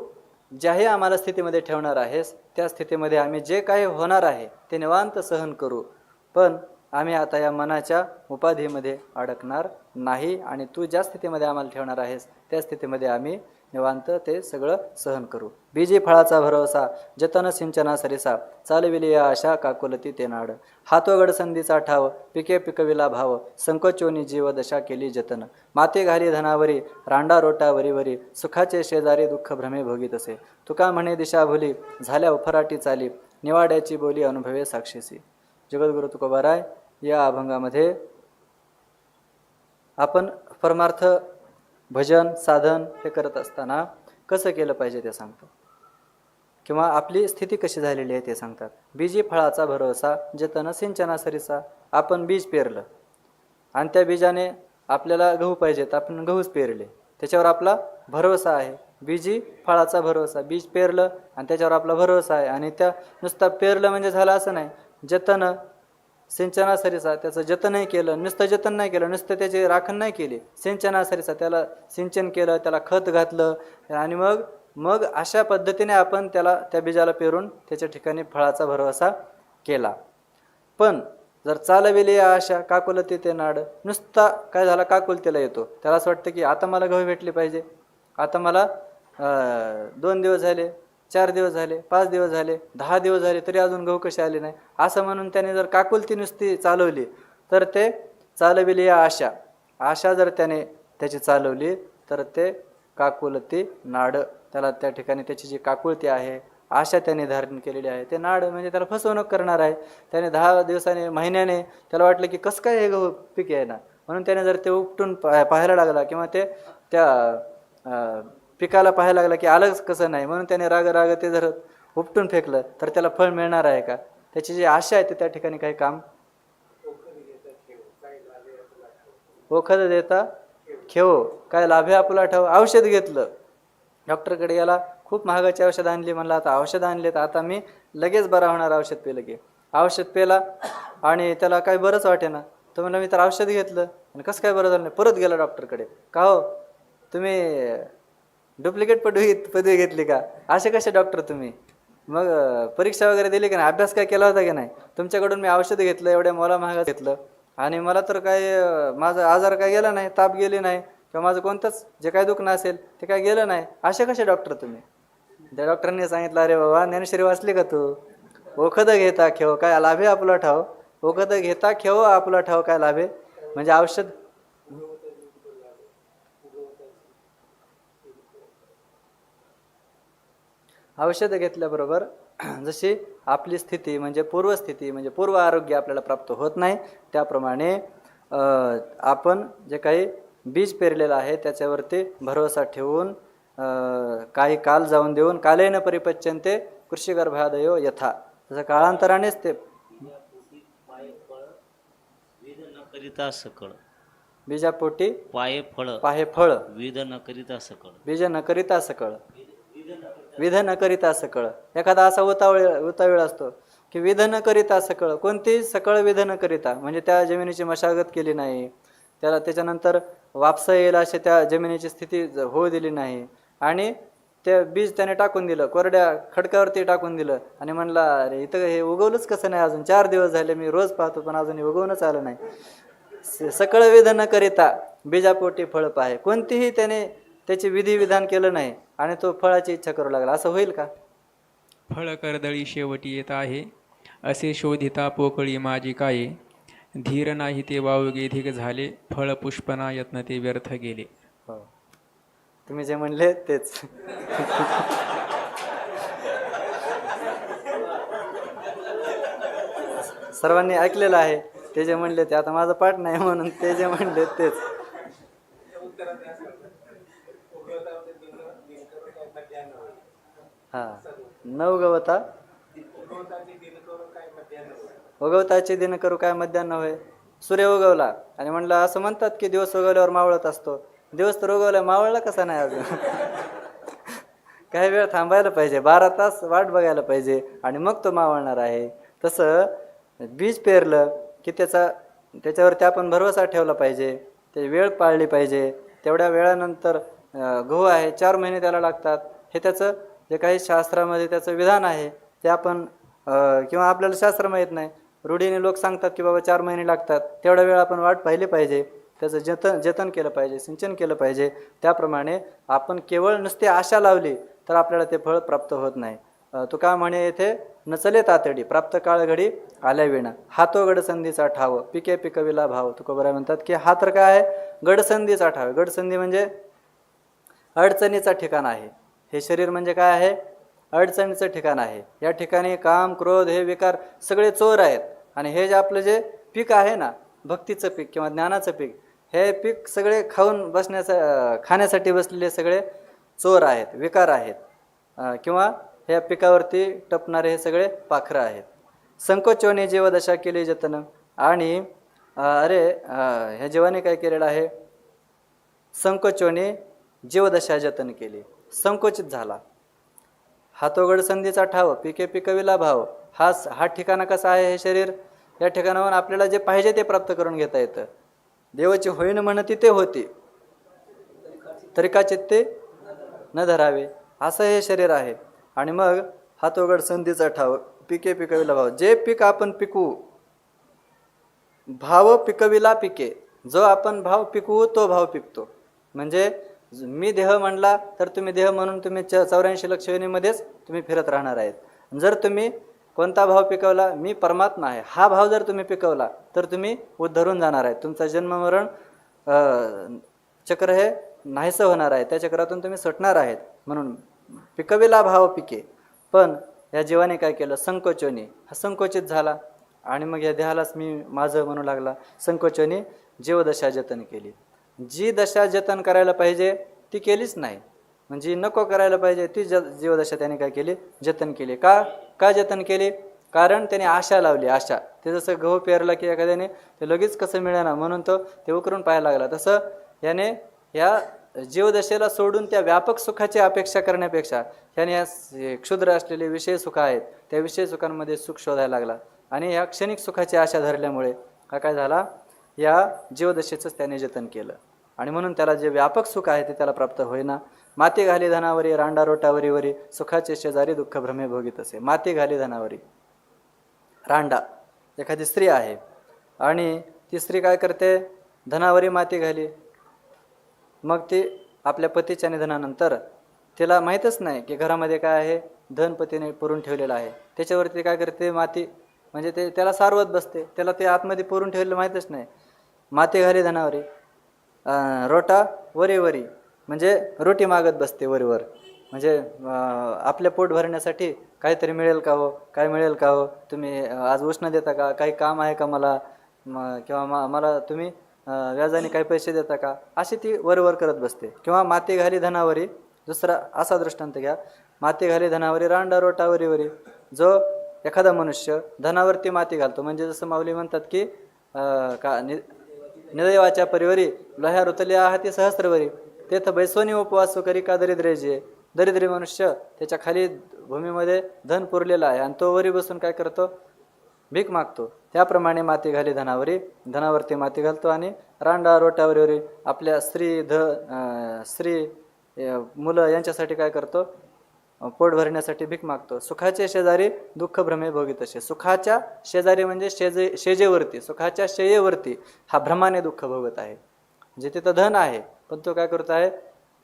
C: ज्याही आम्हाला स्थितीमध्ये ठेवणार आहेस त्या स्थितीमध्ये आम्ही जे काही होणार आहे ते निवांत सहन करू, पण आम्ही आता या मनाच्या उपाधीमध्ये अडकणार नाही. आणि तू ज्या स्थितीमध्ये आम्हाला ठेवणार आहेस त्या स्थितीमध्ये आम्ही निवांत ते सगळं सहन करू. बीजी फळाचा भरोसा जतन सिंचना सरिसा, चालविली या आशा काकुलती ते नाड. हातो गडसंधीचा ठाव पिके पिकविला भाव, संकोचोनी जीव दशा केली जतन. माते घाली धनावरी रांडा रोटा वरी, सुखाचे शेजारी दुःख भ्रमे भोगीत असे. तुका म्हणे दिशा भुली झाल्या उफराटी चाली, निवाड्याची बोली अनुभवे साक्षीसी. जगद्गुरु तुकोबाराय या अभंगामध्ये आपण परमार्थ भजन साधन हे करत असताना कसं केलं पाहिजे ते सांगतो. किंवा आपली स्थिती कशी झालेली आहे ते सांगतात. बीजी फळाचा भरोसा जतन सिंचना सरीसा. आपण बीज पेरलं आणि त्या बीजाने आपल्याला गहू पाहिजेत, आपण गहूच पेरले, त्याच्यावर आपला भरोसा आहे. बीजी फळाचा भरोसा, बीज पेरलं आणि त्याच्यावर आपला भरोसा आहे. आणि त्या नुसता पेरलं म्हणजे झालं असं नाही, जतन सिंचना सरीसा, त्याचं जतनही केलं. नुसतं जतन नाही केलं, नुसतं त्याची राखण नाही केली, सिंचना सरीसा, त्याला सिंचन केलं, त्याला खत घातलं आणि मग अशा पद्धतीने आपण त्या बीजाला पेरून त्याच्या ठिकाणी फळाचा भरोसा केला. पण जर चालविली आशा काकुलती ते नाड, नुसता काय झाला काकुलतीला येतो, त्याला असं वाटतं की आता मला गहू भेटले पाहिजे, आता मला 2 दिवस झाले, 4 दिवस झाले, 5 दिवस झाले, 10 दिवस झाले, तरी अजून गहू कसे आले नाही, असं म्हणून त्याने जर काकुलती नुसती चालवली तर ते चालविली आशा जर त्याने त्याची चालवली तर ते काकुलती नाड, त्याला त्या ठिकाणी त्याची जी काकुलती आहे, आशा त्याने धारण केलेली आहे, ते नाड म्हणजे त्याला फसवणूक करणार आहे. त्याने 10 दिवसाने महिन्याने त्याला वाटलं की कसं काय हे गहू पीक आहे ना, म्हणून त्याने जर ते उपटून पाहायला लागला किंवा ते त्या पिकाला पाहायला लागला की आलंच कसं नाही, म्हणून त्याने राग ते जर उपटून फेकलं तर त्याला फळ मिळणार आहे का? त्याची जी आशा आहे ते त्या ठिकाणी काही काम. ओखद देता खेव काय लाभे आपला ठाव. औषध घेतलं, डॉक्टरकडे याला खूप महागाची औषध आणली, म्हणलं आता औषध आणले तर आता मी लगेच बरा होणार, औषध पेलं की. औषध पेला आणि त्याला काही बरंच वाटेना, तर म्हणलं मी तर औषध घेतलं आणि कसं काय बरं झालं नाही. परत गेला डॉक्टरकडे, का हो तुम्ही डुप्लिकेट पदवी घेतली का, असे कसे डॉक्टर तुम्ही, मग परीक्षा वगैरे दिली का नाही, अभ्यास काय केला होता की नाही, तुमच्याकडून मी औषध घेतलं, एवढ्या मला महाग घेतलं आणि मला तर काय माझा आजार काय गेला नाही, ताप गेली नाही किंवा माझं कोणतंच जे काही दुखणं असेल ते काय गेलं नाही, असे कसे डॉक्टर तुम्ही. त्या डॉक्टरांनी सांगितलं, अरे बाबा ज्ञानेश्वरी वाचली का तू, ओखद घेता खेव काय लाभे आपला ठाव, ओखद घेता खेव आपला ठाव काय लाभे, म्हणजे औषध घेतल्याबरोबर जशी आपली स्थिती म्हणजे पूर्वस्थिती म्हणजे पूर्व आरोग्य आपल्याला प्राप्त होत नाही, त्याप्रमाणे आपण जे काही बीज पेरलेलं आहे त्याच्यावरती भरोसा ठेवून काही काल जाऊन देऊन कालेन परिपच्यन्ते कृषिगर्भादयो यथा, जसं काळांतरानेच ते
B: करिता सकळ
C: बीजापोटी
B: पाहे फळ विध न करिता सकळ विध न करिता सकळ. एखादा असा उतावीळ असतो की विध न करिता सकळ, कोणती सकळ विध न करिता म्हणजे त्या जमिनीची मशागत केली नाही, त्याला त्याच्यानंतर वापसा येईल अशी त्या जमिनीची स्थिती होऊ दिली नाही आणि ते बीज त्याने टाकून दिलं, कोरड्या खडकावरती टाकून दिलं आणि म्हणला अरे इथं हे उगवलंच कसं नाही, अजून 4 दिवस झाले मी रोज पाहतो पण अजून उगवूनच आलं नाही. सकळ विध न करिता बीजापोटी फळ पाहे, कोणतीही त्याने त्याची विधिविधान केलं नाही आणि तो फळाची इच्छा करू लागला, असं होईल का?
D: फळ कर्दळी शेवटी येत आहे, असे शोधिता पोकळी माझी काय, धीर नाही ते वावगे धिक झाले, फळ पुष्पना यत्न ते व्यर्थ गेले.
C: हो, तुम्ही जे म्हणले तेच. सर्वांनी ऐकलेलं आहे, ते जे म्हणले ते, आता माझं पाठ नाही म्हणून ते जे म्हणले तेच. हा, नवगवता उगवताचे दिन करू काय मध्यान्ह होय. सूर्य उगवला आणि म्हणलं, असं म्हणतात की दिवस उगवल्यावर मावळत असतो, दिवस तर उगवला, मावळला कसा नाही अजून. काही वेळ थांबायला पाहिजे, 12 तास वाट बघायला पाहिजे आणि मग तो मावळणार आहे. तसं बीज पेरलं की त्याच्यावरती आपण भरवसा ठेवला पाहिजे, त्याची वेळ पाळली पाहिजे. तेवढ्या वेळानंतर गहू आहे 4 महिने त्याला लागतात, हे त्याचं जे काही शास्त्रामध्ये त्याचं विधान आहे ते आपण किंवा आपल्याला शास्त्र माहीत नाही, रूढीने लोक सांगतात की बाबा 4 महिने लागतात, तेवढा वेळ आपण वाट पाहिली पाहिजे, त्याचं जतन केलं पाहिजे, सिंचन केलं पाहिजे. त्याप्रमाणे आपण केवळ नुसती आशा लावली तर आपल्याला ते फळ प्राप्त होत नाही. तुका म्हणे येथे नचले तातडी प्राप्त काळ घडी आल्या विणा, हातो गडसंधीचा ठाव पिके पिकविला भाव. तुकोबराय म्हणतात की हा तर काय आहे, गडसंधीचा ठाव. गडसंधी म्हणजे अडचणीचा ठिकाण आहे. हे शरीर म्हणजे काय आहे, अडचणीचं ठिकाण आहे. या ठिकाणी काम क्रोध हे विकार सगळे चोर आहेत आणि हे जे आपलं जे पीक आहे ना, भक्तीचं पीक किंवा ज्ञानाचं पीक, हे पीक सगळे खाण्यासाठी बसलेले सगळे चोर आहेत, विकार आहेत. किंवा
B: ह्या पिकावरती टपणारे हे सगळे पाखरं आहेत. संकोचोने जीवदशा केली जतन. आणि ह्या जीवाने काय केलेलं आहे, संकोचोने जीवदशा जतन केली, संकोचित झाला. हातोगड संधीचा ठाव, पिके पिकविला भाव. हा ठिकाणा कसा आहे, हे शरीर, या ठिकाणाहून आपल्याला जे पाहिजे ते प्राप्त करून घेता येतं. देवाची होईन म्हणती ते होती, तरिका चित्ते न धरावे, असं हे शरीर आहे. आणि मग हातोगड संधीचा ठाव, पिके पिकविला भाव. जे पीक आपण पिकवू, भाव पिकविला पिके, जो आपण भाव पिकवू तो भाव पिकतो. म्हणजे मी देह म्हणला तर तुम्ही देह म्हणून तुम्ही 84 लक्ष योनीमध्येच तुम्ही फिरत राहणार आहेत. जर तुम्ही कोणता भाव पिकवला, मी परमात्मा आहे, हा भाव जर तुम्ही पिकवला तर तुम्ही उद्धरून जाणार आहे. तुमचा जन्म मरण चक्र हे नाहीसं होणार आहे, त्या चक्रातून तुम्ही सुटणार आहेत. म्हणून पिकविला भाव पिके. पण या जीवाने काय केलं, संकोचोने, हा संकोचित झाला आणि मग या देहालाच मी माझं म्हणू लागला. संकोचोने जीवदशा जतन केली. जी दशा जतन करायला पाहिजे ती केलीच नाही, म्हणजे नको करायला पाहिजे ती जीवदशा त्याने काय केली, जतन केली. का जतन केली? कारण त्याने आशा लावली. आशा, ते जसं गहू पेरला की एखाद्याने ते लगेच कसं मिळेना म्हणून तो ते उकरून पाहायला लागला, तसं याने या जीवदशेला सोडून त्या व्यापक सुखाची अपेक्षा करण्यापेक्षा याने या क्षुद्र असलेले विषय सुख आहेत त्या विषय सुखांमध्ये सुख शोधायला लागला. आणि या क्षणिक सुखाची आशा धरल्यामुळे काय झाला, या जीवदशेचंच त्याने जतन केलं. आणि म्हणून त्याला जे व्यापक सुख आहे ते त्याला प्राप्त होईना. माती घाली धनावरी, रांडा रोटावरी वरी, सुखाचे शेजारी दुःख भ्रमे भोगीत असे. माती घाली धनावरी, रांडा, एखादी स्त्री आहे आणि ती स्त्री काय करते, धनावरी माती घाली. मग ती आपल्या पतीच्या निधनानंतर तिला माहीतच नाही की घरामध्ये काय आहे, धन पतीने पुरून ठेवलेलं आहे. त्याच्यावरती काय करते, माती, म्हणजे ते त्याला सारवत बसते, त्याला ते आतमध्ये पुरून ठेवलेलं माहीतच नाही. माती घाली धनावरी, रोटा वरी वरी, म्हणजे रोटी मागत बसते वरीवर, म्हणजे आपल्या पोट भरण्यासाठी काहीतरी मिळेल का हो, काय मिळेल का हो, तुम्ही आज उष्ण देता का, काही काम आहे का मला, किंवा मला तुम्ही व्याजाने काही पैसे देता का, अशी ती वरवर करत बसते. किंवा माती घाली धनावरी, दुसरा असा दृष्टांत घ्या, माती घाली धनावरी, रांडा रोटा वरी वरी. जो एखादा मनुष्य धनावरती माती घालतो, म्हणजे जसं माऊली म्हणतात की निदैवाच्या परिवरी लोह्या रुतल्या हाती सहस्रवरी, तेथ बैसोनी उपवास करी का दरिद्रे जे. दरिद्री मनुष्य, त्याच्या खाली भूमीमध्ये धन पुरलेला आहे आणि तो वरी बसून काय करतो, भीक मागतो. त्याप्रमाणे माती घाली धनावरी, धनावरती माती घालतो आणि रांडा रोटावरी आपल्या स्त्री मुलं यांच्यासाठी काय करतो, पोट भरण्यासाठी भीक मागतो. सुखाचे शेजारी दुःख भ्रमे भोगीत असे. सुखाच्या शेजारी म्हणजे शेजेवरती, सुखाच्या शेयेवरती हा भ्रमाने दुःख भोगत आहे. म्हणजे तिथं धन आहे पण तो काय करतो आहे,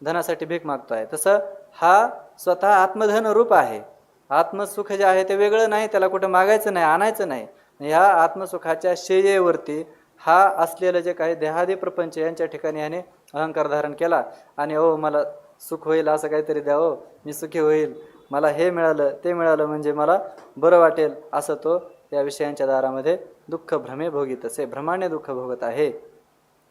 B: धनासाठी भीक मागतो आहे. तसं हा स्वतः आत्मधन रूप आहे. आत्मसुख जे आहे ते वेगळं नाही, त्याला कुठं मागायचं नाही, आणायचं नाही. ह्या आत्मसुखाच्या शेयेवरती हा असलेलं जे काही देहादी प्रपंच यांच्या ठिकाणी याने अहंकार धारण केला आणि मला सुख होईल असं काहीतरी द्या, मी सुखी होईल, मला हे मिळालं ते मिळालं म्हणजे मला बरं वाटेल, असं तो या विषयांच्या दारामध्ये दुःख भ्रमे भोगीत असे, भ्रमाने दुःख भोगत आहे.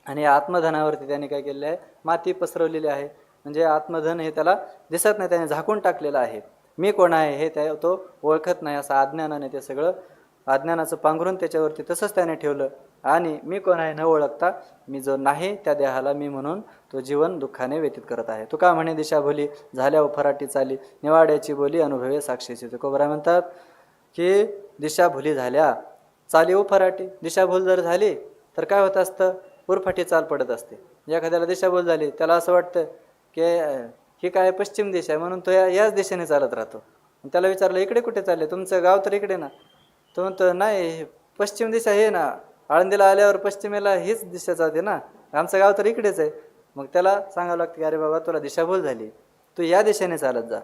B: आणि आत्मधनावरती त्याने काय केलेलं आहे, माती पसरवलेली आहे. म्हणजे आत्मधन हे त्याला दिसत नाही, त्याने झाकून टाकलेलं आहे. मी कोण आहे हे तो ओळखत नाही, असं अज्ञानाने ते सगळं अज्ञानाचं पांघरून त्याच्यावरती तसंच त्याने ठेवलं. आणि मी कोण आहे न ओळखता मी जो नाही त्या देहाला मी म्हणून तो जीवन दुःखाने व्यतीत करत आहे. तुका म्हणे दिशाभुली झाल्या फराटी चाली, निवाड्याची बोली अनुभवे साक्षीची. तुकोबरा म्हणतात की दिशाभुली झाल्या, चाली फराटी. दिशाभूल जर झाली तर काय होत असतं, उरफाटी चाल पडत असते. एखाद्याला दिशाभूल झाली त्याला असं वाटतं की ही काय पश्चिम दिशा आहे म्हणून तो याच दिशेने चालत राहतो. त्याला विचारलं इकडे कुठे चालले, तुमचं गाव तर इकडे ना. तो म्हणतो नाही, पश्चिम दिशा हे ना, आळंदीला आल्यावर पश्चिमेला हीच दिशा जाते ना, आमचं गाव तर इकडेच आहे. मग त्याला सांगावं लागतं की अरे बाबा तुला दिशाभूल झाली, तू या दिशेने चालत जा,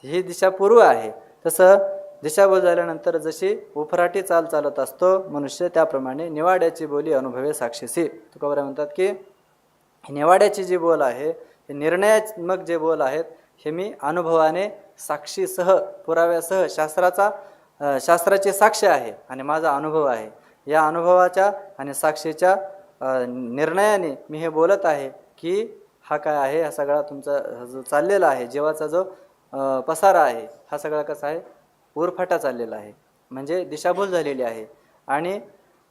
B: ही दिशा पूर्व आहे. तसं दिशाभूल झाल्यानंतर जशी उफराटी चाल चालत असतो मनुष्य, त्याप्रमाणे निवाड्याची बोली अनुभवे साक्षीसी. तुकोबरा म्हणतात की निवाड्याची जी बोल आहे, हे निर्णयात्मक जे बोल आहेत, हे मी अनुभवाने साक्षीसह पुराव्यासह शास्त्राची साक्ष आहे आणि माझा अनुभव आहे. या अनुभवाच्या आणि साक्षीच्या निर्णयाने मी हे बोलत आहे की हा काय आहे, हा सगळा तुमचा जो चाललेला आहे जीवाचा जो पसारा आहे, हा सगळा कसा आहे, उरफाटा चाललेला आहे, म्हणजे दिशाभूल झालेली आहे. आणि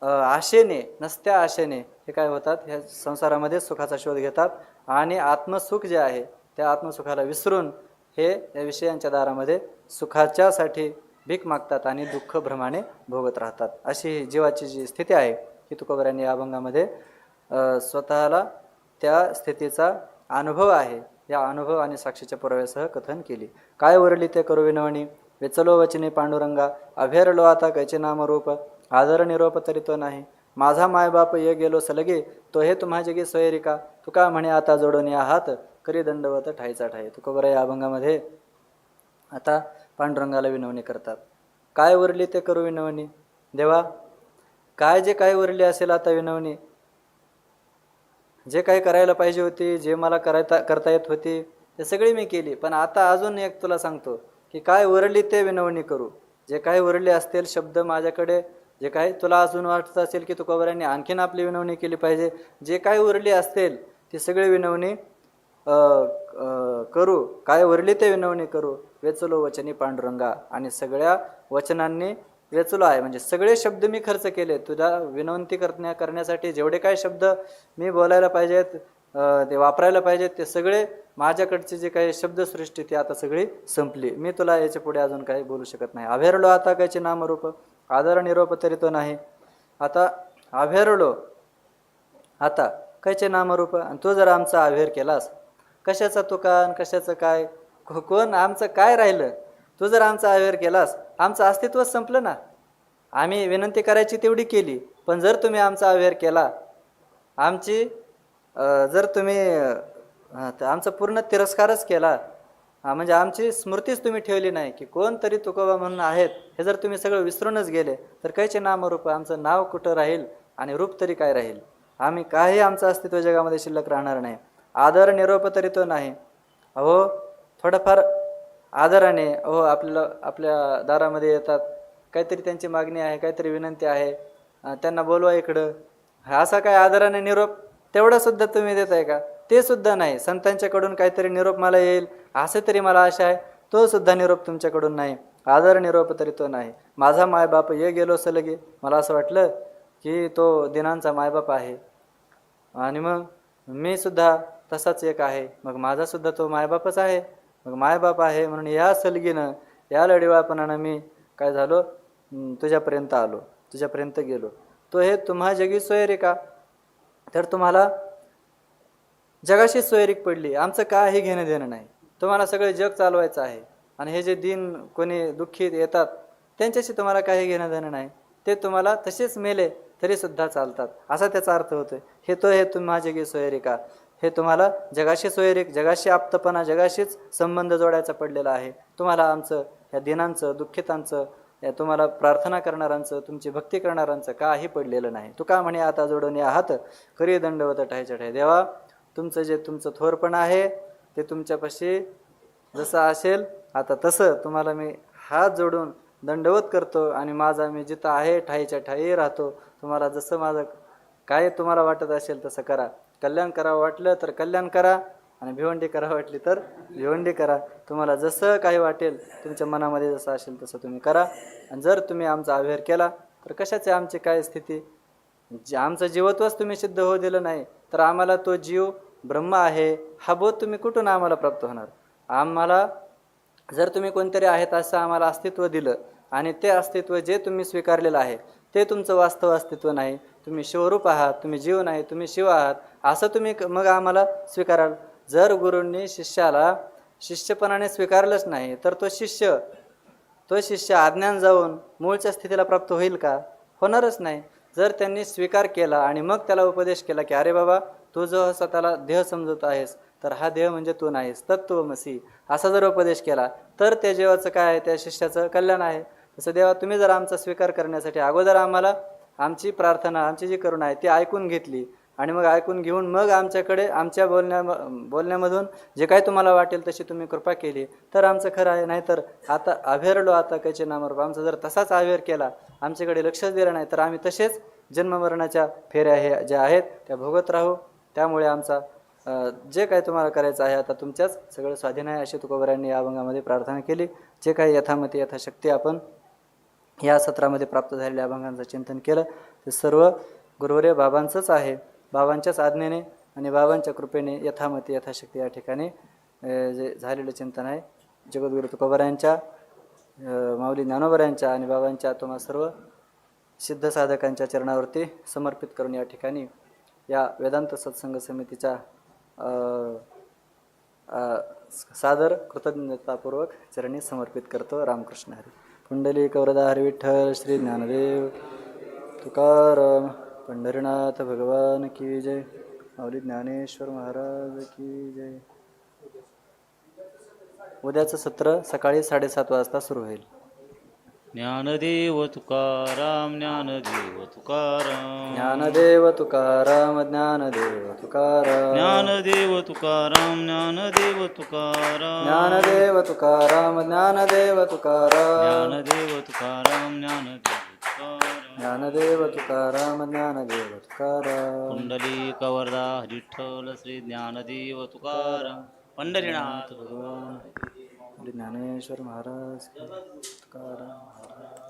B: आशेने, नसत्या आशेने हे काय होतात, ह्या संसारामध्ये सुखाचा शोध घेतात आणि आत्मसुख जे आहे त्या आत्मसुखाला विसरून हे या विषयांच्या दारामध्ये सुखाच्यासाठी भीक मागतात आणि दुःख भ्रमाने भोगत राहतात. अशी जीवाची जी स्थिती आहे ही तुकोबरायांनी या अभंगामध्ये स्वतःला त्या स्थितीचा अनुभव आहे या अनुभव आणि साक्षीच्या पुराव्यासह कथन केली. काय वरली ते करू विनवणी, वेचलो वचने पांडुरंगा, अभेरलो आता कैचे नामरूप, आदर निरोप तरी तो नाही, माझा मायबाप ये गेलो सलगे, तो हे तुम्हा जगी सोयरिका, तुका म्हणे आता जोडून या हात, करी दंडवत ठाईचा ठाई. तुकोबरा या अभंगामध्ये आता पांडुरंगाला विनवणी करतात. काय उरली ते करू विनवणी, देवा काय जे काय उरली असेल आता विनवणी, जे काही करायला पाहिजे होती, जे मला करता येत होती ते सगळी मी केली, पण आता अजून एक तुला सांगतो की काय उरली ते विनवणी करू. जे काही उरले असतील शब्द माझ्याकडे, जे काही तुला अजून वाटत असेल की तुकोबरायांनी आणखीन आपली विनवणी केली पाहिजे, जे काही उरली असतील ती सगळी विनवणी करू. काय उरली ते विनवणी करू, वेचलो वचनी पांडुरंगा. आणि सगळ्या वचनांनी वेचलो आहे, म्हणजे सगळे शब्द मी खर्च केले तुझ्या विनंती करण्यासाठी. जेवढे काही शब्द मी बोलायला पाहिजेत, ते वापरायला पाहिजेत, ते सगळे माझ्याकडचे जे काही शब्दसृष्टी ती आता सगळी संपली. मी तुला याच्या पुढे अजून काही बोलू शकत नाही. अभेरलो आता कायचे नामरूप, आदर निरोप तरी तो नाही. आता अभेरलो आता कायचे नामरूप, आणि तू जर आमचा अभेर केलास, कशाचा तुका आणि कशाचं काय, कोण आमचं काय राहिलं, तू जर आमचा अभेर केलास आमचं अस्तित्वच संपलं ना. आम्ही विनंती करायची तेवढी केली, पण जर तुम्ही आमचा अभेर केला, आमची जर तुम्ही आमचा पूर्ण तिरस्कारच केला, म्हणजे आमची स्मृतीच तुम्ही ठेवली नाही की कोणतरी तुकोबा म्हणून आहेत, हे जर तुम्ही सगळं विसरूनच गेले तर कायचे नामरूप, आमचं नाव कुठं राहील आणि रूप तरी काय राहील. आम्ही काही आमचं अस्तित्व जगामध्ये शिल्लक राहणार नाही. आदर निरोप तरी तो नाही. अहो थोडंफार आदराने अहो आपल्या दारामध्ये येतात, काहीतरी त्यांची मागणी आहे, काहीतरी विनंती आहे, त्यांना बोलवा इकडं, असा काय आदराने निरोप तेवढा सुद्धा तुम्ही देताय का, ते सुद्धा नाही. संतांच्याकडून काहीतरी निरोप मला येईल असं तरी मला आशा आहे, तो सुद्धा निरोप तुमच्याकडून नाही. आदर निरोप तरी तो नाही. माझा मायबाप ये गेलो सलगे, मला असं वाटलं की तो दिनांचा मायबाप आहे आणि मग मी सुद्धा तसाच एक आहे, मग माझा सुद्धा तो मायबापच आहे. मग मायबाप आहे म्हणून या सलगीनं, या लढिवाळपणानं मी काय झालो, तुझ्यापर्यंत आलो, तुझ्यापर्यंत गेलो. तो हे तुम्हा जगी सोयरिका, तर तुम्हाला जगाशी सोयरीक पडली, आमचं काही घेणं देणं नाही. तुम्हाला सगळं जग चालवायचं आहे आणि हे जे दिन कोणी दुःखी येतात त्यांच्याशी तुम्हाला काही घेणं देणं नाही. ते तुम्हाला तसेच मेले तरी सुद्धा चालतात, असा त्याचा अर्थ होतोय. हे तुम्हा जगी सोयरिका, हे तुम्हाला जगाशी सोयरीक, जगाशी आप्तपणा, जगाशीच संबंध जोडायचा पडलेला आहे. तुम्हाला आमचं ह्या दिनांचं, दुःखितांचं, या तुम्हाला प्रार्थना करणाऱ्यांचं, तुमची भक्ती करणाऱ्यांचं काही पडलेलं नाही. तुका म्हणे आता जोडून या हात, करी दंडवत ठायच्या ठाय. देवा तुमचं थोरपण आहे ते तुमच्यापाशी जसं असेल आता तसं तुम्हाला मी हात जोडून दंडवत करतो आणि माझा मी जिथं आहे ठाईच्या ठाई राहतो. तुम्हाला जसं माझं काय तुम्हाला वाटत असेल तसं करा. कल्याण करावं वाटलं तर कल्याण करा आणि भिवंडी करावं वाटली तर भिवंडी करा. तुम्हाला जसं काही वाटेल तुमच्या मनामध्ये जसं असेल तसं तुम्ही करा. आणि जर तुम्ही आमचा अभेर केला तर कशाची आमची काय स्थिती, आमचं जीवत्वच तुम्ही सिद्ध होऊ दिलं नाही तर आम्हाला तो जीव ब्रह्म आहे हा बोध तुम्ही कुठून आम्हाला प्राप्त होणार. आम्हाला जर तुम्ही कोणतरी आहेत असं आम्हाला अस्तित्व दिलं आणि ते अस्तित्व जे तुम्ही स्वीकारलेलं आहे ते तुमचं वास्तव अस्तित्व नाही, तुम्ही शिवरूप आहात, तुम्ही जीव नाही, तुम्ही शिव आहात, असं तुम्ही मग आम्हाला स्वीकाराल. जर गुरूंनी शिष्याला शिष्यपणाने स्वीकारलंच नाही तर तो शिष्य अज्ञान जाऊन मूळच्या स्थितीला प्राप्त होईल का? होणारच नाही. जर त्यांनी स्वीकार केला आणि मग त्याला उपदेश केला की अरे बाबा तू जो स्वतःला देह समजत आहेस तर हा देह म्हणजे तू नाहीस, तत्त्वमसी, असा जर उपदेश केला तर त्या जीवाचं काय आहे, त्या शिष्याचं कल्याण आहे. तसं देवा तुम्ही जर आमचा स्वीकार करण्यासाठी अगोदर आम्हाला आमची प्रार्थना, आमची जी करुणा आहे ती ऐकून घेतली आणि मग ऐकून घेऊन मग आमच्याकडे आमच्या बोलण्यामधून जे काही तुम्हाला वाटेल तशी तुम्ही कृपा केली तर आमचं खरं आहे. नाहीतर आता अभेरलो आता कैचे नामरूप, आमचा जर तसाच अभेर केला, आमच्याकडे लक्षच दिलं नाही तर आम्ही तसेच जन्ममरणाच्या फेऱ्या ज्या आहेत त्या भोगत राहू. त्यामुळे आमचा जे काही तुम्हाला करायचं आहे आता तुमच्याच सगळं स्वाधीन आहे अशी तुकोबारायांनी या अभंगामध्ये प्रार्थना केली. जे काही यथामती यथाशक्ती आपण या सत्रामध्ये प्राप्त झालेल्या अभंगांचं चिंतन केलं ते सर्व गुरुवर्य बाबांचंच आहे. बाबांच्याच आज्ञेने आणि बाबांच्या कृपेने यथामती यथाशक्ती या ठिकाणी जे झालेलं चिंतन आहे जगद्गुरु तुकोबारायांच्या माऊली ज्ञानोबारायांच्या आणि बाबांच्या तुम्हा सर्व सिद्ध साधकांच्या चरणावरती समर्पित करून या ठिकाणी या वेदांत सत्संग समितीच्या सादर कृतज्ञतापूर्वक चरणी समर्पित करतो. रामकृष्ण हरी. पुंडलिक वरदा हरी विठ्ठल श्री ज्ञानदेव तुकाराम पंढरीनाथ भगवान की जय. माऊली ज्ञानेश्वर महाराज की जय. उद्याचं सत्र सकाळी 7:30 वाजता सुरू होईल.
A: ज्ञानदेव तुकाराम ज्ञानदेव तुकाराम
B: ज्ञानदेव तुकाराम ज्ञानदेव तुकाराम
A: ज्ञानदेव तुकाराम ज्ञानदेव तुकाराम
B: ज्ञानदेव तुकाराम ज्ञानदेव तुकाराम
A: ज्ञानदेव तुकाराम ज्ञानदेव तुकाराम
B: ज्ञानदेव तुकाराम ज्ञानदेव तुकाराम.
A: पुंडलिक वरदा विठ्ठल श्री ज्ञानदेव तुकाराम पंढरीनाथ भगवान.
B: ज्ञानेश्वर महाराज तुकाराम महाराज.